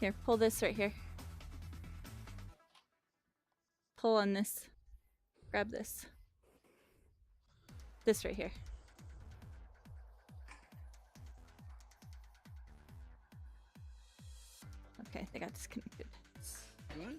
Here, pull this right here. Pull on this. Grab this. This right here. Okay, they got disconnected. What?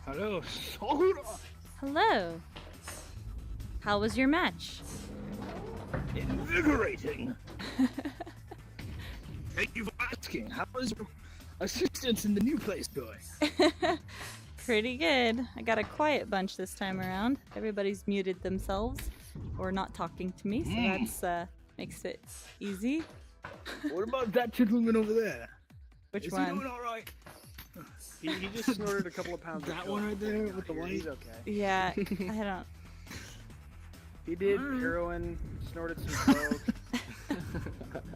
Hello, Sora. Hello. How was your match? Invigorating. Thank you for asking. How is your assistance in the new place going? Pretty good. I got a quiet bunch this time around. Everybody's muted themselves or not talking to me, so that's makes it easy. What about that gentleman over there? Which Is one? he doing all right? He just snorted a couple of pounds of That coke. one right there with the He's white? okay. Yeah, I don't. He did heroin, snorted some coke.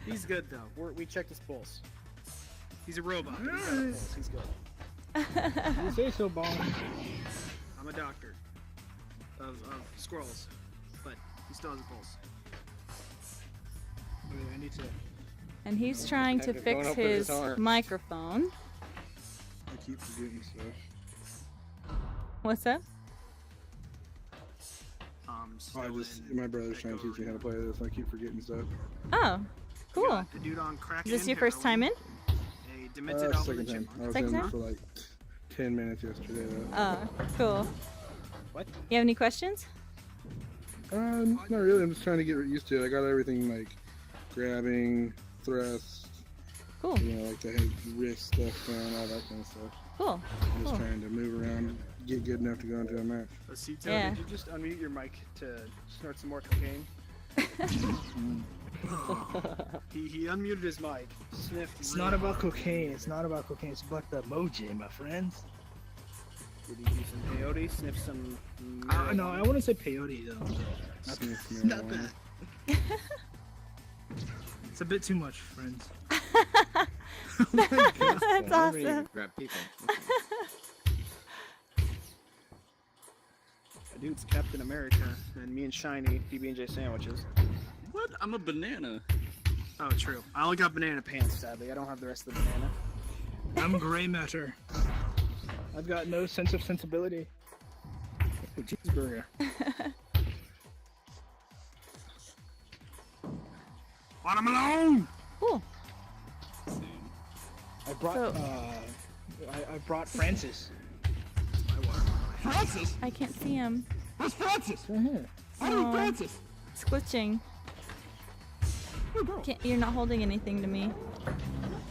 He's good though. We checked his pulse. He's a robot. But he's got a pulse. He's good. You say so, boss. I'm a doctor of squirrels, but he still has a pulse. Okay, I need to. And he's trying to Detective going fix up with his his arm. microphone. I keep forgetting stuff. What's up? My brother's trying to teach me how to play this, and I keep forgetting stuff. Oh, cool. The dude on crack. Is this your first time in? A demented Alvin Second time. I was Second in time? for like 10 minutes yesterday. Oh, cool. What? You have any questions? Not really. I'm just trying to get used to it. I got everything like grabbing, thrust. Cool. You know, like the head, wrist stuff down, all that kind of stuff. Cool. I'm just trying to move around, get good enough to go into a match. Cito, Yeah. did you just unmute your mic to snort some more cocaine? he unmuted his mic, sniffed. It's really not about hard. cocaine. It's not about cocaine. It's about the emoji, my friends. Did he do some peyote? Sniff some. No, I wouldn't say peyote though. Not that. It's a bit too much, friends. That's awesome. Grab people. Dude's Captain America, and me and Shiny PB&J sandwiches. What? I'm a banana. Oh, true. I only got banana pants, sadly. I don't have the rest of the banana. I'm gray matter. I've got no sense of sensibility. Oh, cheeseburger. Want him alone? Cool. I brought So- I brought Francis. Francis? I can't see him. Where's Francis? Right here. I need Oh, Francis. it's glitching. You're not holding anything to me.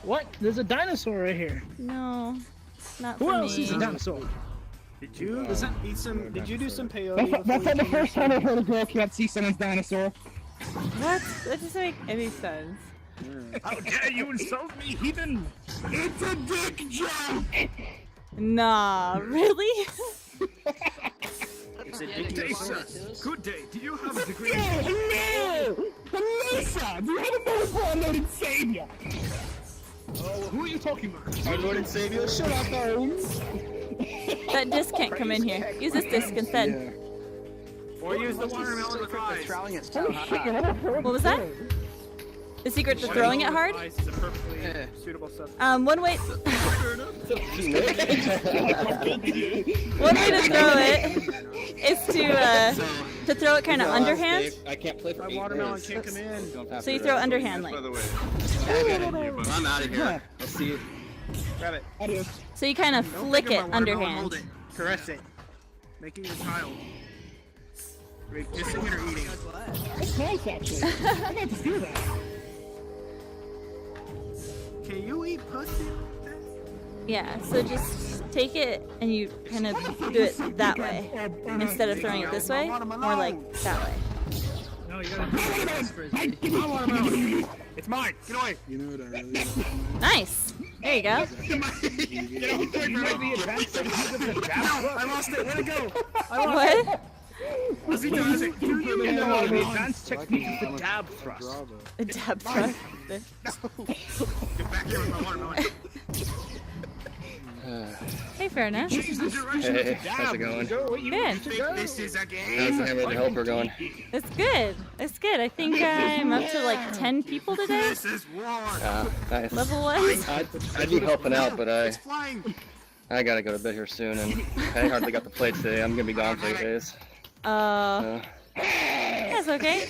What? There's a dinosaur right here. No, not Who for else me. is a dinosaur? Did you eat some? Did you do some peyote? That's before not you the came first here? time I've heard a girl can't see someone's dinosaur. What? That doesn't make any sense. How dare you insult me, heathen! It's a dick joke! Nah, really? Is it Dickie sir. Good day. Do you have a degree? Hello! Melissa! Do you have a mother for our Lord and Savior? Oh, who are you talking about? Our Lord and Savior, shut up, Holmes. That disc can't come in here. Use this disc instead. Or use the watermelon fries. Throwing it Holy so shit, high. you're not throwing What was that? The secret to throwing it hard? Ice is a perfectly Yeah. suitable substance. One way. One way to throw it is to throw it kind of underhand. I can't play for My 8 watermelon minutes. can't come in. Don't have So you to, throw underhand By like. the way. I'm out of here. I'll see you. Grab it. Adios. So you kind of Don't flick pick it up my watermelon, Hold underhand. it. Caress it. Make it your child. Wait, kissing it or eating? That's nice, actually. I got to do that. Can you eat pussy? Yeah. So just take it and you kind of do it that way instead of throwing it this way, more like that way. No, you gotta do it. Frisbee. My watermelon. It's mine. Get away. You know what I really want? Nice. There you go. You know the advanced technique of the jab I lost it. Where'd it go? What? Let's do it. Do you know the advanced technique of the dab thrust? A dab thrust. Get back here with my watermelon. Hey, fair enough. Choose the direction of the Hey, how's it dab. going? Go where you Good. want to go. This is a How's game. the Hammer the Helper going? It's good. It's good. I think I'm up to like 10 people today. This is war. Nice. Level 1. I'd be helping out, but It's flying. I gotta go to bed here soon, and I hardly got the plate today. I'm gonna be gone for 8 days. That's okay.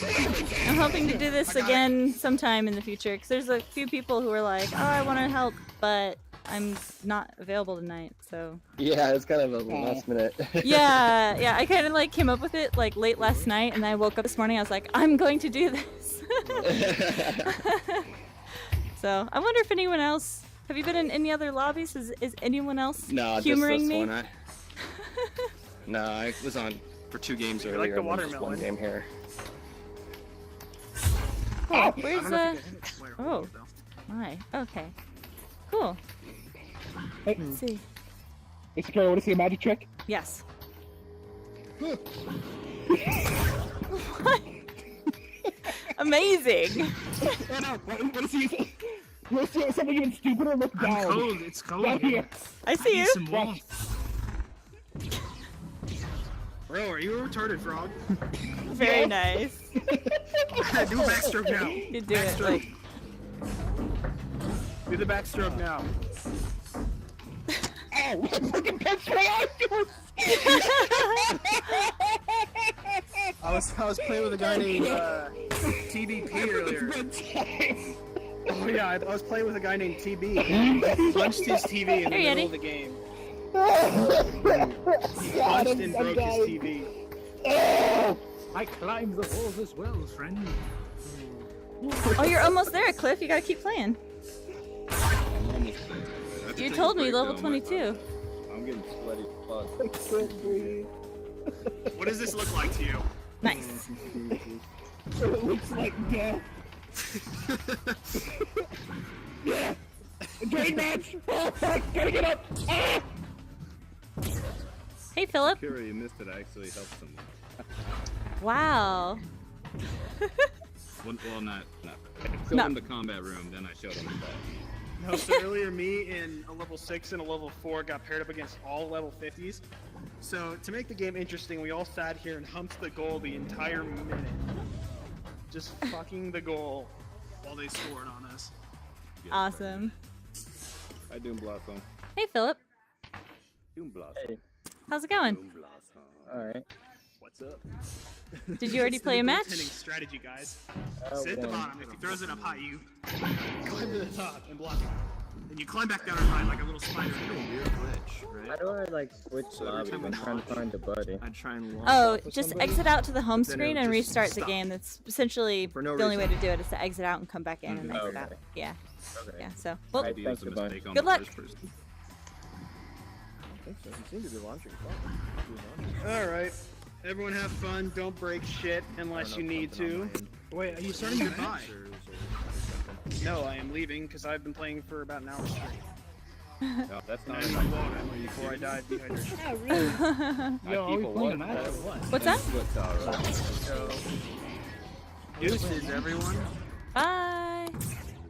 I'm hoping to do this again sometime in the future because there's a few people who are like, oh, I want to help, but I'm not available tonight, so. Yeah, it's kind of a last minute. Yeah, I kind of like came up with it like late last night, and then I woke up this morning. I was like, I'm going to do this. So I wonder if anyone else. Have you been in any other lobbies? Is anyone else No, just humoring this me? one. No, I was on for 2 games like earlier, the and then just watermelon. 1 game here. Oh, where's I don't know the? if you can hit it. Where, Oh, hold it, though. my. Okay. Cool. Hey, Let's see. hey, Sakura, want to see a magic trick? Yes. Amazing. Oh, no. Want to see something even stupider? Look I'm down. cold. It's cold Right here. here. I see Need you. some warmth. Bro, are you a retarded frog? Very nice. Do a backstroke now. You do it like. Do the backstroke now. Oh, fucking pinch my eyes. I was playing with a guy named TBP earlier. Oh yeah, I was playing with a guy named TB. He punched his TV in the Here, middle Yeti. of the game. He God, punched and I'm broke his dying. TV. I climbed the walls as well, friend. Oh, you're almost there, Cliff. You gotta keep playing. I'm almost there. You told me level 22. I'm getting sweaty. Fuck. What does this look like to you? Nice. It looks like death. Yeah. Drain match. Oh, fuck. Gotta get up. Ah! Hey, Philip. Kira, you missed it. I actually helped someone. Wow. Well, not. I showed him the combat room, then I showed him the battle. No, so earlier me in a level 6 and a level 4 got paired up against all level 50s. So to make the game interesting, we all sat here and humped the goal the entire minute. Just fucking the goal while they scored on us. Awesome. Hi, Doom Blossom. Hey, Philip. Doom Blossom. Hey. How's it going? Doom Blossom. Alright. What's up? Did you already play a match? Goaltending strategy, guys. Oh, Sit at the well. bottom. If he throws it up high, you climb to the top and block it. Then you climb back down and ride like a little spider. Weird glitch, How do I like switch lobbies? I'm trying to find a buddy. I try and launch Oh, off of just somebody, exit out to the home then screen it'll and just restart the stop. game. That's essentially For no the only way reason. to do it is to exit out and come back in and Mhm. exit Okay. out. Yeah. Okay. Yeah. So, well, Alright, thanks, goodbye. Mistake on Good the luck. first person. I think so. He seemed to be launching fun. Alright. Everyone have fun. Don't break shit unless you need to. Wait, are you starting your bye? No, I am leaving because I've been playing for about an hour straight. No, that's And not I enough. drank water before I died dehydration. Oh, really? Yo, people, what? what's that? What's alright? So, deuces, everyone. Bye.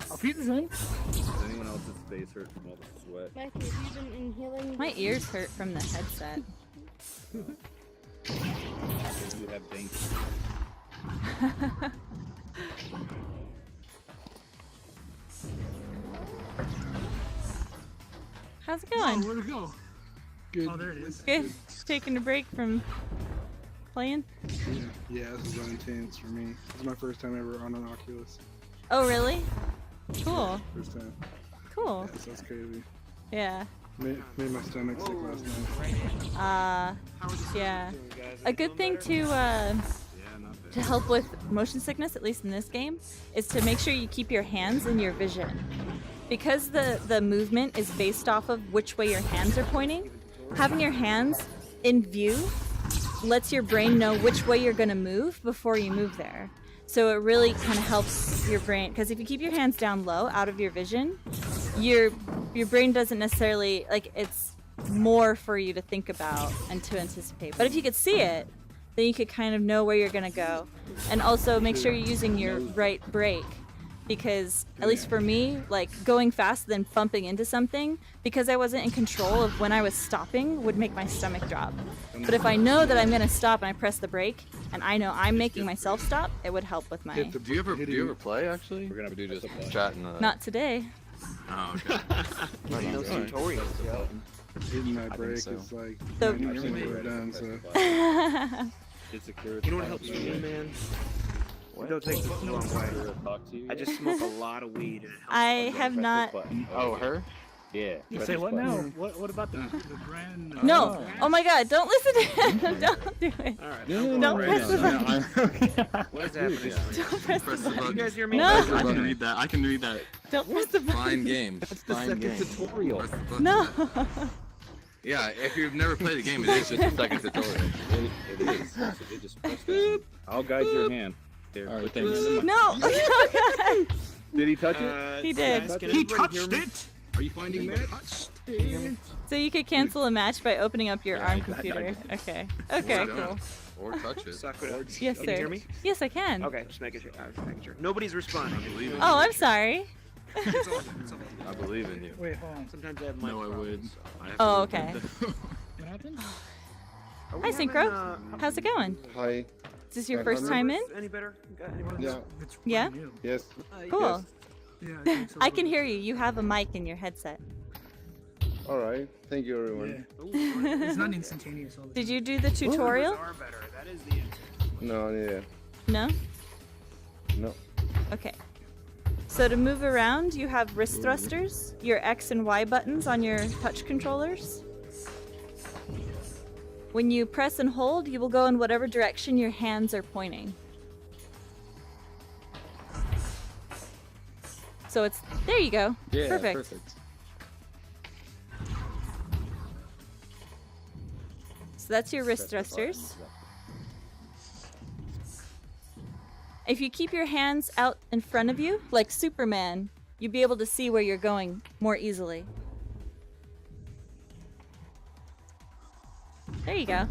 Auf Wiedersehen. Does anyone else's face hurt from all the sweat? Matthew, have you been inhaling? My ears hurt from the headset. You have danger. How's it going? Where'd it go? Good. Oh, there it is. Good. Taking a break from playing. Yeah, this is intense for me. This is my first time ever on an Oculus. Oh, really? Cool. First time. Cool. Yeah, so that's crazy. Yeah. Made my stomach sick last night. Yeah. A good thing to help with motion sickness, at least in this game, is to make sure you keep your hands in your vision. Because the movement is based off of which way your hands are pointing, having your hands in view lets your brain know which way you're going to move before you move there. So it really kind of helps your brain, because if you keep your hands down low, out of your vision, your brain doesn't necessarily, like, it's more for you to think about and to anticipate. But if you could see it, then you could kind of know where you're going to go. And also make sure you're using your right brake. Because, at least for me, like, going fast then bumping into something, because I wasn't in control of when I was stopping, would make my stomach drop. But if I know that I'm going to stop and I press the brake, and I know I'm making myself stop, it would help with my... Do you ever play, actually? We're gonna do just chat in the... Not today. Oh, okay. Those tutorials. Hitting my I think brake so. is like The- 90% done, so... It's secure. You know what helps me, man? Don't take this the wrong way. I just smoke a lot of weed and it helps. I have not... Oh, her? Yeah. You press say this what button. now? What about the grand... No! Oh my god, don't listen to him! Don't do it! Alright. Don't press the button! What is happening? Don't press the button! You guys hear me? No! I can read that. I can read that. Don't press the button! Fine game. That's the second tutorial. No! Yeah, if you've never played the game, it is just a second tutorial. It is. So they just press that. I'll guide your hand. Here, Alright, put that thanks. in the mic. No! Oh god! Did he touch it? He did. Guys, can He everybody hear touched me? it! Are you finding that? So you could cancel a match by opening up your ARM computer. Okay. Okay, Or cool. don't. Or touch it. Yes, Can sir. you hear me? Yes, I can. Okay, just making sure. Nobody's responding. Oh, I'm sorry. I believe in you. Wait, hold on. Sometimes I have mic No, I would. problems. Oh, okay. What happened? Hi, Synchro. How's it going? Hi. Is this your first time in? Any better? Anyone? Yeah. Yeah? Yes. Cool. Yeah, I can hear you. You have a mic in your headset. All right. Thank you, everyone. It's not instantaneous all the Did you do the tutorial? Are better. That is the answer. No, yeah. No? No. Okay. So to move around, you have wrist thrusters, your X and Y buttons on your touch controllers. When you press and hold, you will go in whatever direction your hands are pointing. So it's, there you go. Yeah, Perfect. So that's your wrist thrusters. If you keep your hands out in front of you, like Superman, you'll be able to see where you're going more easily. There you go.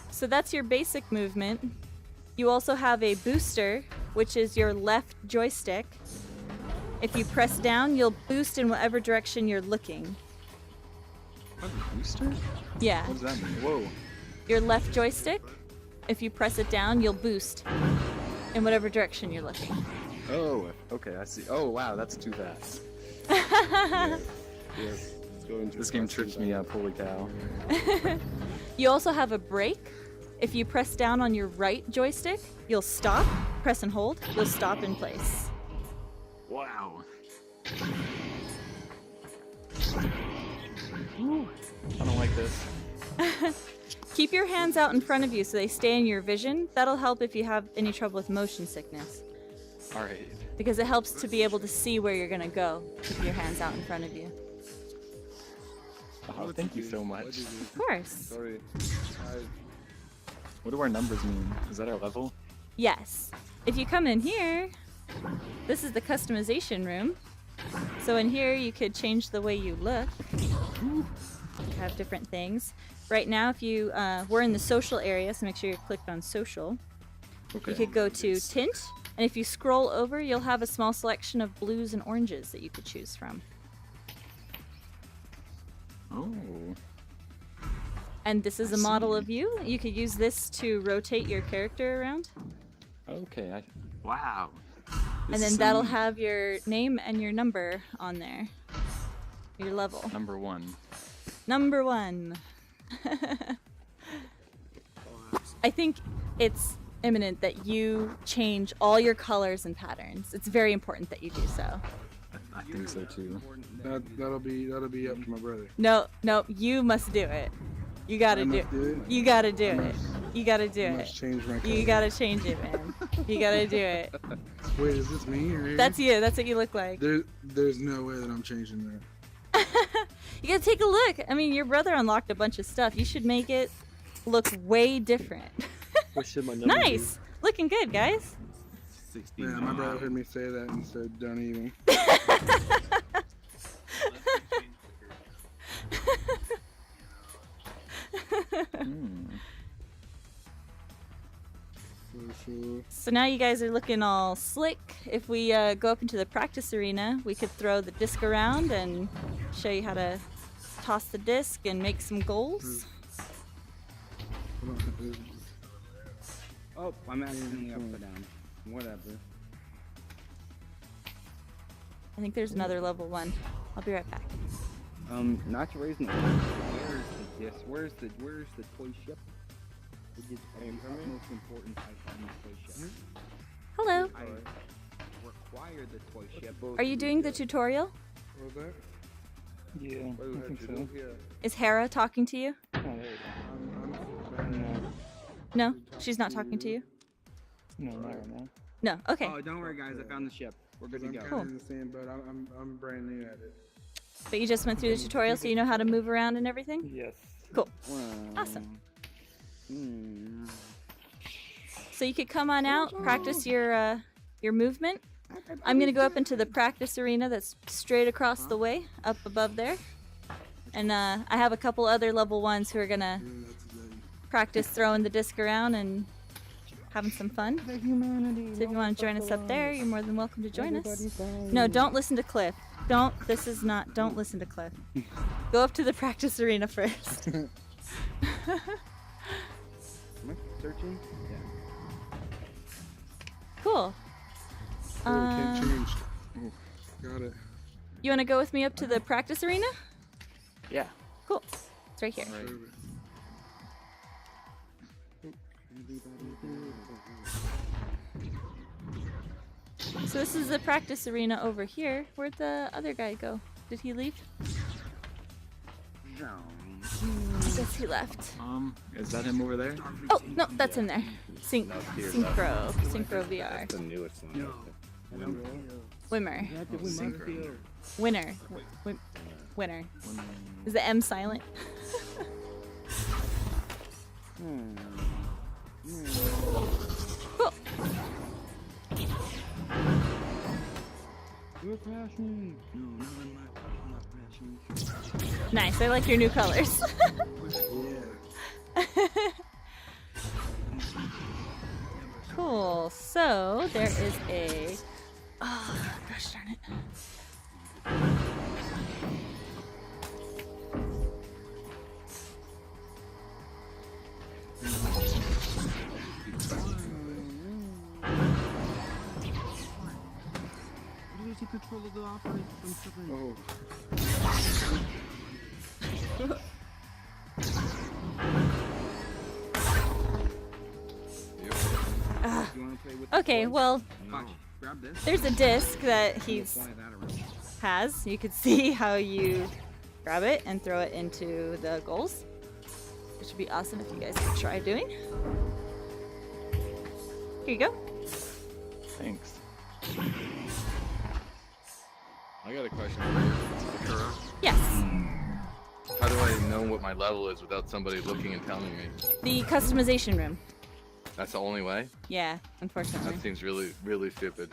So that's your basic movement. You also have a booster, which is your left joystick. If you press down, you'll boost in whatever direction you're looking. What, a booster? Yeah. What does that mean? Whoa. Your left joystick, if you press it down, you'll boost in whatever direction you're looking. Oh, okay, I see. Oh, wow, that's too fast. Yes. This game trips me up, holy cow. You also have a brake. If you press down on your right joystick, you'll stop, press and hold, you'll stop in place. Wow. Ooh, I don't like this. Keep your hands out in front of you so they stay in your vision. That'll help if you have any trouble with motion sickness. Alright. Because it helps to be able to see where you're gonna go. Keep your hands out in front of you. Oh, thank you so much. Of course. Sorry. What do our numbers mean? Is that our level? Yes. If you come in here, this is the customization room. So in here you could change the way you look. You have different things. Right now, if you we're in the social area, so make sure you're clicked on social. Okay. You could go to tint, and if you scroll over, you'll have a small selection of blues and oranges that you could choose from. Oh. And this is a model of you. You could use this to rotate your character around. Okay, wow. And then that'll have your name and your number on there. Your level. Number 1. Number 1. I think it's imminent that you change all your colors and patterns. It's very important that you do so. I think so too. That'll be up to my brother. No, you must do it. You gotta do it. You gotta do it. You gotta do it. Change my You gotta change it, man. You gotta do it. Wait, is this me? Or That's you. That's what you look like. There's no way that I'm changing that. You gotta take a look. I mean, your brother unlocked a bunch of stuff. You should make it look way different. What should my number Nice. be? Looking good, guys. 60. Yeah, my brother heard me say that and said, "Don't even." So now you guys are looking all slick. If we go up into the practice arena, we could throw the disc around and show you how to toss the disc and make some goals. Oh, I'm accidentally upside down. Whatever. I think there's another level 1. I'll be right back. Not to raise no. Where's the disc? Where's the toy ship? It is the most important item on the toy ship. Hello. I require the toy ship. Are you doing the tutorial? What was that? Yeah, I think so. Is Hera talking to you? Oh, there you go. No, she's not talking to you? No, not right now. No, okay. Oh, don't worry, guys. I found the ship. We're good to go. I'm kind of in the same boat. I'm brand new at it. But you just went through the tutorial so you know how to move around and everything? Yes. Cool. Awesome. So you could come on out, practice your movement. I'm gonna go up into the practice arena that's straight across the way, up above there. And I have a couple other level 1s who are gonna practice throwing the disc around and having some fun. So if you want to join us up there, you're more than welcome to join us. No, don't listen to Cliff. Don't listen to Cliff. Go up to the practice arena first. Am I searching? Yeah. Cool. Can't change. Oh, got it. You want to go with me up to the practice arena? Yeah. Cool. It's right here. So this is the practice arena over here. Where'd the other guy go? Did he leave? No. I guess he left. Is that him over there? Oh, no, that's in there. Synchro VR. That's the newest one. Wimmer. Synchro. Winner. Winner. Is the M silent? Cool. You're crashing. No, I'm not crashing. Nice. I like your new colors. Yeah. Cool. So there is a. Oh gosh darn it. Take control of the operation from something. Okay, well, Grab this. there's a disc that he's Fly that around. has. You could see how you grab it and throw it into the goals, which would be awesome if you guys could try doing. Here you go. Thanks. I got a question for you. Sakura. Yes. How do I know what my level is without somebody looking and telling me? The customization room. That's the only way? Yeah, unfortunately. That seems really, really stupid.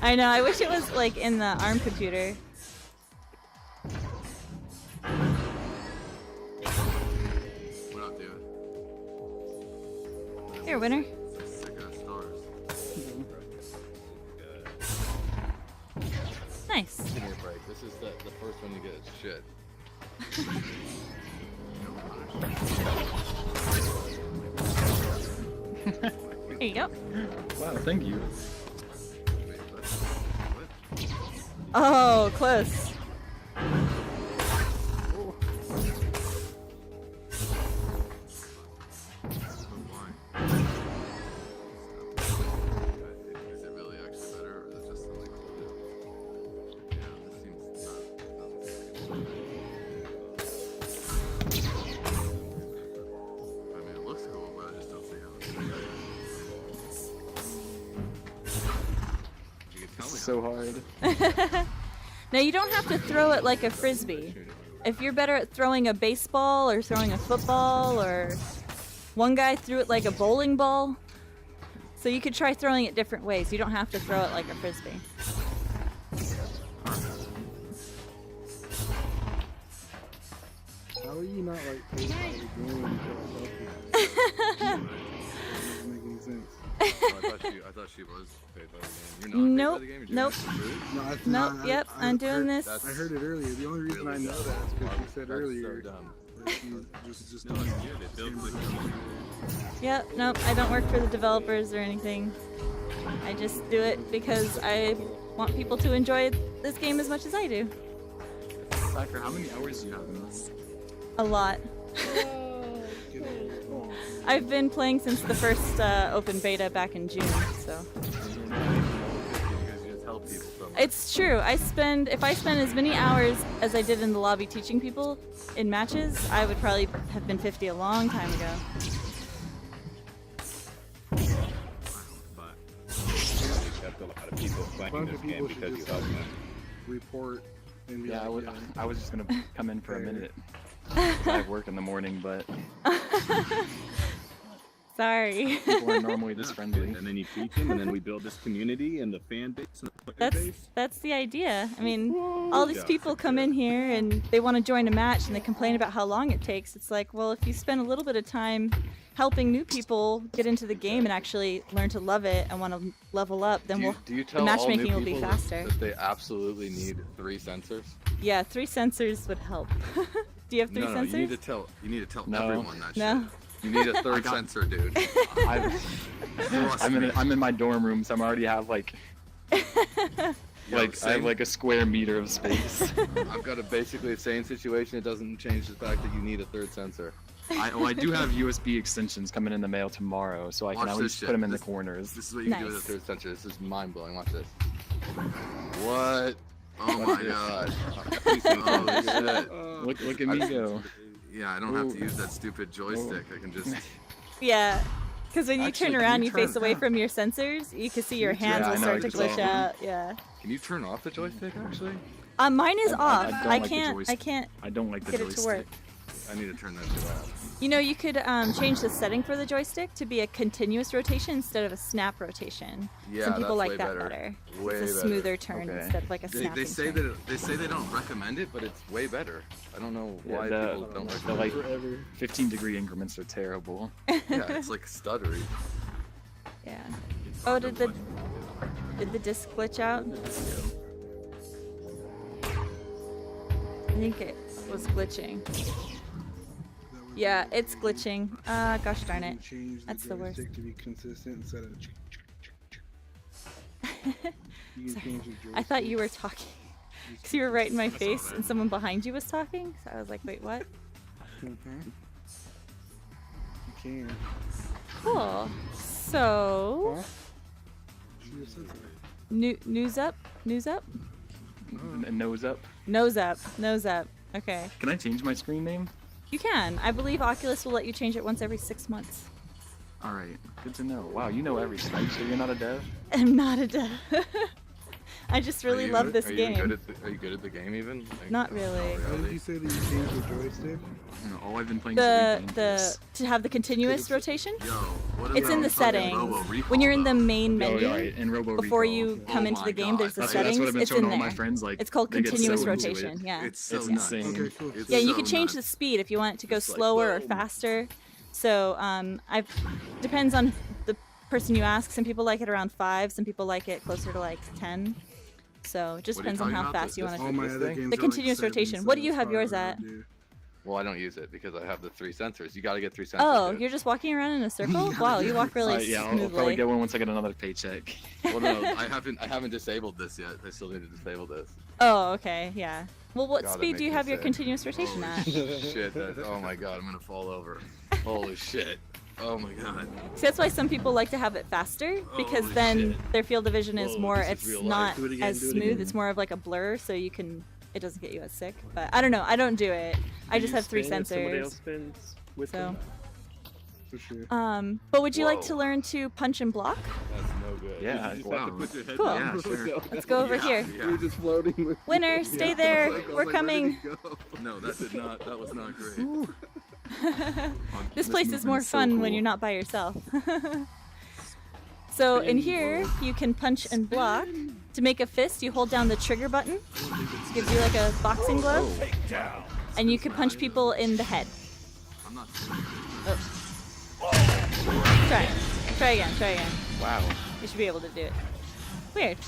I know. I wish it was like in the ARM computer. We're not doing. Here, winner. Sick ass stars. Nice. Give me a break. This is the first one you get. Shit. Here you go. Wow, thank you. Oh, close. Is it really actually better, or is it just something cool? Yeah, this seems I mean, it looks cool, but I just don't see how it's You can tell me. So hard. Now you don't have to throw it like a frisbee. If you're better at throwing a baseball or throwing a football, or one guy threw it like a bowling ball, so you could try throwing it different ways. You don't have to throw it like a frisbee. How are you not like paid by the game? Doesn't make any sense. I thought she was paid by the game. You're not paid by the game? You're doing Nope. this for free? No, that's Nope. not, Yep. I'm doing heard, this. I heard it earlier. The only reason I know that is because you said earlier. So dumb. that she's just No, it's good. It builds the Yep. Nope. I don't work for the developers or anything. I just do it because I want people to enjoy this game as much as I do. Cypher, how many hours do you have in this? A lot. I've been playing since the first open beta back in June, so. It's true. If I spend as many hours as I did in the lobby teaching people in matches, I would probably have been 50 a long time ago. But you kept a lot of people playing this game because you helped them. Report and be Yeah, like, I was just gonna come in for a minute. I have work in the morning, but Sorry. people are normally this friendly. And then you teach them, and then we build this community and the fan base and the player base. That's the idea. I mean, all these people come in here and they want to join a match and they complain about how long it takes. It's like, well, if you spend a little bit of time helping new people get into the game and actually learn to love it and want to level up, then Do you the tell all matchmaking new will be people faster. that they absolutely need 3 sensors? Yeah, 3 sensors would help. Do you have 3 No, sensors? you need to tell No. everyone that No. shit. You need a 3rd sensor, dude. I'm in my dorm room, so I already have like I have like a square meter of space. I've got basically the same situation. It doesn't change the fact that you need a 3rd sensor. I do have USB extensions coming in the mail tomorrow, so I can Watch at this least shit. put them in the corners. This is what you can do with a 3rd sensor. This is mind blowing. Watch this. What? Oh my god. Oh shit. Look at me go. Yeah, I don't have to use that stupid joystick. I can just. Yeah. Because when you Actually, turn can around, you you face turn- away from your sensors. You can see your hands Yeah, will I know, start to glitch exactly. out. Yeah. Can you turn off the joystick actually? Mine is off. don't I like the can't. I joystick. can't I don't like the get it to work. joystick. I need to turn that shit off. You know, you could change the setting for the joystick to be a continuous rotation instead of a snap rotation. Yeah, Some people that's like way that better. better. Way It's a better. smoother turn Okay. instead of like a snapping They say turn. that they don't recommend it, but it's way better. I don't know why Yeah, people don't the recommend like it. 15-degree increments are terrible. Yeah, it's like stuttery. Yeah. Oh, did the disc glitch out? I think it was glitching. Yeah, it's glitching. Gosh darn it. That's the worst. To be consistent instead of. Sorry. I thought you were talking. Because you were right in my face and someone behind you was talking. So I was like, wait, what? You can. Cool. So, news up? News up? Nose up. Nose up. Nose up. Okay. Can I change my screen name? You can. I believe Oculus will let you change it once every 6 months. All right, good to know. Wow, you know every site, so you're not a dev? I'm not a dev. I just really love this game. Are you good at the game even? Like, Not really. What did you say that you changed the joystick? All I've been playing The to have the continuous rotation. Yo, what It's in the settings. When you're in the main menu, right, in Robo before Recall. you come into the game, there's the That's settings. what I've been It's showing in all there. my friends. Like, It's called they get continuous so into rotation. it. Yeah. It's so It's nuts. insane. Okay, cool. Yeah, you so can change nuts. the speed if you want it to go It's like, slower or boom. faster. So I depends on the person you ask. Some people like it around 5. Some people like it closer to like 10. So it just What are you depends on talking how about? fast you want All to. my other games The are continuous like 7, rotation. so What do you it's have probably yours what at? I'll do. Well, I don't use it because I have the 3 sensors. You got to get 3 sensors. Oh, dude. you're just walking around in a circle? Wow, you walk really Yeah, I'll smoothly. probably get one once I get another paycheck. Well, no, I haven't disabled this yet. I still need to disable this. Oh, okay, yeah. Well, what God, that speed do you makes have me your sick. continuous rotation at? Shit! Oh my god, I'm gonna fall over. Holy shit! Oh my god. See, that's why some people like to have it faster, because Holy then shit. their field of vision is Whoa, more, this is it's real not life. Do it again, as do it smooth, again. it's more of like a blur, so you can, it doesn't get you as sick. But I don't know, I don't do it. I just have 3 Somebody sensors. else spins with So, them. For sure. but would you like Whoa. to learn to punch and block? That's no good. Yeah, You just wow. have to put your head Cool. down. Yeah, sure. Let's go over here. Yeah. You're just floating with Winner, stay there. I was like, We're where did coming. he go? No, that was not great. This This place is movement more is so fun when cool. you're not by yourself. So in here, you can punch and block. To make a fist, you hold down the trigger button. This gives you like a boxing glove. Down. And you can punch people in the head. I'm not. Try. Try again, try again. Wow. You should be able to do it. Weird.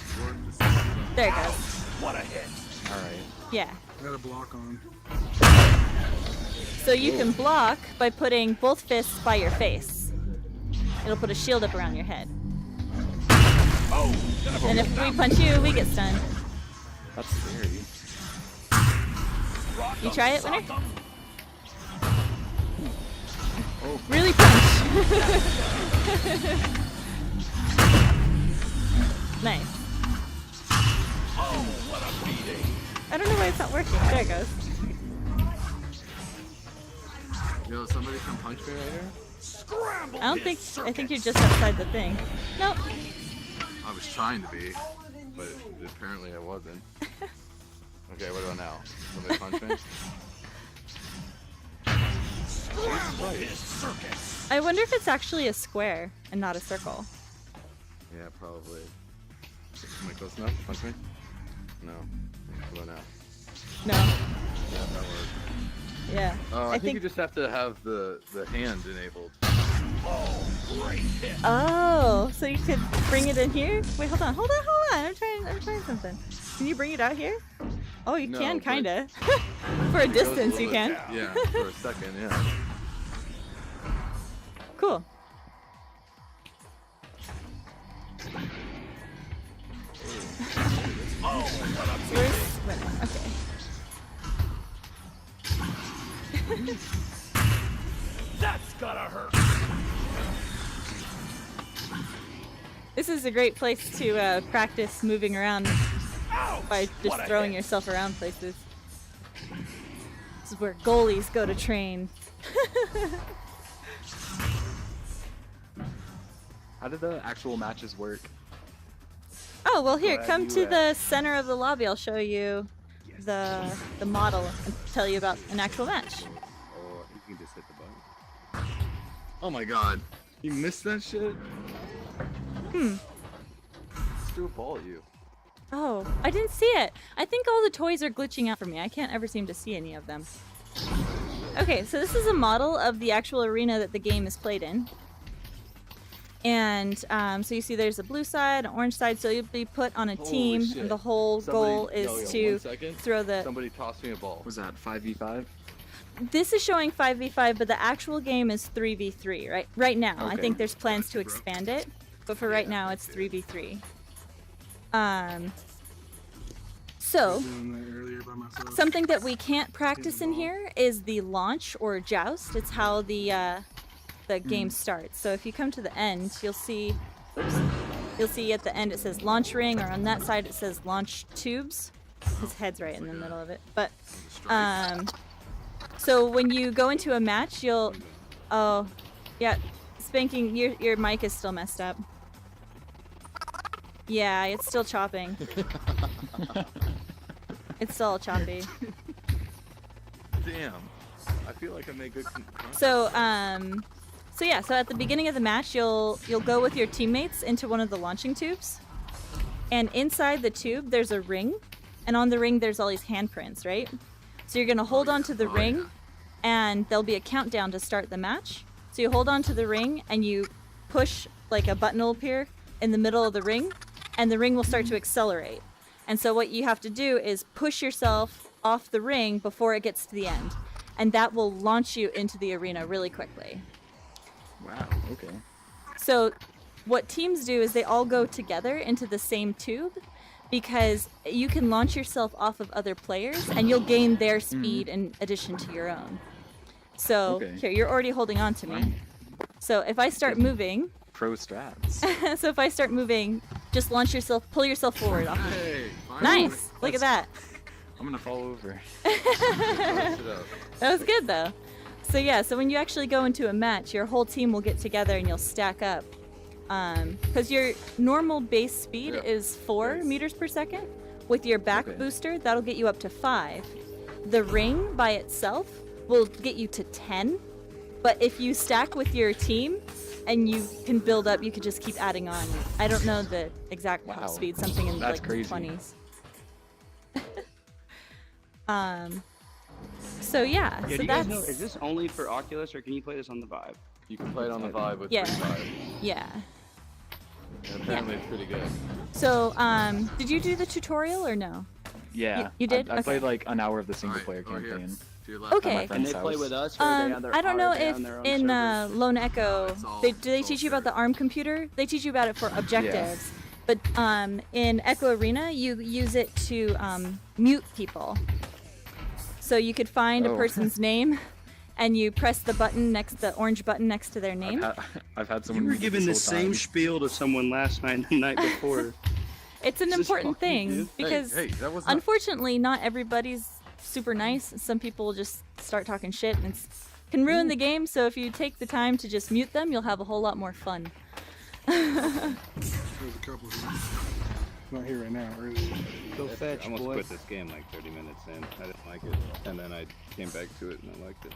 There it goes. What a hit. All right. Yeah. I got a block on. So you can block by putting both fists by your face. It'll put a shield up around your head. Oh, And if we punch you, we get stunned. That's scary. You try it, Winner? Sock 'em. Really punch. Nice. Oh, what a beating. I don't know why it's not working. There it goes. Yo, somebody come punch me right here. Scramble. I don't his think. I think you're circuits. just outside the thing. Nope. I was trying to be, but apparently I wasn't. Okay, what about now? Somebody punch me? Scramble his circuits. I wonder if it's actually a square and not a circle. Yeah, probably. Am I close enough? Punch me? No. What about now? No. Yeah, that worked. Yeah. Oh, I think you just have to have the hand enabled. Oh, great hit. Oh, so you could bring it in here? Wait, hold on. I'm trying something. Can you bring it out here? Oh, you No, can, but- kinda. For a It goes distance, you little can. bit- Yeah, for a second, yeah. Cool. Oh, what a Where's Winner? Okay. That's gotta hurt. This is a great place to practice moving around by just What a throwing hit. yourself around places. This is where goalies go to train. How do the actual matches work? Oh well, here, Glad come you, to the center of the lobby. I'll show you the model and tell you about an actual match. Or you can just hit the button. Oh my god. You missed that shit? Hmm. Let's do a ball at you. Oh, I didn't see it. I think all the toys are glitching out for me. I can't ever seem to see any of them. Okay, so this is a model of the actual arena that the game is played in. And so you see there's a blue side, an orange side, so you'll be put on a Holy team, shit. and the whole goal is One to second. throw the... Somebody toss me a ball. Was that 5v5? This is showing 5v5, but the actual game is 3v3, right now. I Okay. think there's plans to expand it, but for right now it's 3v3. So, something that we can't practice in here is the launch or joust. It's how the game starts. So if you come to the end, you'll see, oops, you'll see at the end it says launch ring, or on that side it says launch tubes. His head's right in the middle of it. But so when you go into a match, you'll, oh, yeah, Spanking, your mic is still messed up. Yeah, it's still chopping. It's still choppy. Damn. I feel like I made good So, so yeah, so at the beginning of the match, you'll go with your teammates into one of the launching tubes. And inside the tube, there's a ring. And on the ring, there's all these handprints, right? So you're gonna hold on to the ring, and there'll be a countdown to start the match. So you hold on to the ring, and you push, like a button will appear in the middle of the ring, and the ring will start to accelerate. And so what you have to do is push yourself off the ring before it gets to the end. And that will launch you into the arena really quickly. Wow, okay. So what teams do is they all go together into the same tube, because you can launch yourself off of other players and you'll gain their speed in addition to your own. So Okay. here, you're already holding on to me. So if I start moving, Pro strats. so if I start moving, just launch yourself, pull yourself forward off. Hey, Nice. Look at that. I'm gonna fall over. That was good though. So yeah, so when you actually go into a match, your whole team will get together and you'll stack up. Because your normal base speed is 4 meters per second. With your back booster, that'll get you up to 5. The ring by itself will get you to 10. But if you stack with your team and you can build up, you could just keep adding on. I don't know the exact top speed, something in That's like crazy. the 20s. So yeah, Yeah, so do you guys that's know, is this only for Oculus, or can you play this on the Vive? You can play it on the Vive with Yeah. Free Vive. yeah. And apparently it's pretty good. So did you do the tutorial or no? Yeah. You did? I Okay. played like an hour of the single player campaign. Okay. Can they play with us, or are they I don't know if on their own in servers? Lone Echo do they teach you about the ARM computer? They teach you about it for objectives, but in Echo Arena you use it to mute people. So you could find a Oh. person's name, and you press the button the orange button next to their name. I've had You someone. were mute me giving the this whole same time. spiel to someone last night and the night before. It's an Is this important fucking thing you? because Hey, that was not- unfortunately not everybody's super nice. Some people just start talking shit and can ruin the game. So if you take the time to just mute them, you'll have a whole lot more fun. There's a couple here. Not here right now. Go I fetch, almost boy. quit this game like 30 minutes in. I didn't like it, and then I came back to it and I liked it.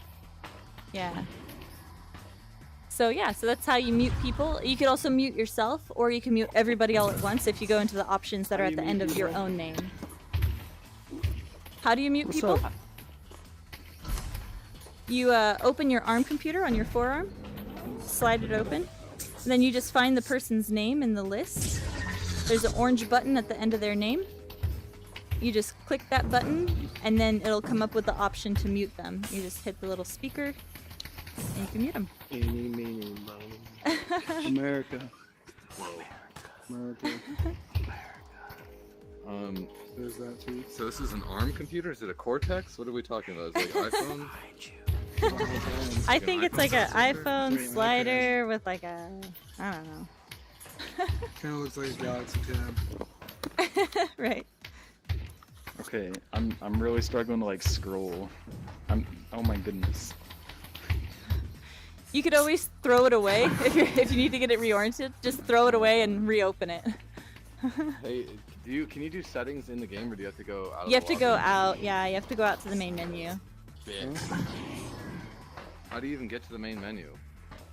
Yeah. So yeah, so that's how you mute people. You could also mute yourself, or you can mute everybody all at once if you go into the options that are at the end of your own name. How do you mute What's people? up? You open your ARM computer on your forearm, slide it open, and then you just find the person's name in the list. There's an orange button at the end of their name. You just click that button, and then it'll come up with the option to mute them. You just hit the little speaker, and you can mute them. Eeny, meeny, miny. America. America. There's that too. So this is an ARM computer? Is it a Cortex? What are we talking about? Is it like iPhone? I think it's like an iPhone slider with like a, I don't know. Kind of looks like a Galaxy Tab. Right. Okay, I'm really struggling to like scroll. Oh my goodness. You could always throw it away if you need to get it reoriented. Just throw it away and reopen it. Hey, can you do settings in the game, or do you have to go out? You have to go out. Yeah, you have to go out to the main menu. Bitch. How do you even get to the main menu?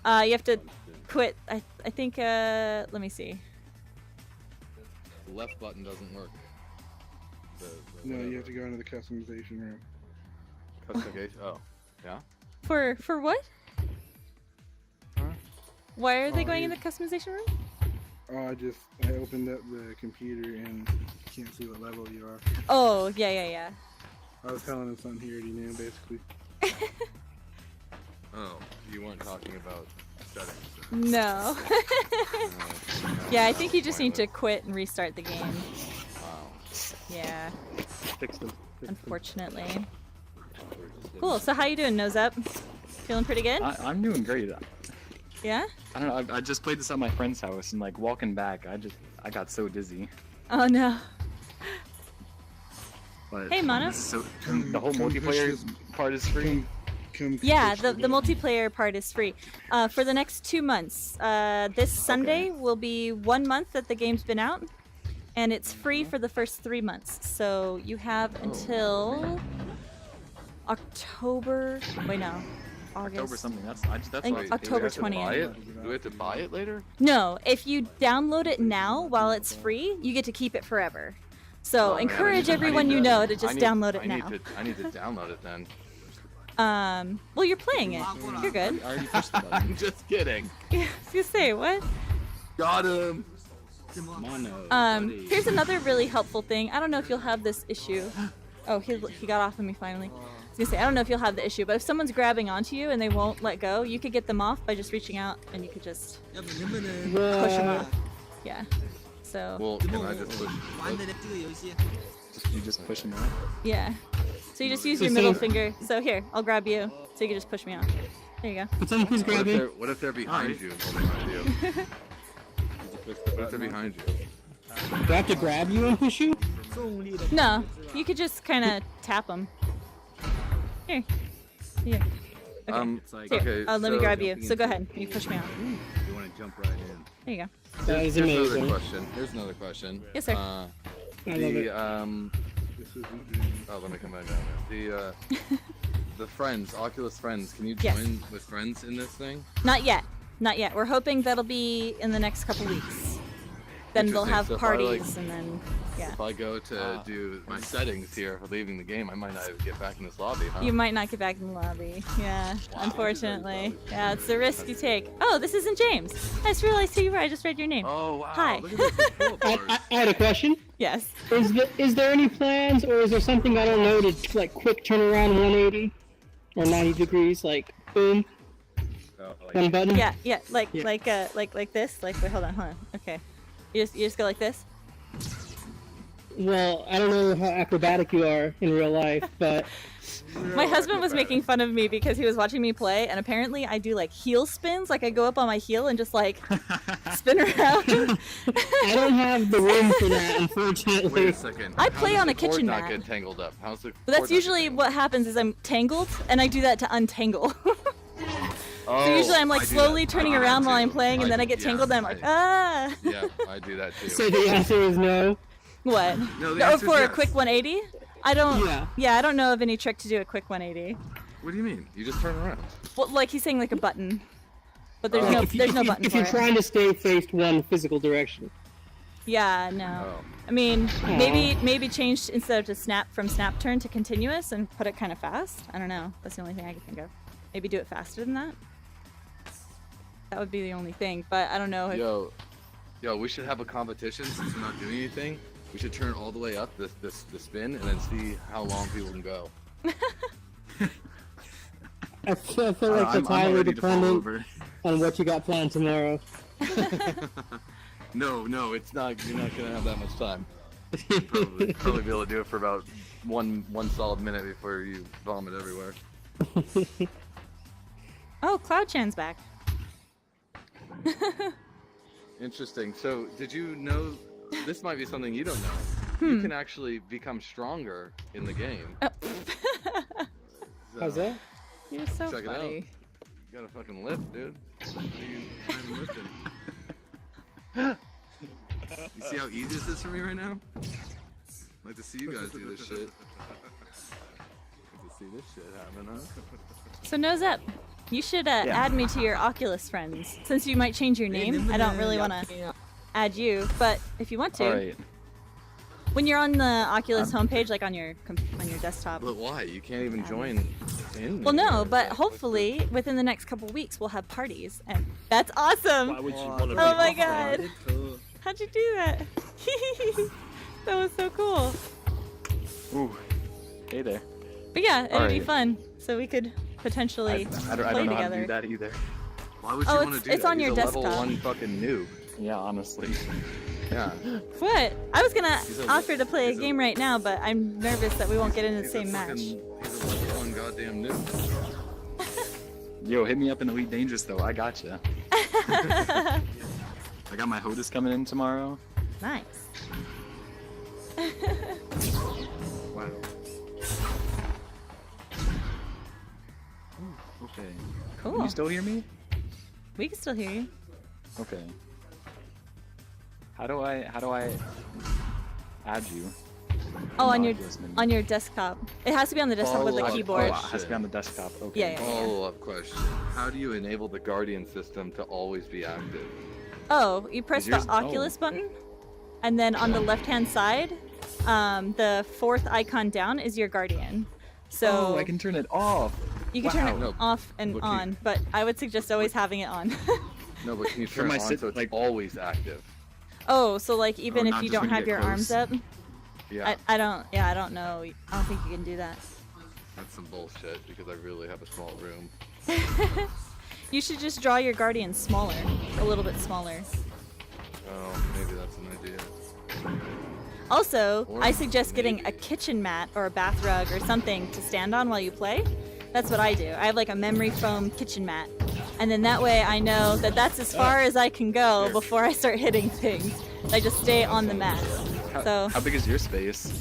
You have to quit. I think. Let me see. The left button doesn't work. No, you have to go into the customization room. Customization. Oh, yeah. For what? Why are they going in the customization room? Oh, I opened up the computer and can't see what level you are. Oh, yeah. I was telling him something he already knew, basically. Oh, you weren't talking about settings. No. Yeah, I think you just need to quit and restart the game. Wow. Yeah. Fix them. Unfortunately. Cool. So how you doing, Nose Up? Feeling pretty good? I'm doing great. Yeah? I don't know. I just played this at my friend's house, and like walking back, I got so dizzy. Oh no. But Hey, Mono. So the whole multiplayer part is free. Yeah, the multiplayer part is free. For the next 2 months. This Sunday will be 1 month that the game's been out, and it's free for the first 3 months. So you have until October. Wait, no. August. October something. That's think why. October Do we have to 20th. buy it? Do we have to buy it later? No, if you download it now while it's free, you get to keep it forever. So Oh, man, encourage I everyone need you to- know to just download it I need now. I need to download it then. Well, you're playing it. You're good. I already pushed the button. I'm just kidding. Yeah, I was gonna say, what? Got him. Mono. Here's another really helpful thing. I don't know if you'll have this issue. Oh, he got off of me finally. I was gonna say, I don't know if you'll have the issue, but if someone's grabbing onto you and they won't let go, you could get them off by just reaching out and you could just push them off. Yeah. So. Well, can I just push? You just push him out. Yeah. So you just use your middle finger. So here, I'll grab you, so you can just push me off. There you go. But someone please grab me. What if they're behind you? Behind you? What if they're behind you? Do I have to grab you and push you? No, you could just kind of tap them. Here. Here. Okay. Here. Okay. Let me so- grab you. So go ahead. You push me out. You want to jump right in. There you go. That is Here's another amazing. question. Here's another question. Yes, sir. I love it. Oh, let me come back down there. The friends, Oculus friends. Can you Yes. join with friends in this thing? Not yet. Not yet. We're hoping that'll be in the next couple weeks. Then they'll Interesting. have So if I, like- parties and then, yeah. If I go to do my settings here for leaving the game, I might not even get back in this lobby, huh? You might not get back in the lobby. Yeah, unfortunately. Yeah, it's the risk you take. Oh, this isn't James. I just realized who you were. I just read your name. Oh, wow. Hi. Look at this control bars. I had a question. Yes. Is there any plans, or is there something I don't know to like quick turn around 180 or 90 degrees, like boom, one button? Yeah, yeah, like this. Like, wait, hold on. Okay. You just go like this. Well, I don't know how acrobatic you are in real life, but My husband was making fun of me because he was watching me play, and apparently I do like heel spins. Like I go up on my heel and just like spin around. I don't have the room for that, unfortunately. Wait a second. I How play does on the a kitchen cord not mat. get tangled up? How's the But that's cord not usually what happens is I'm tangled, and I do that to untangle. Oh, So usually I'm like I do slowly that. turning I do around that while I'm too. playing, and then I get tangled, and I'm like, ah. Yeah, I do that too. So the answer is no. What? No, the Oh, answer's for a yes. quick 180? I don't. Yeah. I don't know of any trick to do a quick 180. What do you mean? You just turn around. Well, like he's saying like a button, but there's Oh. no If you- there's if no you- button If for you're it. trying to stay faced one physical direction. Yeah, no. Oh. I mean, maybe change instead of to snap from snap turn to continuous and put it kind of fast. I don't know. That's the only thing I can think of. Maybe do it faster than that. That would be the only thing, but I don't know if. Yo, we should have a competition since we're not doing anything. We should turn all the way up the spin and then see how long people can go. I feel like I'm that's highly ready to fall dependent over. on what you got planned tomorrow. No, it's not. You're not gonna have that much time. Probably be able to do it for about one solid minute before you vomit everywhere. Oh, Cloud Chan's back. Interesting. So, did you know? This might be something you don't know. Hmm. You can actually become stronger in the game. How's that? You're so Check it funny. gotta fucking lift, dude. What are you not even lifting? You see how easy this is for me right now? I'd like to see you guys do this shit. Like to see this shit happen, huh? So Nozep, you should add me to your Oculus friends. Since you might change your name, I don't really want to add you, but if you want to, Alright. when you're on the Oculus homepage, like on your desktop. But why? You can't even join in. Well, no, but hopefully within the next couple weeks we'll have parties, and that's awesome. Why would you want to Oh my god! How'd you do that? That was so cool. Ooh. Hey there. But yeah, it'd be Alright. fun, so we could potentially I play don't know together. how to do that either. Why would you Oh, want to do it's that? on He's your a level desktop. 1 fucking noob. Yeah, honestly. Yeah. What? I was gonna He's a- offer to play a he's a- game right now, but I'm nervous that we won't get in the He's a same match. fucking- He's a level 1 goddamn noob. Yo, hit me up in Elite Dangerous though. I gotcha. I got my HOTUS coming in tomorrow. Nice. Wow. Okay. Cool. Can you still hear me? We can still hear you. Okay. How do I add you? Oh, In on the your Oculus menu? on your desktop. It has to be on the desktop with the Follow-up keyboard. Oh, it has to be on the desktop. Okay. Yeah, yeah, yeah. Follow-up question. How do you enable the Guardian system to always be active? Oh, you press Is the yours- Oculus button, and then on the left-hand side, the fourth icon down is your Guardian. So Oh, I can turn it off. you can turn it No, off and but can you- on, but I would suggest always having it on. No, but can you For turn my it on sit- so it's like- always active? Oh, so like even if not you just don't when you have get your arms close? up, Yeah. I don't. Yeah, I don't know. I don't think you can do that. That's some bullshit because I really have a small room. You should just draw your Guardian smaller, a little bit smaller. Oh, maybe that's an idea. Also, Or I suggest getting a maybe- kitchen mat or a bath rug or something to stand on while you play. That's what I do. I have like a memory foam kitchen mat. And then that way I know that that's as far as I can go before I start hitting things. I just stay on the mat. So, How big is your space?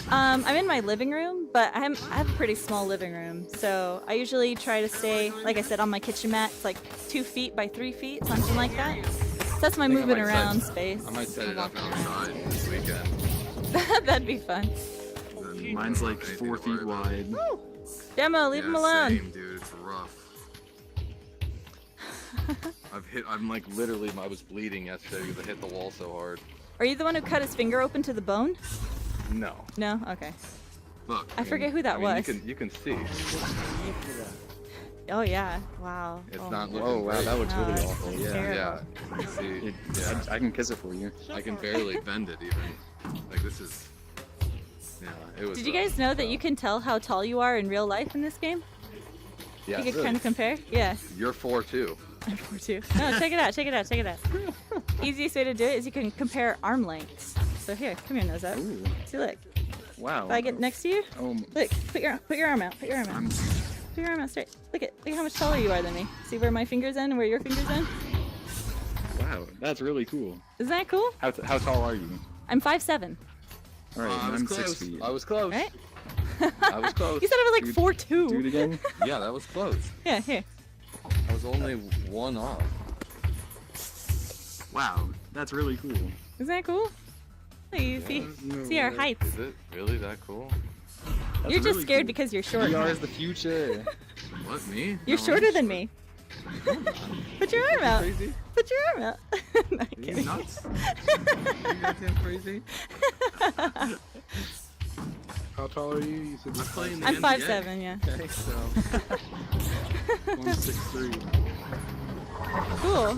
I'm in my living room, but I have a pretty small living room. So I usually try to stay, like I said, on my kitchen mat. It's like 2 feet by 3 feet, something like that. So that's my I think I moving might around set- space. I might set it up outside this weekend. That'd be fun. Then Mine's like anything 4 to feet worry about. wide. Demo, leave him alone. Same, dude. It's rough. I'm like literally, I was bleeding yesterday because I hit the wall so hard. Are you the one who cut his finger open to the bone? No. No? Okay. Look. I forget who that was. You can see. Oh yeah. Wow. It's oh not my looking Oh wow, great. that looks No, really it's awful. Yeah. terrible. Yeah. You see. Yeah. I can kiss it for you. I can barely bend it even. Like this is. Yeah. It was. Did you guys know that you can tell how tall you are in real life in this game? Yeah. You can kind of compare? Yeah. You're 4'2". I'm 4'2". No, check it out, check it out, check it out. Easiest way to do it is you can compare arm lengths. So here, come here, Nose Up. Ooh. See, look. Wow. If I get next to you, Oh, look, put your arm out, put your arm out. Put your arm out straight. Look how much taller you are than me. See where my fingers end and where your fingers end? wow, that's really cool. Isn't that cool? How tall are you? I'm 5'7". All right, I was I'm close. 6 feet. I was close. Right? I was close. You said I was like 4'2". Do it again. Yeah, that was close. Yeah, here. I was only one off. Wow, that's really cool. Isn't that cool? Look, you see our heights. Is it really that cool? That's You're just really scared cool. because you're short. VR is the future. What, me? You're No, shorter I'm than me. Put your arm out. Crazy? Put your arm out. No, I'm Are you kidding. nuts? Are you goddamn crazy? How tall are you? You said I'm you're playing the I'm NBA. 5'7", yeah. Okay, so 163. Cool.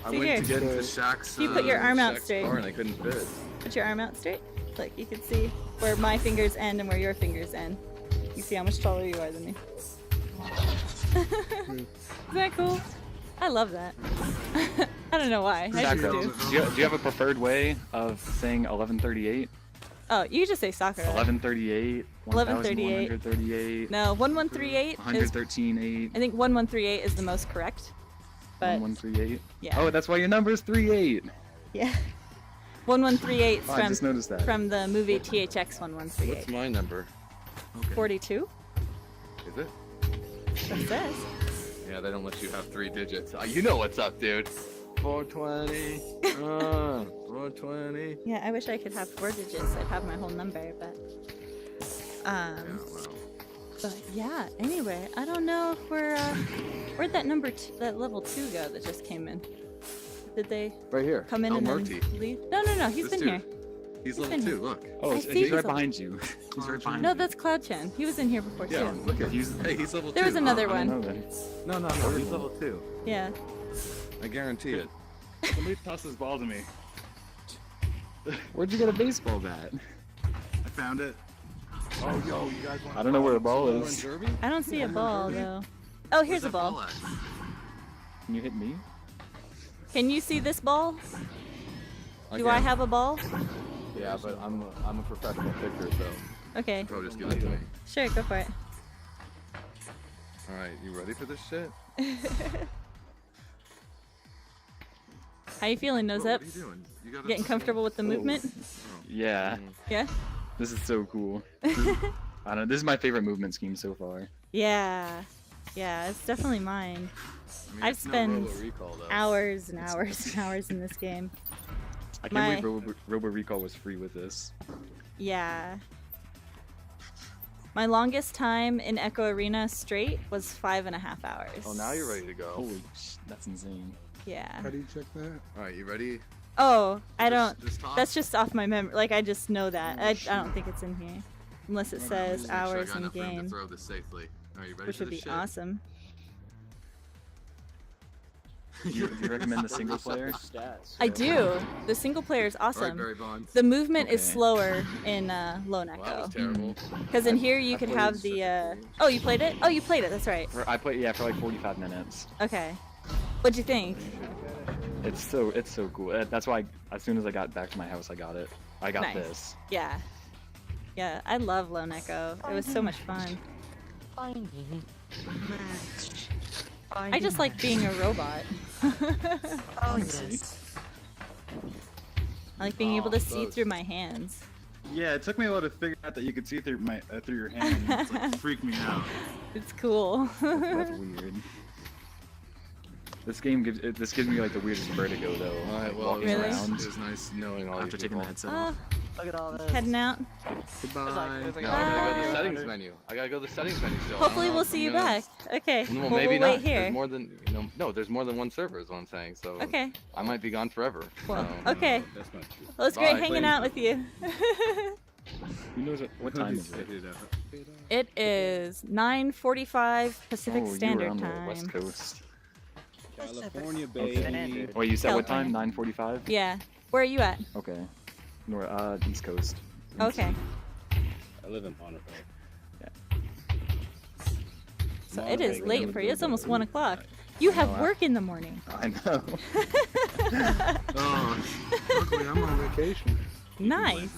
I See went here. to get into Shaq's. You put your arm out Shaq's straight. car and I couldn't fit. Put your arm out straight. Look, you can see where my fingers end and where your fingers end. You see how much taller you are than me. Isn't that cool? I love that. I don't know why. I just Sakura, do. do you have a preferred way of saying 1138? Oh, you can just say Sakura. 1138, 1138. 1138, No, 1138 is. 113.8, I think 1138 is the most correct. But 1138. yeah. Oh, that's why your number is 38. yeah. 1138 Oh, I from just noticed that. from the movie THX 1138. What's my number? 42. Is it? That's it says. Yeah, they don't let you have 3 digits. You know what's up, dude. 420. 420. Yeah, I wish I could have 4 digits. I'd have my whole number, but but yeah. Anyway, I don't know if we're where'd that that level 2 go that just came in? Did they Right here. come in El and Marti. then leave? No, he's This been dude. here. He's He's level been 2, here. look. Oh, I he's see right he's behind you. He's right behind No, you. that's Cloud Chan. He was in here before Yeah, too. look at he's level 2. There was another one. No, he's level 2. Yeah. I guarantee it. Somebody toss this ball to me. Where'd you get a baseball bat? I found it. Oh, yo, you guys want I don't know where the ball is. I don't see a ball though. Oh, here's a ball. Can you hit me? Can you see this ball? Do I can. have a ball? Yeah, but I'm a professional pitcher, so. Okay. Bro, just give it to me. Sure, go for it. Alright, you ready for this shit? How you feeling, nose up? What are you doing? You gotta Getting comfortable with the movement? Yeah. Yeah? This is so cool. I don't know. This is my favorite movement scheme so far. Yeah. Yeah, it's definitely mine. I've it's no spent Robo Recall, though. hours and hours and hours in this game. I can't My- believe Robo Recall was free with this. Yeah. My longest time in Echo Arena straight was 5.5 hours. Oh, now you're ready to go. Holy that's insane. Yeah. How do you check that? Alright, you ready? Oh, I don't. Just talk? That's just off my memory. Like, I just know that. I don't think it's in here. Unless it says Make sure I hours got in enough room to game. throw this safely. Are you ready Which for would be this shit? awesome. Do you recommend the single player? I do. The single player is awesome. Barry Bonds. The movement is Okay. slower in Lone Well, that was Echo. terrible. Because in here you I could played have the. Oh, you played it? Oh, you played it. That's right. I played for like 45 minutes. Okay. What'd you think? It's so cool. That's why as soon as I got back to my house, I got it. I got Nice. this. Yeah. Yeah, I love Lone Echo. It was so much fun. I just like being a robot. Oh, yes. I like being able to see through my hands. Yeah, it took me a while to figure out that you could see through through your hand. It's like freaked me out. It's cool. That's weird. This game gives me like the weirdest vertigo though. Alright, well, walking Really? around it was nice knowing all after you taking the people. headset off. Look at all this. Heading out. Goodbye. There's like No, I gotta go to the Bye. settings menu. I gotta go to the settings menu still. Hopefully I don't know we'll if see I'm you gonna- back. Okay. Well, Well, maybe we'll not. wait here. There's more than no. There's more than one server, is what I'm saying. So Okay. I might be gone forever. Well, so. okay. That's not true. Well, it's great Bye. hanging out with you. Who knows what time is it? It is 9:45 Pacific Oh, you were Standard on the Time. West Coast. California, Okay. baby. Wait, you said what time? California. 9:45. Yeah. Where are you at? Okay. East Coast. Okay. I live in Bonneville. So it is late for you. It's almost 1 o'clock. You have work in the morning. I know. Oh, luckily I'm on vacation. Nice.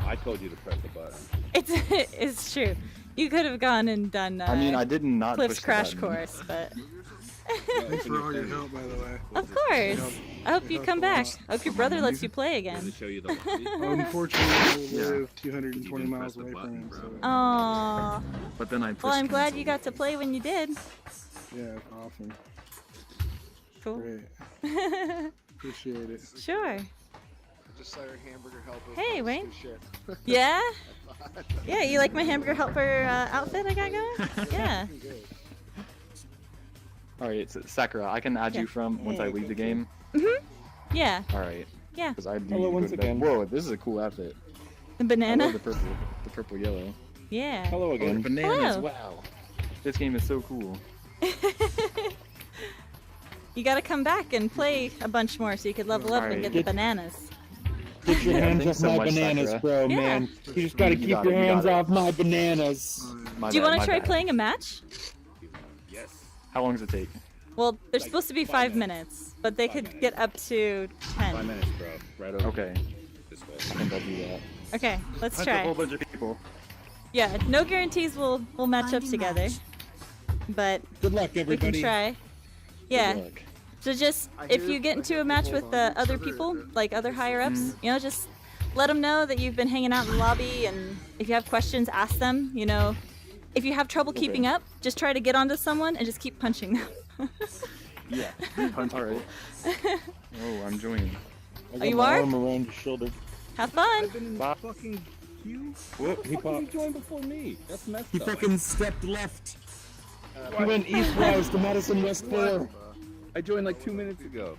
I told you to press the button. It's true. You could have gone and done I mean, I did not Cliff's push the crash button. course, but Thanks for all your help, by the way. of course. I hope you come back. I hope your brother lets you play Does again. it show you the lobby? Unfortunately, I Yeah. live 220 You miles press the away button, from him. bro. So, Aww. But then I pushed Well, I'm glad cancel. you got to play when you did. yeah, awesome. Cool. Great. Appreciate it. Sure. Just saw your hamburger helper. Hey, post. Wayne. Good shit. Yeah? Yeah, you like my hamburger helper outfit I got going? Yeah. Good. Alright, so Sakura, I can add Yeah. you from once I leave the game. Yeah. Alright. Yeah. Because I Hello once again. Whoa, this is a cool outfit. The I banana? love the purple yellow. Yeah. Hello Oh, again. the bananas, Hello. wow. This game is so cool. You gotta come back and play a bunch more so you could level up and Alright. get the bananas. Get your Yeah, hands thanks off so my much, bananas, Sakura. bro, Yeah. man. You just gotta You keep got your it, you hands got it. off my bananas. My Do you bad, want my to try bad. playing a match? Yes. How long does it take? Well, they're supposed to be 5 minutes, but they could get up to 10. 5 minutes, bro. Right over Okay. this way. I think I'll do that. Okay, let's That's a try. whole bunch of people. Yeah, no guarantees we'll match up together, but Good luck, we can everybody. try. Good Yeah. luck. So just I if hear you get into a match with other people, like other higher ups, you know, just let them know that you've been hanging out in the lobby, and if you have questions, ask them. You know, if you have trouble keeping up, just try to get onto someone and just keep punching them. Yeah. All right. Oh, I'm joining. I got you my are? arm around your shoulder. Have fun. I've been in the fucking queue. Whoop, he How come you popped. joined before me? That's messed He up. fucking stepped left. He went eastwise to Madison West 4. I joined like 2 minutes ago.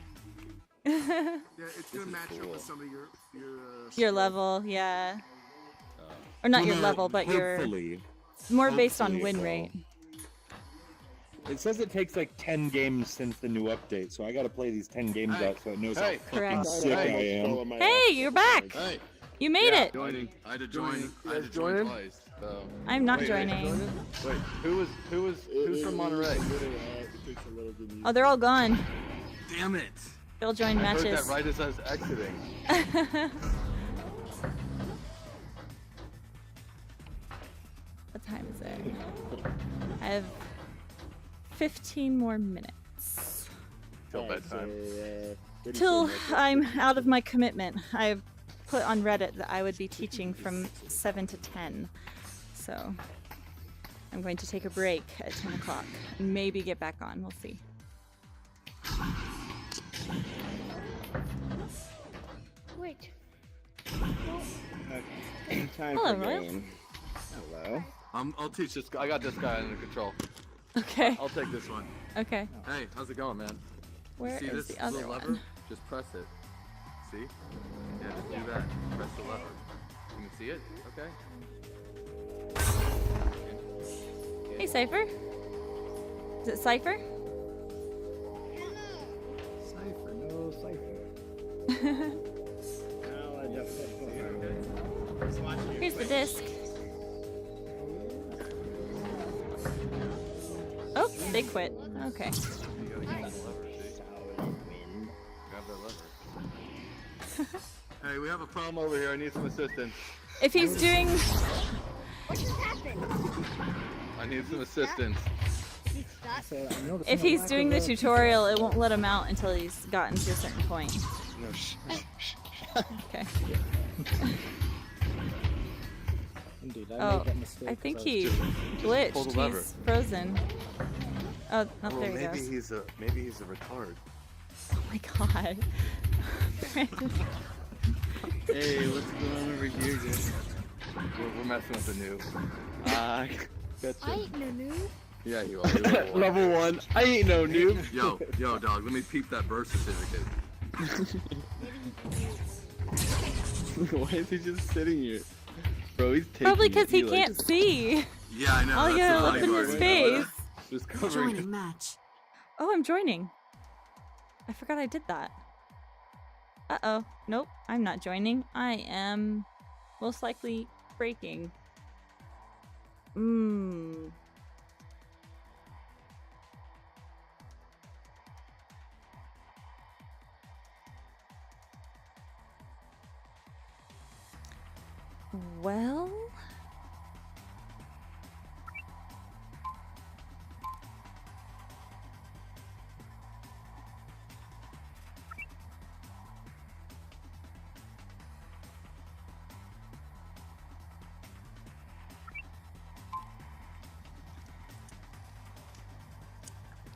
Yeah, it's gonna match up with some of your Your level, yeah. Or not your Well, level, but your hopefully. more based on Hopefully win it rate. It says it takes like 10 games since the new update, so I gotta play these 10 games out so it knows how fucking Correct. sick I am. Hey, you're back. Hey. You made it. Joining. I had to join. I had to join join in? twice. So. I'm not Wait, joining. Wait, who's from Monterey? Oh, they're all gone. Damn it! They'll join I heard matches. that right as I was exiting. What time is it? I have 15 more minutes. Till bedtime. Till I'm out of my commitment. I've put on Reddit that I would be teaching from 7 to 10. So I'm going to take a break at 10 o'clock. Maybe get back on. We'll see. Wait. Okay. Time Hello, for Royal. game. Hello. I'll teach this guy. I got this guy under control. Okay. I'll take this one. Okay. Hey, how's it going, man? Where See is this the other little lever? one? Just press it. See? Yeah, just do that. Press the lever. You can see it? Okay. Hey, Cypher. Is it Cypher? Cypher, no Cypher. Here's the disc. Oh, they quit. Okay. Hey, we have a problem over here. I need some assistance. If he's doing... What just happened? I need some assistance. He stuck? If he's doing the tutorial, it won't let him out until he's gotten to a certain point. No, shh. Okay. Indeed, Oh, I think he glitched. Pull the lever. He's frozen. Oh, Well, there he maybe goes. he's a retard. Oh my god. Hey, what's going on over here, guys? We're messing with the new. I ain't no noob. Yeah, you are. You're level one. Level 1. I ain't no noob. Yo, dog. Let me peep that birth certificate. Why is he just sitting here? Bro, he's taking Probably because he like, can't see. Yeah, I know. All that's you the gotta funny look in part. his face. Just covering. match. Oh, I'm joining. I forgot I did that. Uh-oh. Nope, I'm not joining. I am most likely breaking. Well...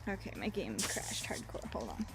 Okay, my game crashed hardcore. Hold on.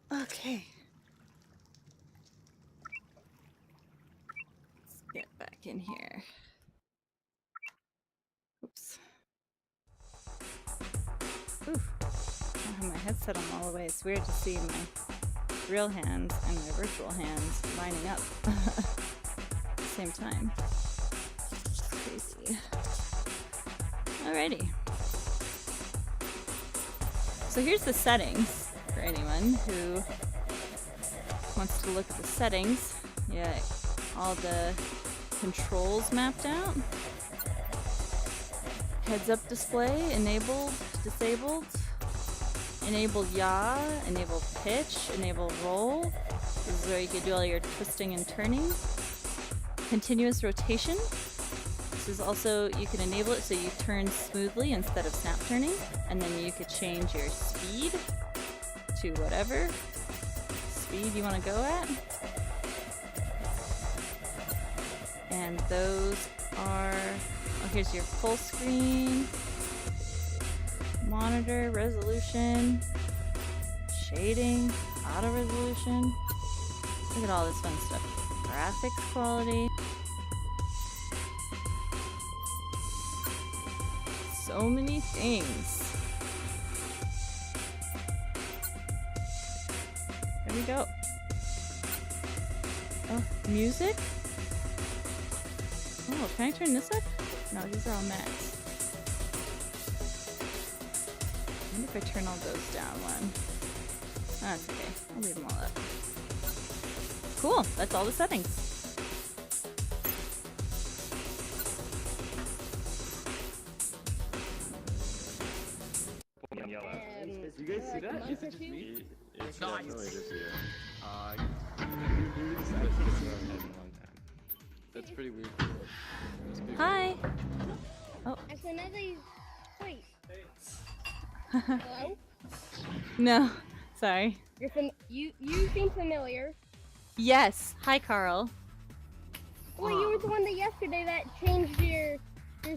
Okay. Let's get back in here. Oops. Oof. I don't have my headset on all the way. It's weird to see my real hands and my virtual hands lining up at the same time. It's crazy. Alrighty. So here's the settings for anyone who wants to look at the settings. Yeah, all the controls mapped out. Heads-up display, enabled, disabled. Enable yaw, enable pitch, enable roll. This is where you can do all your twisting and turning. Continuous rotation. This is also, you can enable it so you turn smoothly instead of snap turning. And then you could change your speed to whatever speed you want to go at. And those are, oh, here's your full screen, monitor, resolution, shading, auto resolution. Look at all this fun stuff. Graphics quality. So many things. There we go. Oh, music? Oh, can I turn this up? No, these are all max. I wonder if I turn all those down one. Oh, that's okay. I'll leave them all up. Cool, that's all the settings. You guys see that? Is it just me? It's definitely just you. That's pretty weird. Hi! Oh. That's another. Wait. Hello? No, sorry. You seem familiar. Yes, hi Carl. Well, you were the one that yesterday that changed your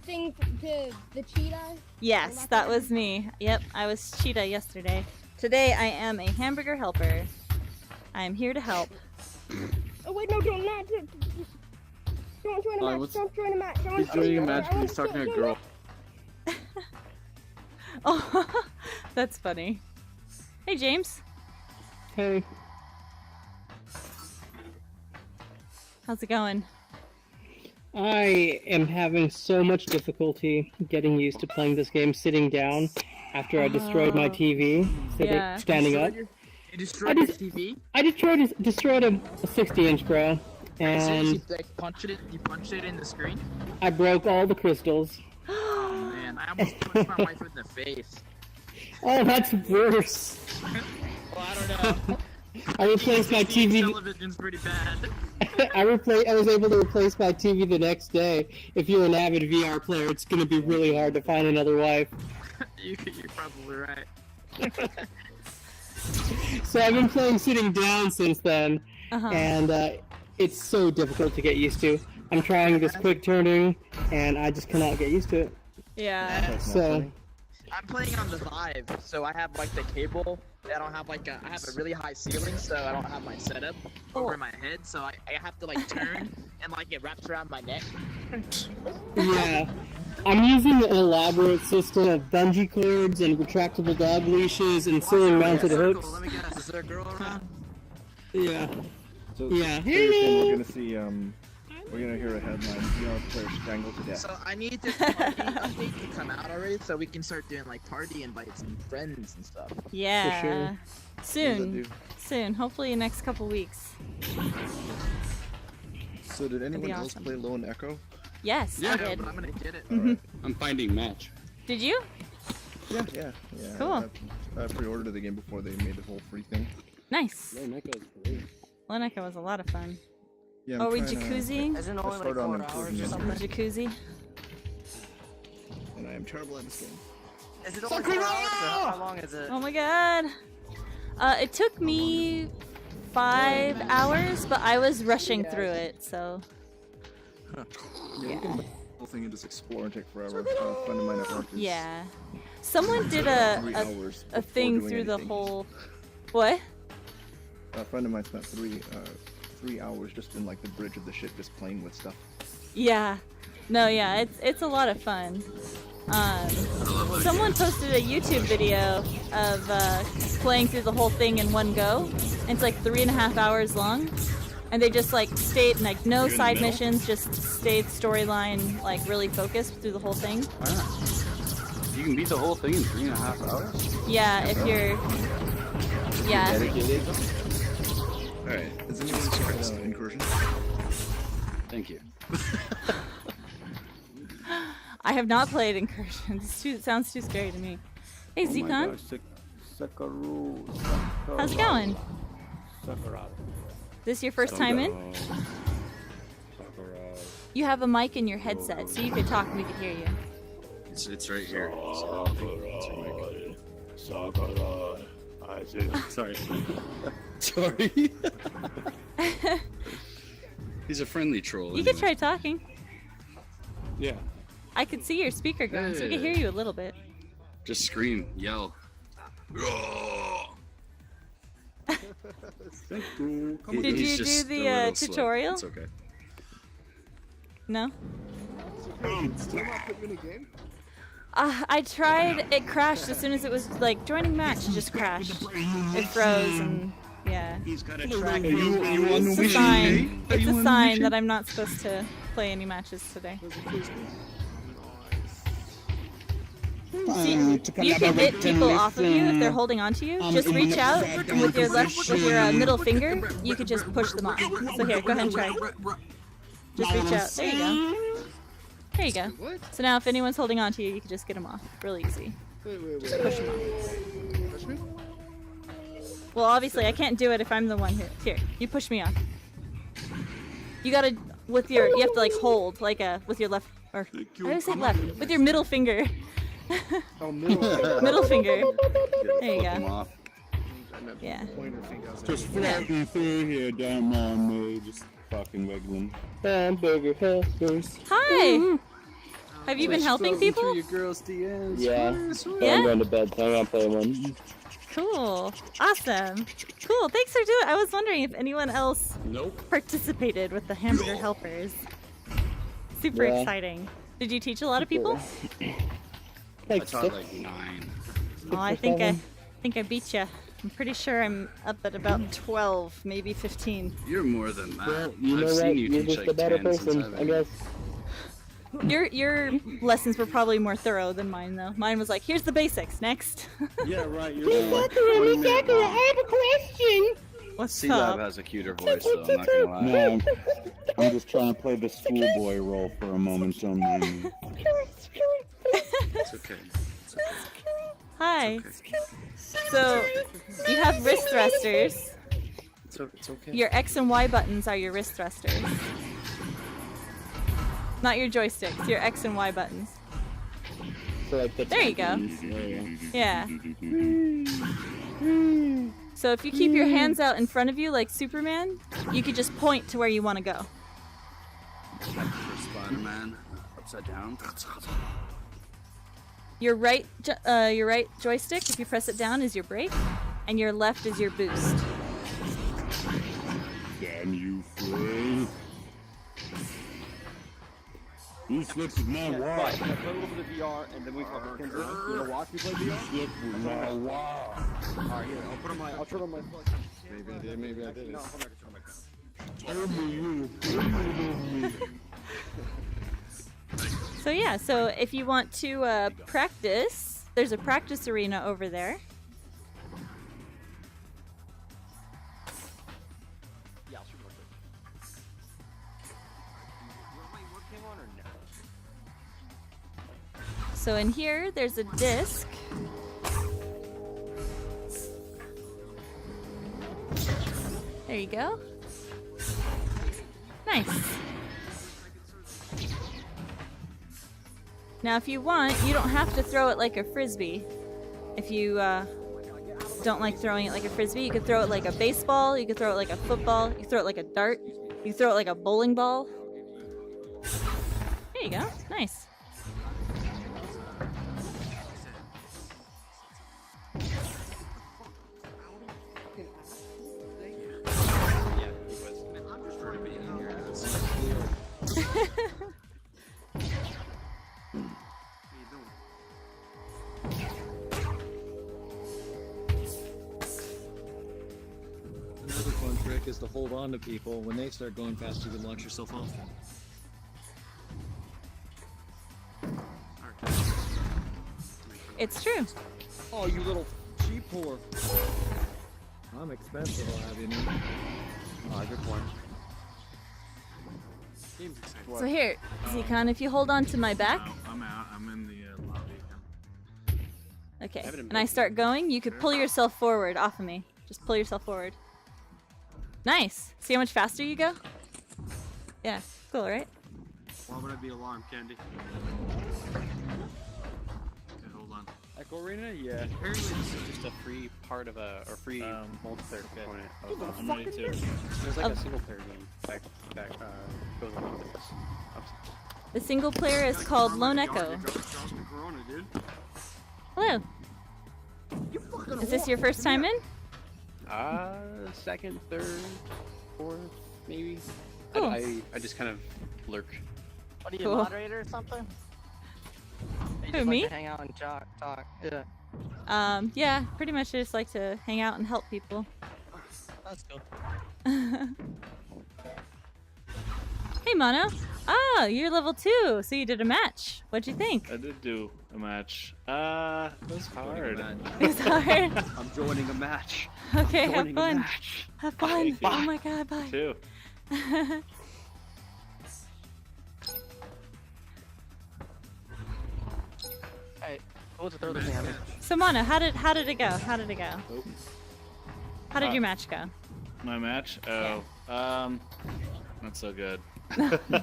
thing to the cheetah. Yes, that was me. Yep, I was Cheetah yesterday. Today I am a hamburger helper. I am here to help. Oh wait, no, don't join a match. Don't join a match. He's joining a match, but he's talking to a girl. Oh, that's funny. Hey, James. Hey. How's it going? I am having so much difficulty getting used to playing this game sitting down after I destroyed my TV, standing up. You destroyed your TV? I destroyed a 60-inch, bro. And You punched it in the screen? I broke all the crystals. Oh man, I almost punched my wife in the face. Oh, that's worse. Well, I don't know. I replaced my TV. Television's pretty bad. I was able to replace my TV the next day. If you're an avid VR player, it's going to be really hard to find another wife. You're probably right. So I've been playing sitting down since then, and it's so difficult to get used to. I'm trying this quick turning, and I just cannot get used to it. Yeah. So I'm playing on the Vive, so I have like the cable. I don't have like I have a really high ceiling, so I don't have my setup over my head, so I have to like turn and like it wraps around my neck. yeah, I'm using an elaborate system of bungee cords and retractable dog leashes and ceiling-mounted hooks. Let me guess, is there a girl around? Yeah. So, Yeah. we're gonna see we're gonna hear a headline: VR player strangled to death. So I need this party update to come out already, so we can start doing like party invites and friends and stuff. Yeah. sure. Soon. Soon. Hopefully next couple weeks. So did anyone be else awesome. play Lone Echo? Yes, I did. But I'm gonna get it. I'm finding match. Did you? Yeah. Cool. I pre-ordered the game before they made the whole free thing. Nice. Lone Echo's great. Lone Echo was a lot of fun. Yeah, Are I'm we trying to- jacuzziing? Isn't it only like 4 hours or something? Jacuzzi? And I am terrible at this game. Is it only 4 hours? How long is it? Oh my god. It took me 5 hours, but I was rushing through it, so. Yeah, you can put the whole thing and just explore and take forever. A friend of mine at work is Yeah. Someone did 3 a hours a before thing doing through the anything. whole. What? A friend of mine spent 3 hours just in like the bridge of the ship, just playing with stuff. Yeah. No, yeah, it's a lot of fun. Someone posted a YouTube video of playing through the whole thing in one go. And it's like 3.5 hours long. And they just like stayed, like no side missions, just stayed storyline, like really focused through the whole thing. You can beat the whole thing in 3.5 hours? Yeah, if you're. Yeah. I Alright. Jesus Christ, incursion. Thank you. I have not played Incursion. It sounds too scary to me. Hey, Oh my Zcon. gosh, Sakaru. How's it going? Sakurada. This your first time in? You have a mic in your headset, so you could talk and we could hear you. It's right here. Sakurai. I see. Sorry. Sorry. He's a friendly troll. You could try talking. Yeah. I could see your speaker going, so we could hear you a little bit. Just scream, yell. Thank you. Did you do the tutorial? It's okay. No? Still not put you in a game? I tried. It crashed as soon as it was like joining match. It just crashed. It froze and yeah. He's got a track. It's a sign. It's a sign that I'm not supposed to play any matches today. See, you can get people off of you if they're holding on to you. Just reach out and with your middle finger. You could just push them off. So here, go ahead and try. Just reach out. There you go. There you go. So now if anyone's holding on to you, you can just get them off. Really easy. Just push them off. Push me? Well, obviously I can't do it if I'm the one who. Here, you push me off. You gotta you have to like hold with your left or I always say left with your middle finger. Oh, middle finger. There you go. Yeah. Just floating through here, don't mind me. Just fucking wiggling. Hamburger helpers. Hi. Have you been helping people? Your girls' DMs. Yeah. Yeah? I'm going to bed, so I'm gonna play one. Cool. Awesome. Cool. Thanks for doing it. I was wondering if anyone else participated with the hamburger helpers. Super Yeah. exciting. Did you teach a lot of people? I taught like 9. Oh, I think I beat you. I'm pretty sure I'm up at about 12, maybe 15. You're more than that. Well, you know I've what? seen you You're teach just like a better 10 since person, I've I been guess. Your lessons were probably more thorough than mine, though. Mine was like, here's the basics. Next. Yeah, right. You're Sakura, I have a question. What's C-Lab up? has a cuter voice, though, I'm not gonna lie. No, I'm just trying to play the schoolboy role for a moment, so I'm It's okay. Hi. So, you have wrist thrusters. It's okay. Your X and Y buttons are your wrist thrusters. Not your joysticks, your X and Y buttons. So like the There you go. Yeah. Yeah. So if you keep your hands out in front of you like Superman, you could just point to where you want to go. For Spider-Man, upside down. Your right joystick, if you press it down, is your brake, and your left is your boost. Damn you, fool. You slipped with my wall. Can I play a little bit of VR and then we talk to Kendra? You wanna watch me play VR? Slipped with my wall. Alright, here, I'll turn on my Maybe I did, maybe I didn't. No, I'm not gonna turn my camera. So yeah, so if you want to practice, there's a practice arena over there. Yeah, I'll shoot real quick. You want my webcam on or no? So in here, there's a disc. There you go. Nice. Now if you want, you don't have to throw it like a frisbee. If you don't like throwing it like a frisbee, you could throw it like a baseball, you could throw it like a football, you could throw it like a dart, you could throw it like a bowling ball. There you go. Nice. Another fun trick is to hold on to people. When they start going fast, you can launch yourself off. It's true. Oh, you little sheep whore. I'm expensive, I'll have you know. Just one. Game's exciting. So here, Zekon, if you hold on to my back, I'm out. I'm in the lobby. okay, Haven't and I start going, you could pull yourself forward off of me. Just pull yourself forward. Nice. See how much faster you go? Yeah, cool, right? Why would I be alarmed, Candy? Okay, hold on. Echo Arena? Yeah. Apparently this is Just a free part of a, or free multiplayer component of I'm ready too. There's like a single player game that goes along with this. The single player is called Lone Echo. Corona, dude. Hello. Is this your first time in? Second, third, fourth, maybe. Cool. I just kind of lurk. What are you, Cool. moderator or something? Or you Who, just me? like to hang out and talk? Yeah. Yeah, pretty much I just like to hang out and help people. That's cool. Hey, Mono. Oh, you're level 2, so you did a match. What'd you think? I did do a match. It was hard. It was hard. I'm joining a match. Okay, have Joining a fun. match. Have fun. Bye. Oh my god, bye. Too. Hey, what was the third thing I mean? So Mono, how did it go? How did it go? Oh. How did your match go? My match? Oh, not so good.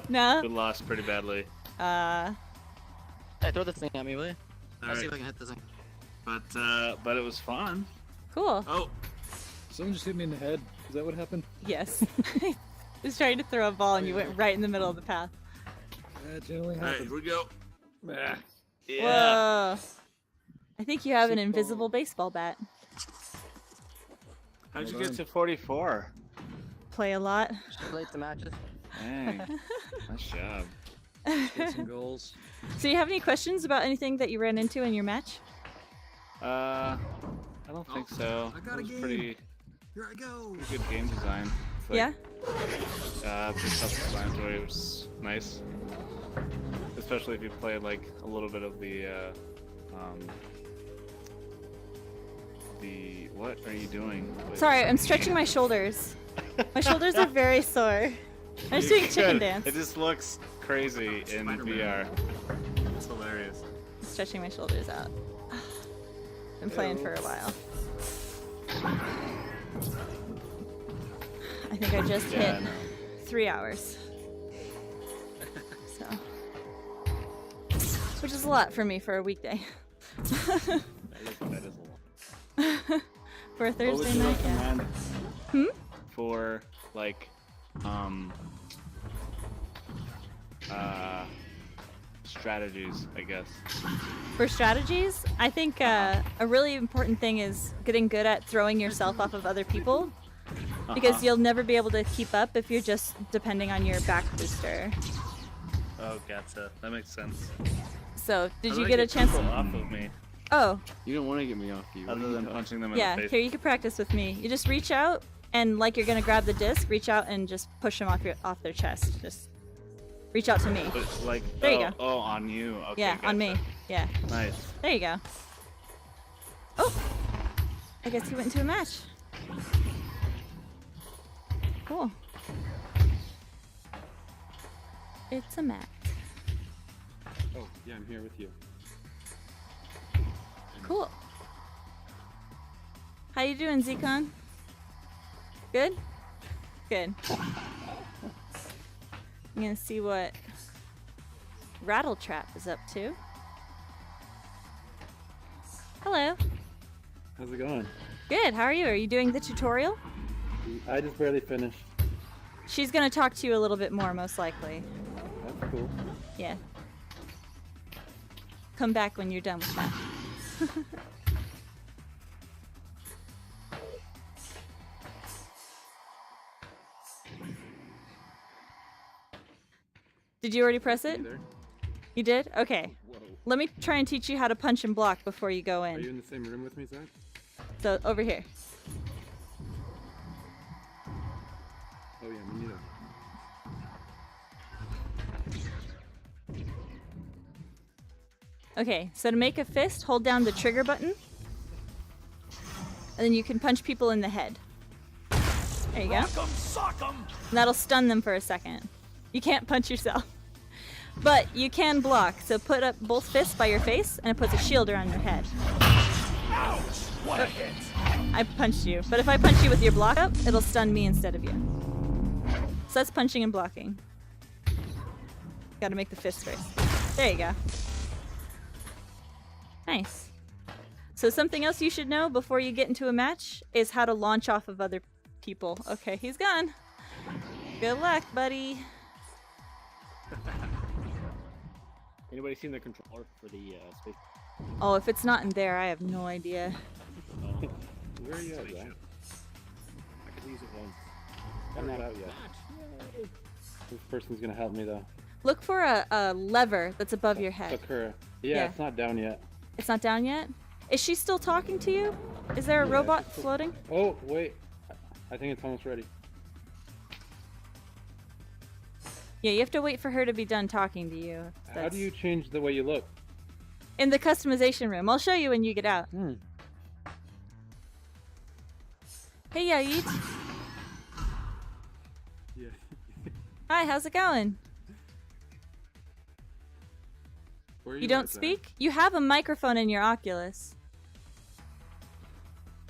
No? We lost pretty badly. Hey, throw this thing at me, will you? I'll see Alright. if I can hit this thing. But it was fun. Cool. Oh, Someone just hit me in the head. Is that what happened? Yes. Just trying to throw a ball and you went right in the middle of the path. That generally Alright, happens. here we go. yeah. Whoa. I think you have an invisible baseball bat. How'd you get to 44? Play a lot. Just play the matches. Dang. Nice job. Get some goals. So you have any questions about anything that you ran into in your match? I don't think so. I got It a was game. pretty Here I go. good game design. It's like, Yeah? The self-explanatory was nice. Especially if you played like a little bit of the what are you doing? Wait. Sorry, I'm stretching my shoulders. My shoulders are very sore. I'm just doing a chicken Good. dance. It just looks crazy in VR. It's hilarious. Stretching my shoulders out. Been playing for a while. I think I just Yeah, I hit know. 3 hours. So, which is a lot for me for a weekday. That is a lot. For a What would Thursday you night, yeah. recommend Hmm? for like strategies, I guess. For strategies, I think a really important thing is getting good at throwing yourself off of other people, because you'll never be able to keep up if you're just depending on your back booster. Oh, gotcha. That makes sense. So, did How do you I get a chance? people off of me? Oh, You don't want to get me off you. Other than punching them in yeah. the face. Here, you can practice with me. You just reach out and like you're gonna grab the disc, reach out and just push them off their chest. Just reach out to me. But, like, There you oh, go. Oh, on you. Okay, Yeah, on me. gotcha. Yeah. Nice. There you go. Oh, I guess he went into a match. Cool. It's a match. Oh, yeah, I'm here with you. Cool. How you doing, Zekon? Good? Good. I'm gonna see what Rattletrap is up to. Hello. How's it going? Good, how are you? Are you doing the tutorial? I just barely finished. She's gonna talk to you a little bit more, most likely. That's cool. Yeah. Come back when you're done with that. Did you already press it? You did? Okay. Let me try and teach you how to punch and block before you go Are you in. in the same room with me, Zach? So, over here. Oh yeah, me neither. Okay, so to make a fist, hold down the trigger button. And then you can punch people in the head. There you go. Rock 'em, sock 'em. And that'll stun them for a second. You can't punch yourself. But you can block, so put up both fists by your face, and it puts a shield around your head. Ouch! What a hit! I punched you, but if I punch you with your block up, it'll stun me instead of you. So that's punching and blocking. Gotta make the fist first. There you go. Nice. So something else you should know before you get into a match is how to launch off of other people. Okay, he's gone. Good luck, buddy. Anybody seen the controller for the space? Oh, if it's not in there, I have no idea. Where are you at, Zach? I could use it once. I'm not out yet. This person's gonna help me though. Look for a lever that's above your head. Sakura. Yeah, it's not down yet. It's not down yet? Is she still talking to you? Is there a Yeah, robot she's still- floating? Oh, wait. I think it's almost ready. Yeah, you have to wait for her to be done talking to you. How That's- do you change the way you look? In the customization room. I'll show you when you get out. Hey, Yait. Yeah. Hi, how's it going? Where are You don't at, Zach? speak? You have a microphone in your Oculus.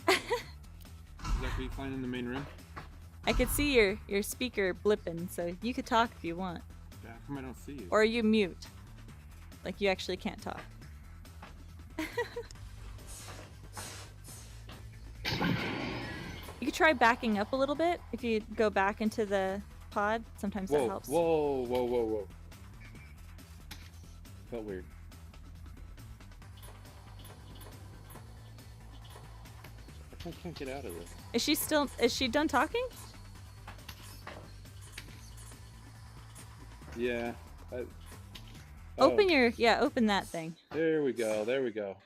Zach, are you fine in the main room? I could see your speaker blipping, so you could talk if you want. Yeah, how come I don't see you? Or you mute. Like you actually can't talk. You could try backing up a little bit. If you go back into the pod, sometimes that Whoa, helps. whoa, whoa, whoa, whoa. Felt weird. I can't get out of this. Is she done talking? Yeah. Open open that thing. There we go, there we go.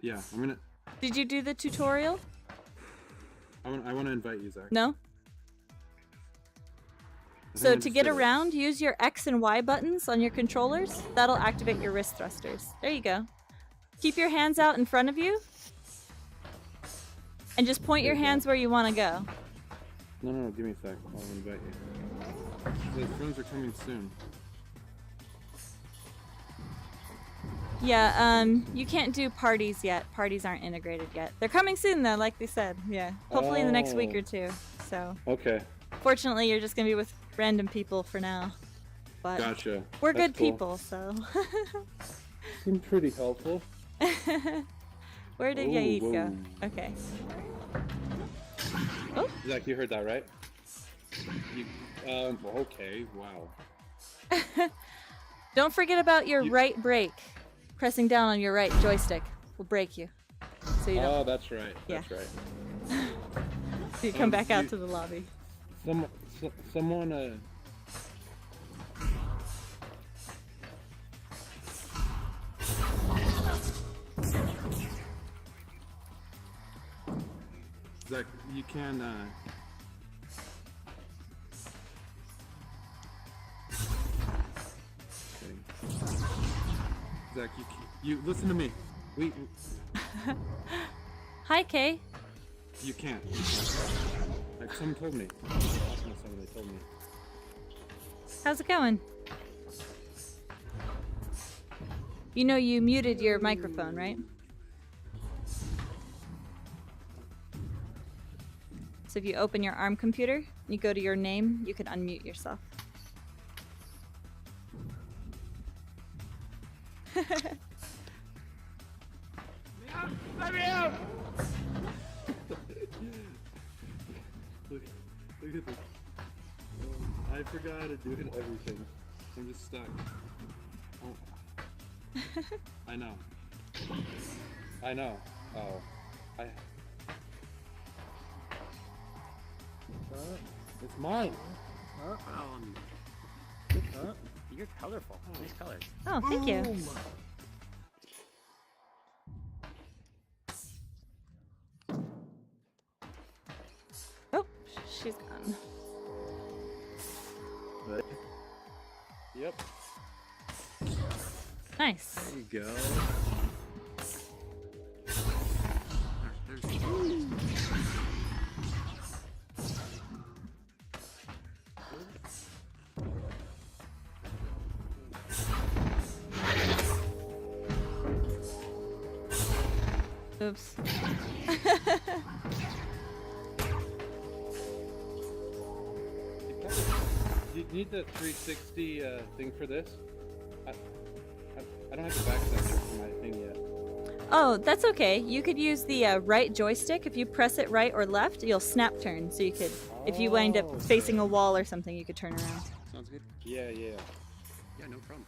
Yeah, I'm gonna. Did you do the tutorial? I want to invite you, Zach. No? I So think to I get just did it. around, use your X and Y buttons on your controllers. That'll activate your wrist thrusters. There you go. Keep your hands out in front of you. And just point your hands where you want to go. No, give me a sec. I'll invite you. The friends are coming soon. Yeah, you can't do parties yet. Parties aren't integrated yet. They're coming soon though, like they said. Yeah. Hopefully in the next week or two. So Okay. fortunately you're just gonna be with random people for now. But Gotcha. we're That's good cool. people, so Seemed pretty helpful. where did Ooh, Yair whoa. go? Okay. Zach, you heard that, right? You, okay, wow. Don't forget about your right brake. Pressing down on your right joystick will break you. So you don't. Oh, that's right. Yeah. That's right. So you come back out to the lobby. Someone, Zach, you can, okay. Zach, you listen to me. Hi, Kay. You can't. Like someone told me. Someone told me. How's it going? You know you muted your microphone, right? So if you open your ARM computer, and you go to your name, you can unmute yourself. Let me out! Look at this. I forgot how to do everything. I'm just stuck. Oh. I know. Oh. It's mine. You're colorful. Nice colors. Oh, thank you. Oh, she's gone. Yep. Nice. There you go. Oops. You need the 360 thing for this? I don't have the back sensor for my thing yet. Oh, that's okay. You could use the right joystick. If you press it right or left, you'll snap turn. So you could, if you wind up facing a wall or something, you could turn around. Sounds good. Yeah. Yeah, no problem.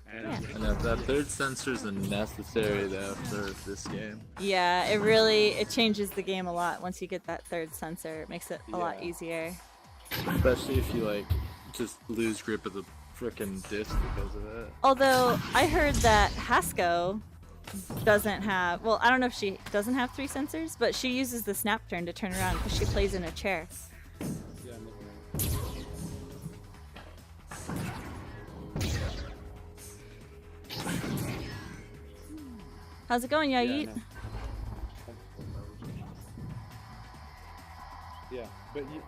I know that third sensor is unnecessary though for this game. Yeah, it changes the game a lot once you get that third sensor. It makes it a lot easier. Especially if you like just lose grip of the frickin' disc because of it. Although I heard that Hasko doesn't have, well, I don't know if she doesn't have 3 sensors, but she uses the snap turn to turn around because she plays in a chair. Yeah, I'm looking at How's it going, Yait? Yeah, but you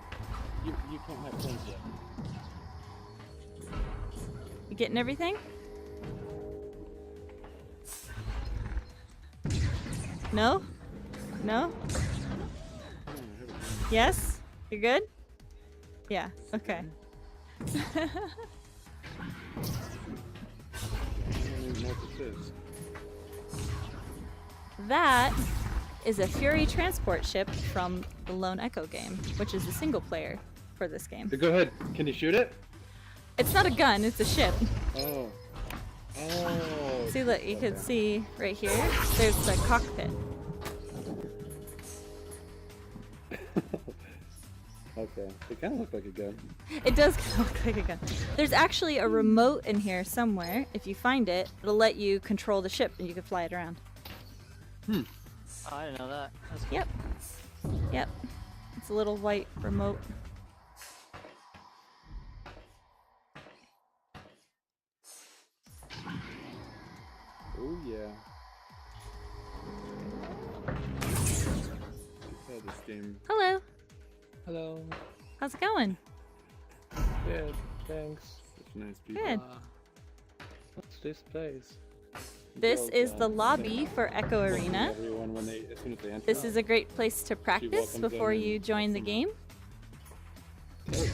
can't have friends yet. You getting everything? No? No? Yes? You're good? Yeah, okay. I don't even know what this is. That is a Fury transport ship from the Lone Echo game, which is a single player for this game. Go ahead. Can you shoot it? It's not a gun, it's a ship. Oh. Oh. See, look, you can see right here, there's the cockpit. Okay. It kind of looked like a gun. It does kind of look like a gun. There's actually a remote in here somewhere. If you find it, it'll let you control the ship and you can fly it around. Oh, I didn't know that. That's cool. Yep. Yep. It's a little white remote. Oh yeah. This game. Hello. Hello. How's it going? Good, thanks. Such nice people. Good. What's this place? This is the lobby for Echo Arena. Everyone when they, as soon as they enter. This is a great place to practice welcomes before them you and join the game. What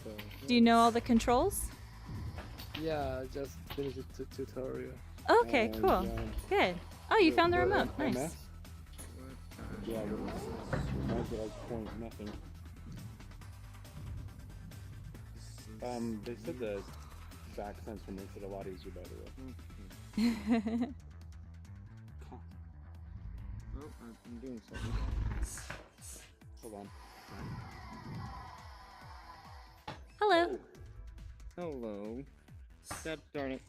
the? Do you know all the controls? Yeah, I just finished the tutorial. Okay, cool. Good. Oh, you found the remote. Nice. Yeah, but reminds me like point nothing. They said the back sensor makes it a lot easier, by the way. Oh, I'm doing something. Hold on. Hello. Hello. God darn it.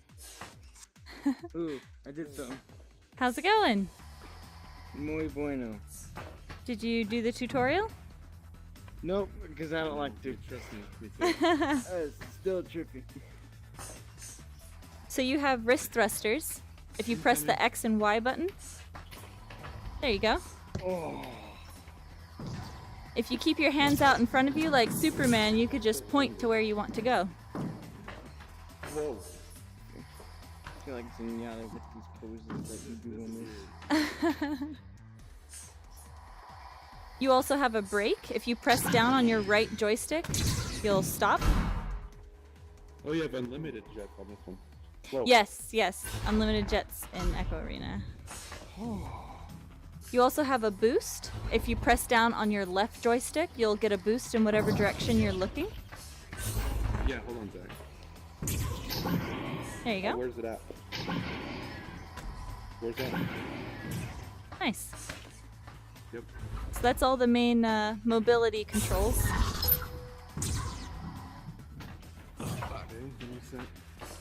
Ooh, I did something. How's it going? Muy bueno. Did you do the tutorial? Nope, because I don't like to. Trust me. It's still trippy. So you have wrist thrusters. If you press the X and Y button, there you go. Oh. If you keep your hands out in front of you like Superman, you could just point to where you want to go. Whoa. I feel like Zenyatta with these poses that you do on this. You also have a brake. If you press down on your right joystick, you'll stop. Oh, you have unlimited jets on this one. Whoa. Yes, yes. Unlimited jets in Echo Arena. You also have a boost. If you press down on your left joystick, you'll get a boost in whatever direction you're looking. Yeah, hold on, Zach. There you go. Oh, where's it at? Where's that? Nice. Yep. So that's all the main mobility controls. Okay, give me a sec.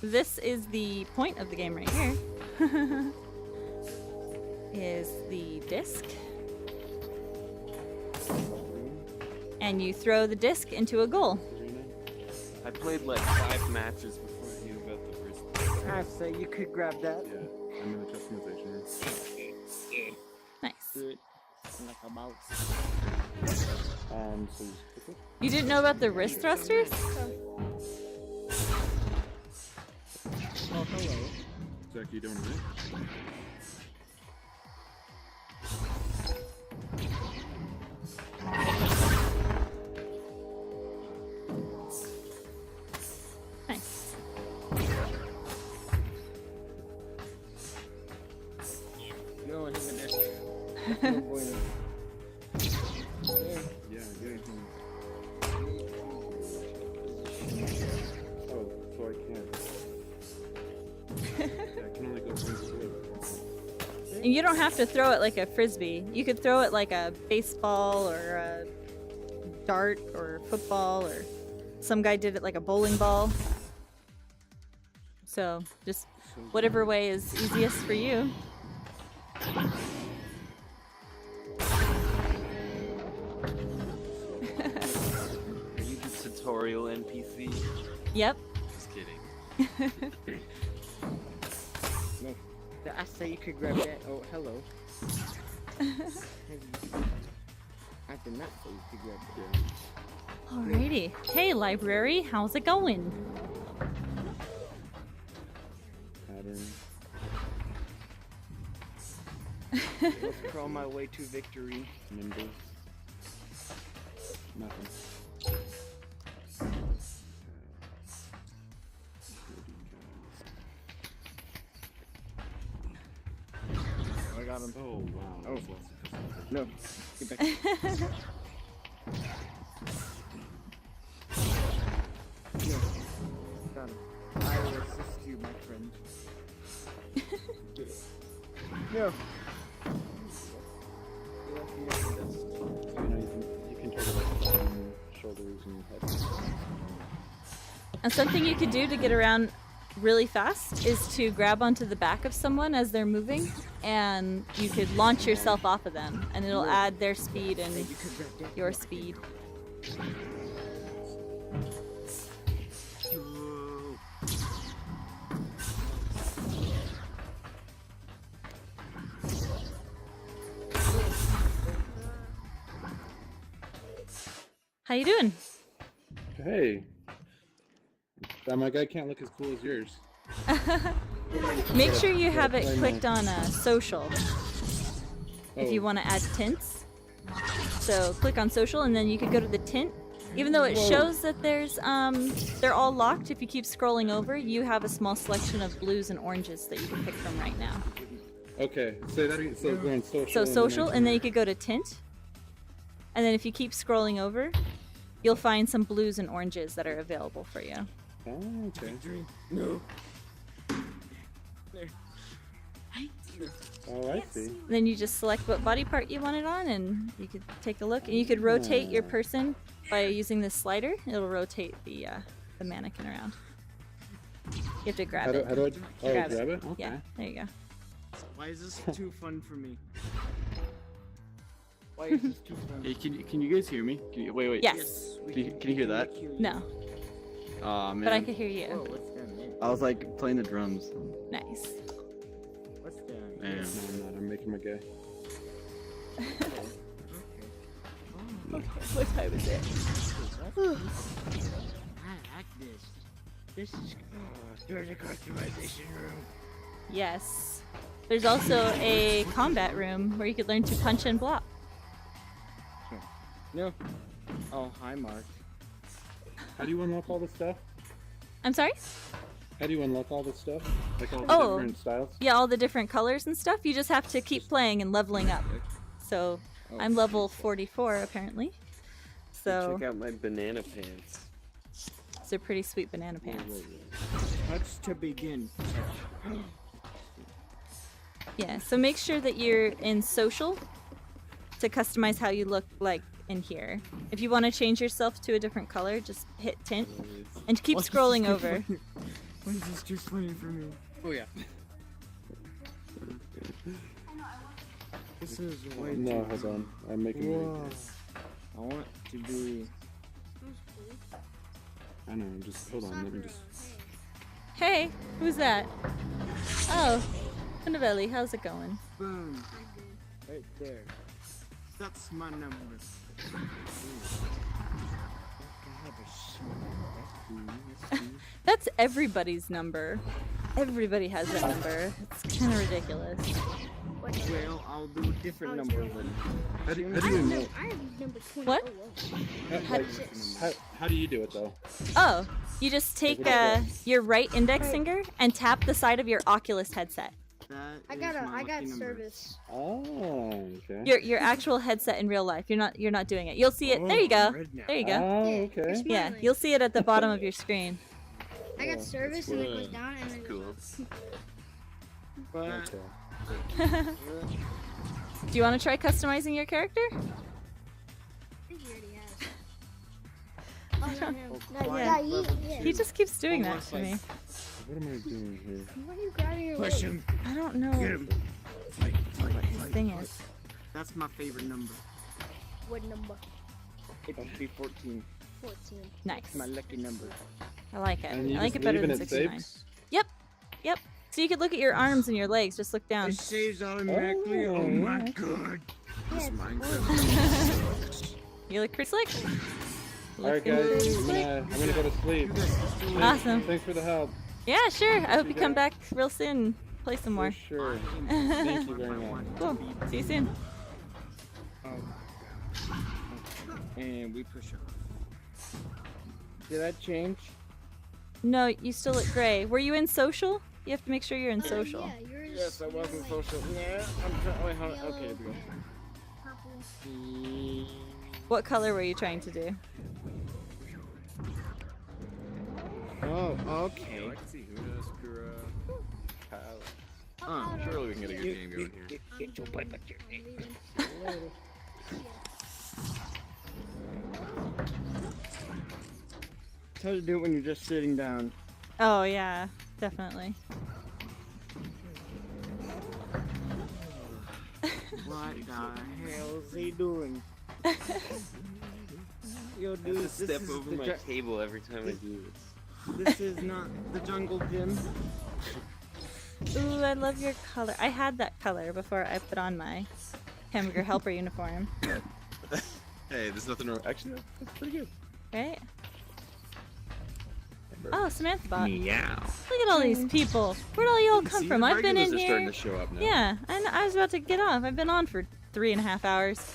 This is the point of the game right here. Is the disc. And you throw the disc into a goal. I played like 5 matches before you, I say you could grab that. Yeah, I'm in the customization room. Nice. Good. Like a mouse. So you stick it? You didn't know about the wrist thrusters? Oh, hello. Zach, you doing right? Nice. No, him in there. No bueno. Yeah, get it home. Oh, so I can't. Yeah, I can only go frisbee. And you don't have to throw it like a frisbee. You could throw it like a baseball or a dart or football, or some guy did it like a bowling ball. So just whatever way is easiest for you. Are you the tutorial NPC? Yep. Just kidding. No. I say you could grab that. Oh, hello. I did not say you could grab that. Alrighty. Hey, library, how's it going? Pattern. Let's crawl my way to victory. Nimble. Nothing. I got him. Oh, wow. Oh. No. Get back. No. Got him. I will assist you, my friend. No. So, you can target like shoulders and head. And something you could do to get around really fast is to grab onto the back of someone as they're moving, and you could launch yourself off of them, and it'll add their speed and your speed. How you doing? Hey. My guy can't look as cool as yours. Make sure you have it Play clicked my- on social if you Oh. want to add tints. So click on social, and then you could go to the tint. Even though it Whoa. shows that there's they're all locked, if you keep scrolling over, you have a small selection of blues and oranges that you can pick from right now. Okay, say that again. So we're on social. So and then social, I and then you could go to tint. And then if you keep scrolling over, you'll find some blues and oranges that are available for you. Oh, okay. No. Oh, I see. Then you just select what body part you want it on, and you could take a look. And you could rotate your person by using this slider. It'll rotate the mannequin around. You have to grab it. How do I? Oh, grab it? Okay. Yeah, there you go. Why is this too fun for me? Why is this too fun? Hey, can you guys hear me? Wait. Yes. Can you hear that? No, Aw, man. but I could hear you. What's down there? I was like playing the drums. Nice. What's down Man. No, I'm not. I'm making my guy. What time is it? I like this. This is there's a customization room. Yes. There's also a combat room where you could learn to punch and block. No. Oh, hi, Mark. How do you unlock all this stuff? I'm sorry? How do you unlock all this stuff? Like all the Oh, different styles? yeah, all the different colors and stuff. You just have to keep playing and leveling up. So I'm level 44 apparently. So Check out my banana pants. they're pretty sweet banana pants. Touch to begin. Yeah, so make sure that you're in social to customize how you look like in here. If you want to change yourself to a different color, just hit tint and keep scrolling over. Why is this too funny for me? Oh yeah. This is way No, too hold on. I'm making Whoa. I want to be. I know, just hold on, let me just Hey, who's that? Oh, Pundavelli, how's it going? Boom. Right there. That's my number. That's everybody's number. Everybody has that number. It's kind of ridiculous. Well, I'll do a different number then. How do you know? I have number 20. What? How do you do it though? Oh, you just take your right index finger and tap the side of your Oculus headset. I got service. Oh, okay. Your actual headset in real life. You're not doing it. You'll see it. There you go. There you go. Oh, okay. Yeah, you'll see it at the bottom of your screen. I got service and it goes down and then Cool. But Do you want to try customizing your character? I think he already has. Oh, not him. Yeah. Yeah. He just keeps doing that to me. What am I doing here? Why are you grabbing your push leg? him. I don't know Get him. Fight, what his thing is. That's my favorite number. What number? It would be 14. 14. Nice. My lucky number. I like it. And you I like just it better leave than and it 69. saves? Yep. Yep. So you could look at your arms and your legs. Just look down. It saves automatically. Oh my god. Yes. You look pretty slick. Alright guys, I'm gonna go to sleep. Awesome. Thanks for the help. Yeah, sure. I hope you come back real soon. And play some more. For sure. Thank you very much. Cool. See you soon. And we push up. Did that change? No, you still look gray. Were you in social? You have to make sure you're in social. Yeah, yours. Yes, I was in social. Yeah, I'm trying. Wait, hold on. Okay, there we go. Purple. What color were you trying to do? Oh, okay. I can see Huna, Sakura, Kyle. Surely we can get a good game going here. Get your pipe back here. It's hard to do it when you're just sitting down. Oh yeah, definitely. What the hell is he doing? Yo, I dude, have to this step is over the my table every time I do this. This is not the jungle gym. Ooh, I love your color. I had that color before I put on my hamburger helper uniform. Hey, there's nothing wrong. Actually, that's pretty good. Right? Oh, Samantha bot. Meow. Look at all these people. Where'd all y'all come See, from? the I've been regulars in are here. starting to show up now. Yeah, I was about to get off. I've been on for 3.5 hours.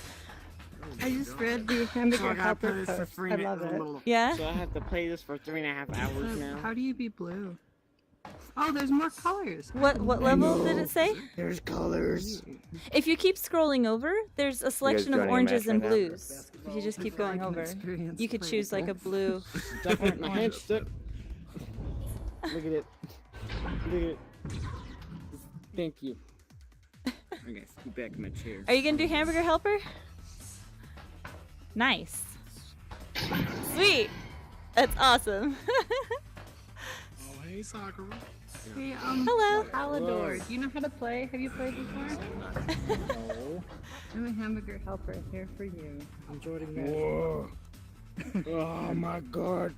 I just read the hamburger So I gotta helper play this for post. free I now. love it. Yeah? So I have to play this for 3.5 hours now. How do you be blue? Oh, there's more colors. What level did it say? There's colors. If you keep scrolling over, there's a selection of joining a oranges match and right now? blues. If you just keep going over, experience you could playing choose like a blue. My hand stuck. Look at it. Look at it. Thank you. Okay, scoot back in my chair. Are you gonna do hamburger helper? Nice. Sweet. That's awesome. Oh, hey, Sakura. Hey, Hello. Alador, do you know how to play? Have you played before? No. I'm a hamburger helper here for you. I'm joining that. Whoa. Oh my god.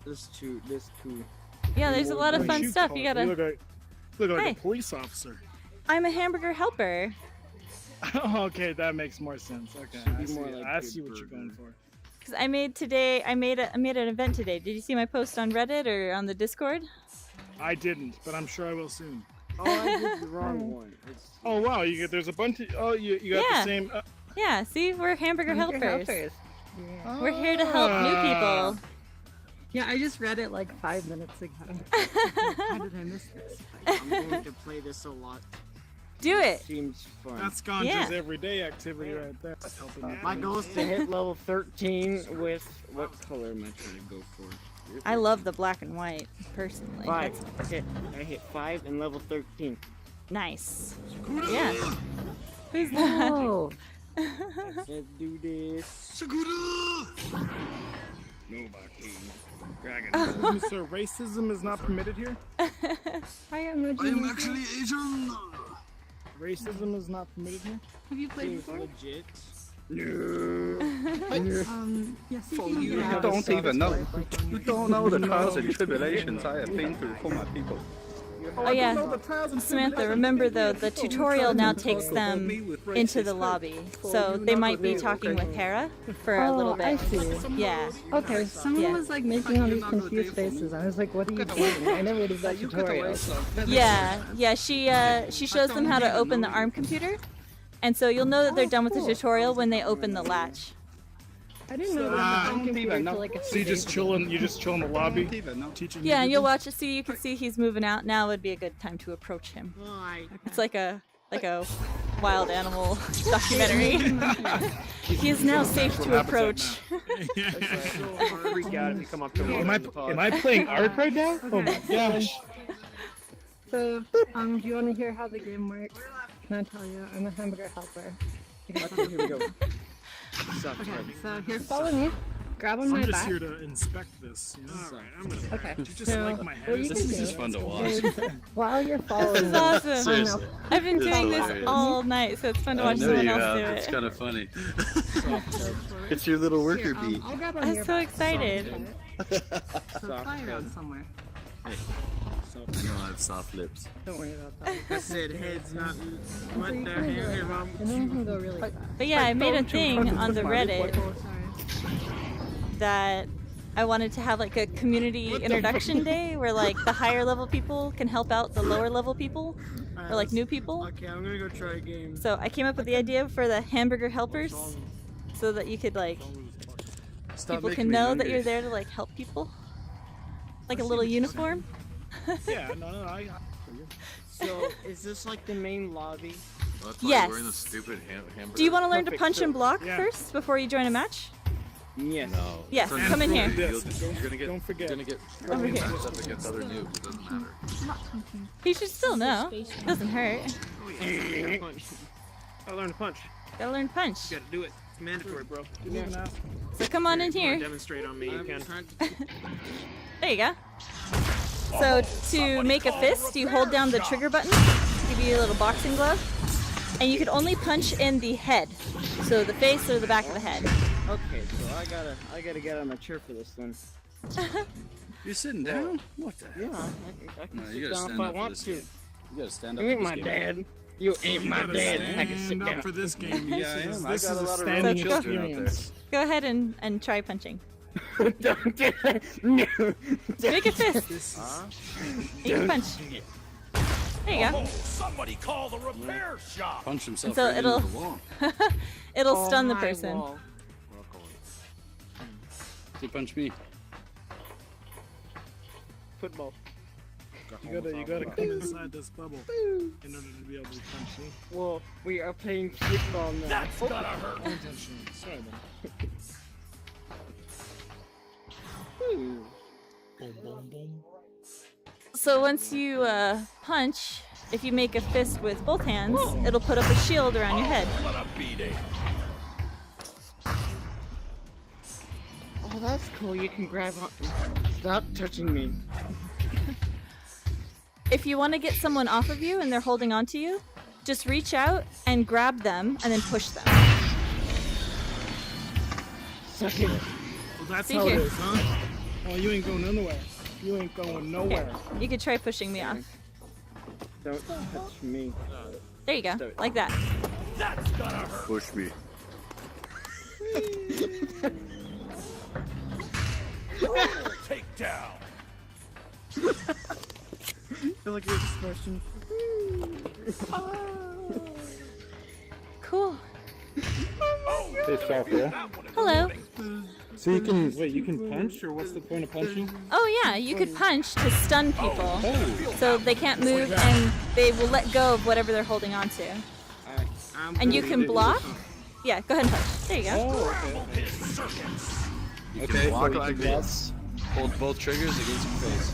This too. Yeah, there's a lot of fun stuff. You You gotta. look like Hey. a police officer. I'm a hamburger helper. Okay, that makes more sense. Okay, Should I be see, more like I Good see what you're Burger. going for. Cause I made an event today. Did you see my post on Reddit or on the Discord? I didn't, but I'm sure I will soon. Oh, I did the wrong one. Oh wow, there's a bunch of, you got Yeah. the same. Yeah, see, we're hamburger helpers. Yeah. We're here to help new people. Yeah, I just read it like 5 minutes ago. How did I miss this? I'm going to play this a lot. Do it. Seems fun. That's Ganja's Yeah. everyday activity right there. Helping My goal is to hit level 13 with what color am I trying to go for? I love the black and white, personally. 5. That's I hit 5 and level 13. nice. Yeah. Who's that? Oh, Let's do this. Sakura! Nobody. Dragon. So racism is not permitted here? I am Asian. Racism is not permitted here? Have you played Seems before? legit. No. Yes, You don't even know. You don't know the trials and tribulations I have been through for my people. Oh yeah, Samantha, remember though, the tutorial now takes them into the lobby. So they might be talking with Hera for a little bit. I see. Yeah. Okay, someone Yeah. was like making all these confused faces. I was like, what are you doing? I never did that tutorial. Yeah, she shows them how to open the ARM computer. And so you'll know that they're done with the tutorial when they open the latch. I didn't know that the computer to like a So you just chill in the lobby, teaching. Yeah, and you'll watch it. See, you can see he's moving out. Now would be a good time to approach him. It's like a wild animal documentary. He is now safe to approach. Freak out if you come up to him. Am I playing Ark right now? Oh my gosh. So, do you want to hear how the game works? Can I tell you? I'm a hamburger helper. Okay, here we go. Okay, so here, follow me. Grab on my I'm just back. here to inspect this. You know? All right, I'm gonna. Okay. You just so like my what head. you This can is just do fun to watch. is, while you're following This is me, awesome. Seriously. I've been It's doing this hilarious. all night, so it's fun to I watch know someone you else have. do It's it. kind of funny. It's your little worker Here, bee. I'll grab on I'm your so back. excited. So fly around somewhere. I know I have soft lips. Don't worry about that. I said heads, not what So you the can hell, go, Mom? and then you can go really fast. But yeah, I made a thing on the Reddit Oh, sorry. that I wanted to have like a community introduction day where like the higher level people can help out the lower level people or like new people. Okay, I'm gonna go try a game. So I came up with the idea for the hamburger helpers so that you could like Stop people making can me know that hungry. you're there to like help people. Like a little uniform. Yeah, no, I. So, is this like the main lobby? That's why Yes. we're in the stupid hamburger. Do you want to learn to Perfect, punch so- and block yeah. first before you join a match? Yes. No. Yes, For come in new here. players, You're gonna get. Don't forget. You're gonna get. Over here. matched up against other noobs. It doesn't matter. You should still know. Doesn't hurt. I learned to punch. Gotta learn punch. You gotta do it. It's mandatory, bro. You do it now. So come on in If you wanna here. Demonstrate on me. You can. There you go. So to make a fist, you hold down the trigger button, give you a little boxing glove, and you can only punch in the head. So the face or the back of the head. Okay, so I gotta get on my chair for this one. You're sitting down? What the Yeah, hell? I can No, sit you gotta down stand if I up for want this to. game. You gotta stand up You for ain't this my game. dad. You ain't my gotta dad. I can sit stand up down. for this game. Yeah, I This is, am. I this got is a a lot of standing real children out there. experience. Go ahead and try punching. Don't do that. No. Make a fist. You can punch. There you go. Oh, somebody call the repair shop. Punch himself So right it'll into the wall. it'll Oh, stun the my person. wall. He punched me. Football. You gotta come inside this bubble in order to be able to punch me. Well, we are playing football now. That's gonna hurt. Sorry, man. Ooh. Boom, boom, boom. So once you punch, if you make a fist with both hands, it'll put up a shield around your head. What a beating. Oh, that's cool. You can grab on. Stop touching me. If you want to get someone off of you and they're holding on to you, just reach out and grab them and then push them. Suck it. Well, that's See how here. it is, huh? Oh, you ain't going nowhere. You ain't going nowhere. Here, you could try pushing me off. Don't touch me. There you go, like that. That's gonna hurt. Push me. Take down. I feel like your expression. Cool. Hey, Sophia. Hello. So you can wait. You can punch, or what's the point of punching? Oh yeah, you could punch to stun people, so they can't move and they will let go of whatever they're holding on to. And you can block. Yeah, go ahead and punch. There you go. Oh, okay. Okay, so walk you like can this. Hold both triggers against your face.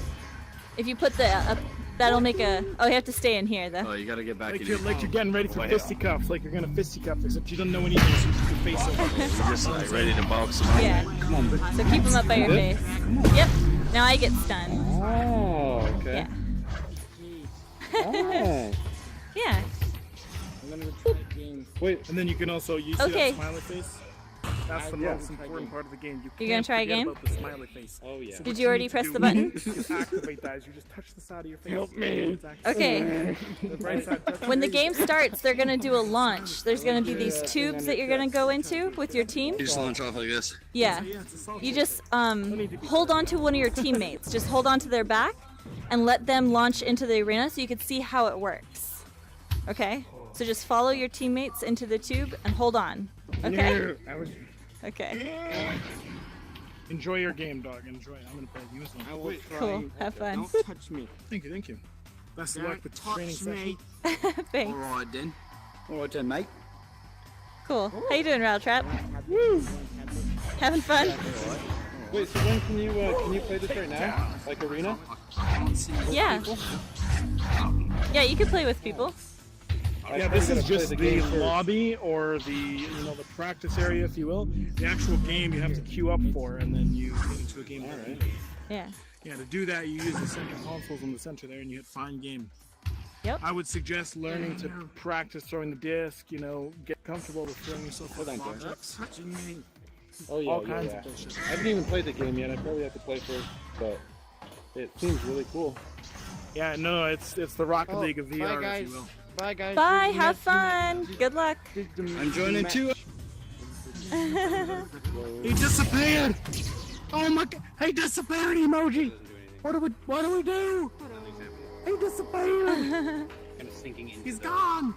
If you put the that'll make a. Oh, you have to stay in here though. Oh, you gotta get back Like in you're, your like you're getting ready for Wow. fisticuffs, like you're gonna fisticuff, except you don't know anything, so you keep your face over. You're just like ready to box him. Yeah. So keep them up by your face. Yep. Now I get stunned. Oh, okay. Yeah. Oh. Yeah. I'm gonna go try a game. Wait. And then you can also use Okay. that smiley face. That's the Yeah. most important part of the game. You You gonna can't try a forget game? about the smiley face. Oh yeah. So Did what you already need to press do the button? to activate that is you just touch the side of your face. Help me. Okay. The right side, touch When the your game starts, they're gonna do a launch. There's gonna be these tubes that you're gonna go into with your team. You just launch off like this. Yeah. You just hold on to one of your teammates. Just hold on to their back and let them launch into the arena so you can see how it works. Okay? So just follow your teammates into the tube and hold on. Okay? Okay. Enjoy your game, dog. Enjoy it. I'm gonna play you as I well. will try. Cool. Have fun. Don't touch me. Thank you, thank you. Best of Don't luck with the touch training me. session. Thanks. Alright then. Alright then, mate. Cool. How you doing, Rattletrap? Having fun? Wait, so when can you play this right now? Like arena? Yeah. Yeah, you can play with people. Yeah, this is just the lobby or the the practice area, if you will. The actual game you have to queue up for, and then you get into a game. All right. Yeah. Yeah, to do that, you use the center consoles in the center there, and you hit find game. Yep. I would suggest learning to practice throwing the disc. Get comfortable with throwing yourself with objects. Touching me. Oh yeah, All yeah, kinds yeah. of bullshit. I haven't even played the game yet. I probably have to play first, but it seems really cool. Yeah, no, it's the Rocket League of VR, Bye, if guys. you will. Bye, guys. Bye. Have fun. Good luck. I'm joining too. He disappeared! Oh my god! He disappeared, emoji! What do we do? He disappeared! Kind of sinking into He's the- gone!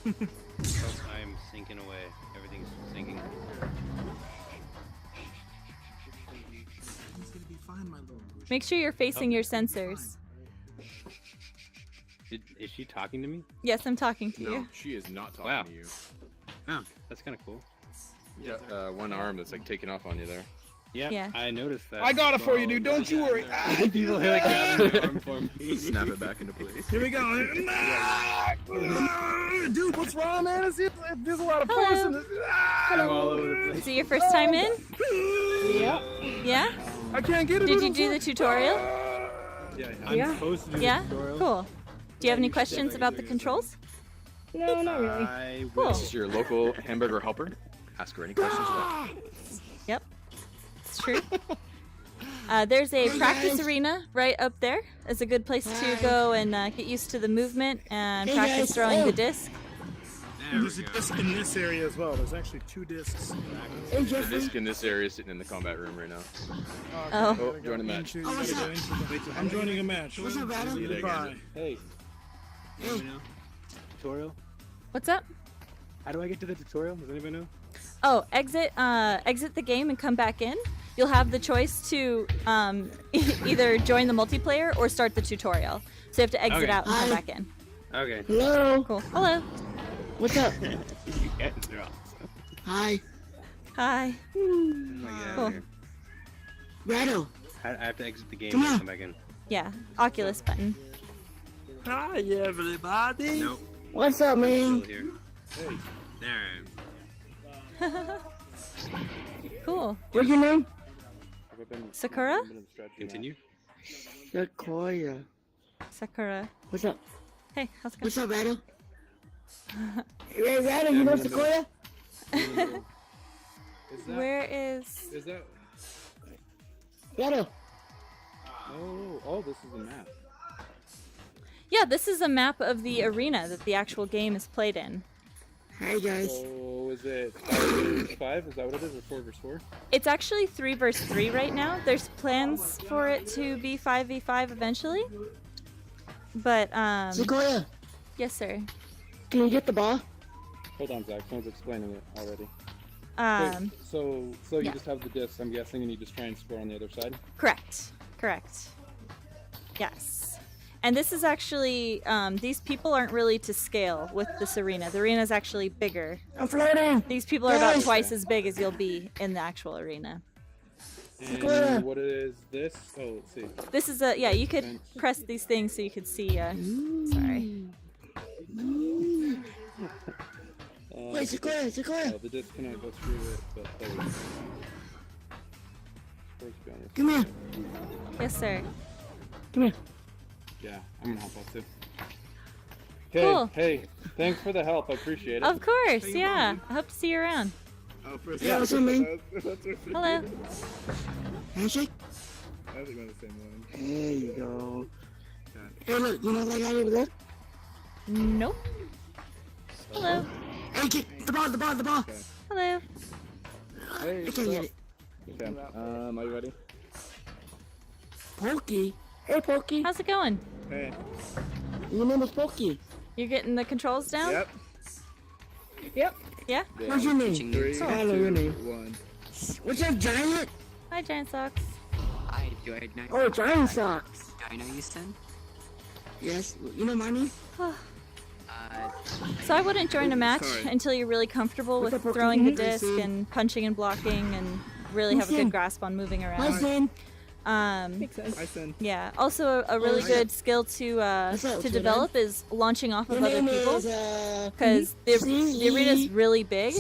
I'm sinking away. Everything's sinking. He's gonna be fine, my lord. Make sure you're facing your sensors. Is she talking to me? Yes, I'm talking to No, you. she is not talking Wow. to you. Oh, that's kind of cool. Yeah, one arm that's like taking off on you there. Yeah, Yeah. I noticed that. I got it for you, dude. Don't you worry. People like that arm for me. Snap it back into place. Here we go. Dude, what's wrong, man? There's a lot of force in this. I'm all over the place. Is it your first time in? Yeah. Yeah? I can't get it. Did you do the tutorial? Yeah, I'm supposed to do Yeah? the tutorial. Cool. Do you have any questions about the controls? No, not really. I Cool. will. This is your local hamburger helper. Ask her any questions you like. Yep. It's true. There's a practice arena right up there. It's a good place to go and get used to the movement and practice throwing the disc. There's a disc in this area as well. There's actually 2 discs. The disc in this area is sitting in the combat room right now. Oh. Oh, join a match. I'm joining a match. What's up, Adam? Goodbye. Hey. Tutorial? What's up? How do I get to the tutorial? Does anybody know? Oh, exit the game and come back in. You'll have the choice to either join the multiplayer or start the tutorial. So you have to exit Okay. out and come back in. Okay. Hello. Cool. Hello. What's up? You getting dropped. Hi. Hi. Cool. Rattle. I have to exit the game Come and on. come back in. Yeah. Oculus button. Hi, everybody. Nope. What's up, man? Still here. Hey. There. Cool. What's your name? Sakura? Continue. Sequoia. Sakura. What's up? Hey, how's it going? What's up, Rattle? Hey, Rattle, you know Sequoia? Is that, Where is? is that? Rattle. Oh, this is the map. Yeah, this is a map of the arena that the actual game is played in. Hi, guys. So is it 5v5? Is that what it is, or 4v4? It's actually 3 versus 3 right now. There's plans for it to be 5v5 eventually. But Sequoia, yes, sir. can you get the ball? Hold on, Zach. Someone's explaining it already. Um, Wait, so yeah. you just have the disc, I'm guessing, and you just try and score on the other side? Correct. Yes. And this is actually, these people aren't really to scale with this arena. The arena is actually bigger. I'm floating. These people are about Guys. twice as big as you'll be in the actual arena. And what is this? Oh, let's see. This is yeah, you could press these things so you could see, sorry. Wait, Sequoia, Sequoia. Oh, the disc cannot go through it, but that was... Come here. Yes, sir. Come here. Yeah, I'm gonna help out too. Okay, Cool. hey, thanks for the help, I appreciate it. Of course, yeah. I hope to see you around. Oh, first. Yeah, what's up, man? Hello. Handshake? I think we're on the same one. There you go. Hey, look, you know that guy over there? Nope. Hello. Hey, get the ball, the ball, the ball. Hello. Hey, I can't get it. Okay. Are you ready? Pokey? Hey, Pokey. How's it going? Hey. Your name is Pokey. You're getting the controls down? Yep. Yep. Yeah? What's your name? 3, I know your 2, name. 1. What's up, Giant? Hi, Giant Socks. Hi, do I know? Oh, Giant Socks. Do I know you, son? Yes, you know my name? So I wouldn't join a match Sorry. until you're really comfortable What's with up, throwing the Pokey? disc and punching and blocking and really have a good grasp on moving Hi, around. Sin. Hi, Sin. Yeah. Also, a really good skill to What's up, to Twitter? develop is launching off of Your other name people, is, because the arena's really big,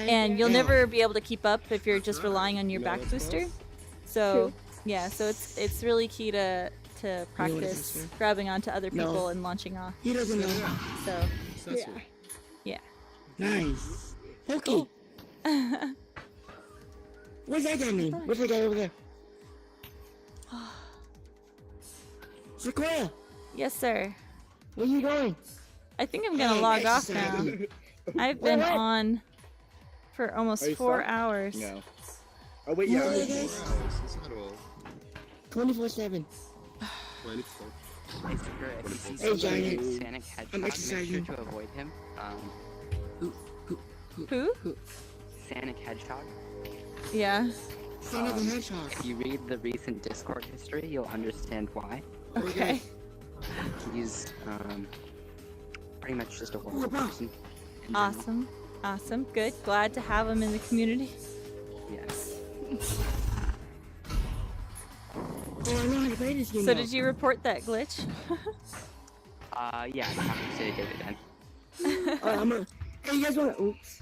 and you'll Yeah. never be able to keep up if you're just relying on your back booster. So yeah, so it's really key to practice grabbing onto other No. people and launching off. He doesn't know. So Yeah. yeah. Nice. Pokey. What's that guy name? What's that guy over there? Sequoia. Yes, sir. Where you going? I think I'm gonna log off now. exercising. I've been What? on for almost Are you 4 stuck? hours. No. Oh, wait, yeah. No, wait. it is. It's not all. 24/7. 24. Hey, Secret, if you see Hey, somebody Giant. named Sonic Hedgehog, I'm make sure exercising. to avoid him. Who? Sonic Hedgehog. Yeah. Sonic the Hedgehog. If you read the recent Discord history, you'll understand why. Okay. He's pretty much just a Oh, horrible wow. person. in general. Awesome. Awesome. Good. Glad to have him in the community. Yes. Oh, I know how to play this game So now. did you report that glitch? Yeah, I'm happy to say I did it again. I'm a... Hey, you guys wanna... Oops.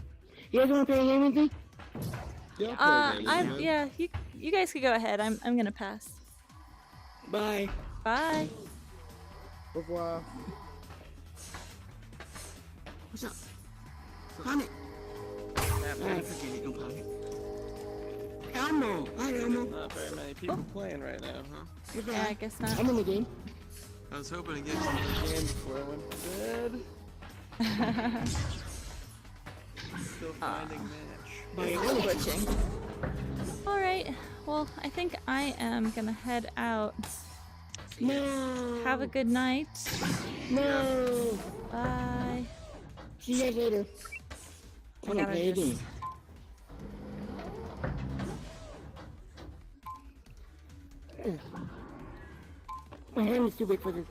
You guys wanna play a game with me? Yeah, you guys could go ahead. I'm gonna pass. Bye. Bye. Au revoir. What's up? Planet. Elmo. Hi, Elmo. Not very many people playing right now, huh? Goodbye. Yeah, I guess not. I'm in the game. I was hoping to get some. Game before I went to bed. Still finding match. Glitching. Alright. Well, I think I am gonna head out. No. Have a good night. No. Bye. See you guys later. I wanna gotta play a just- game. My hand is too big for this.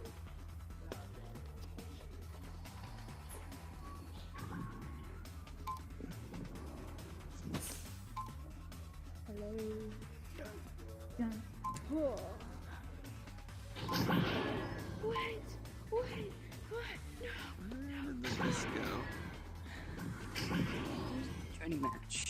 Training match.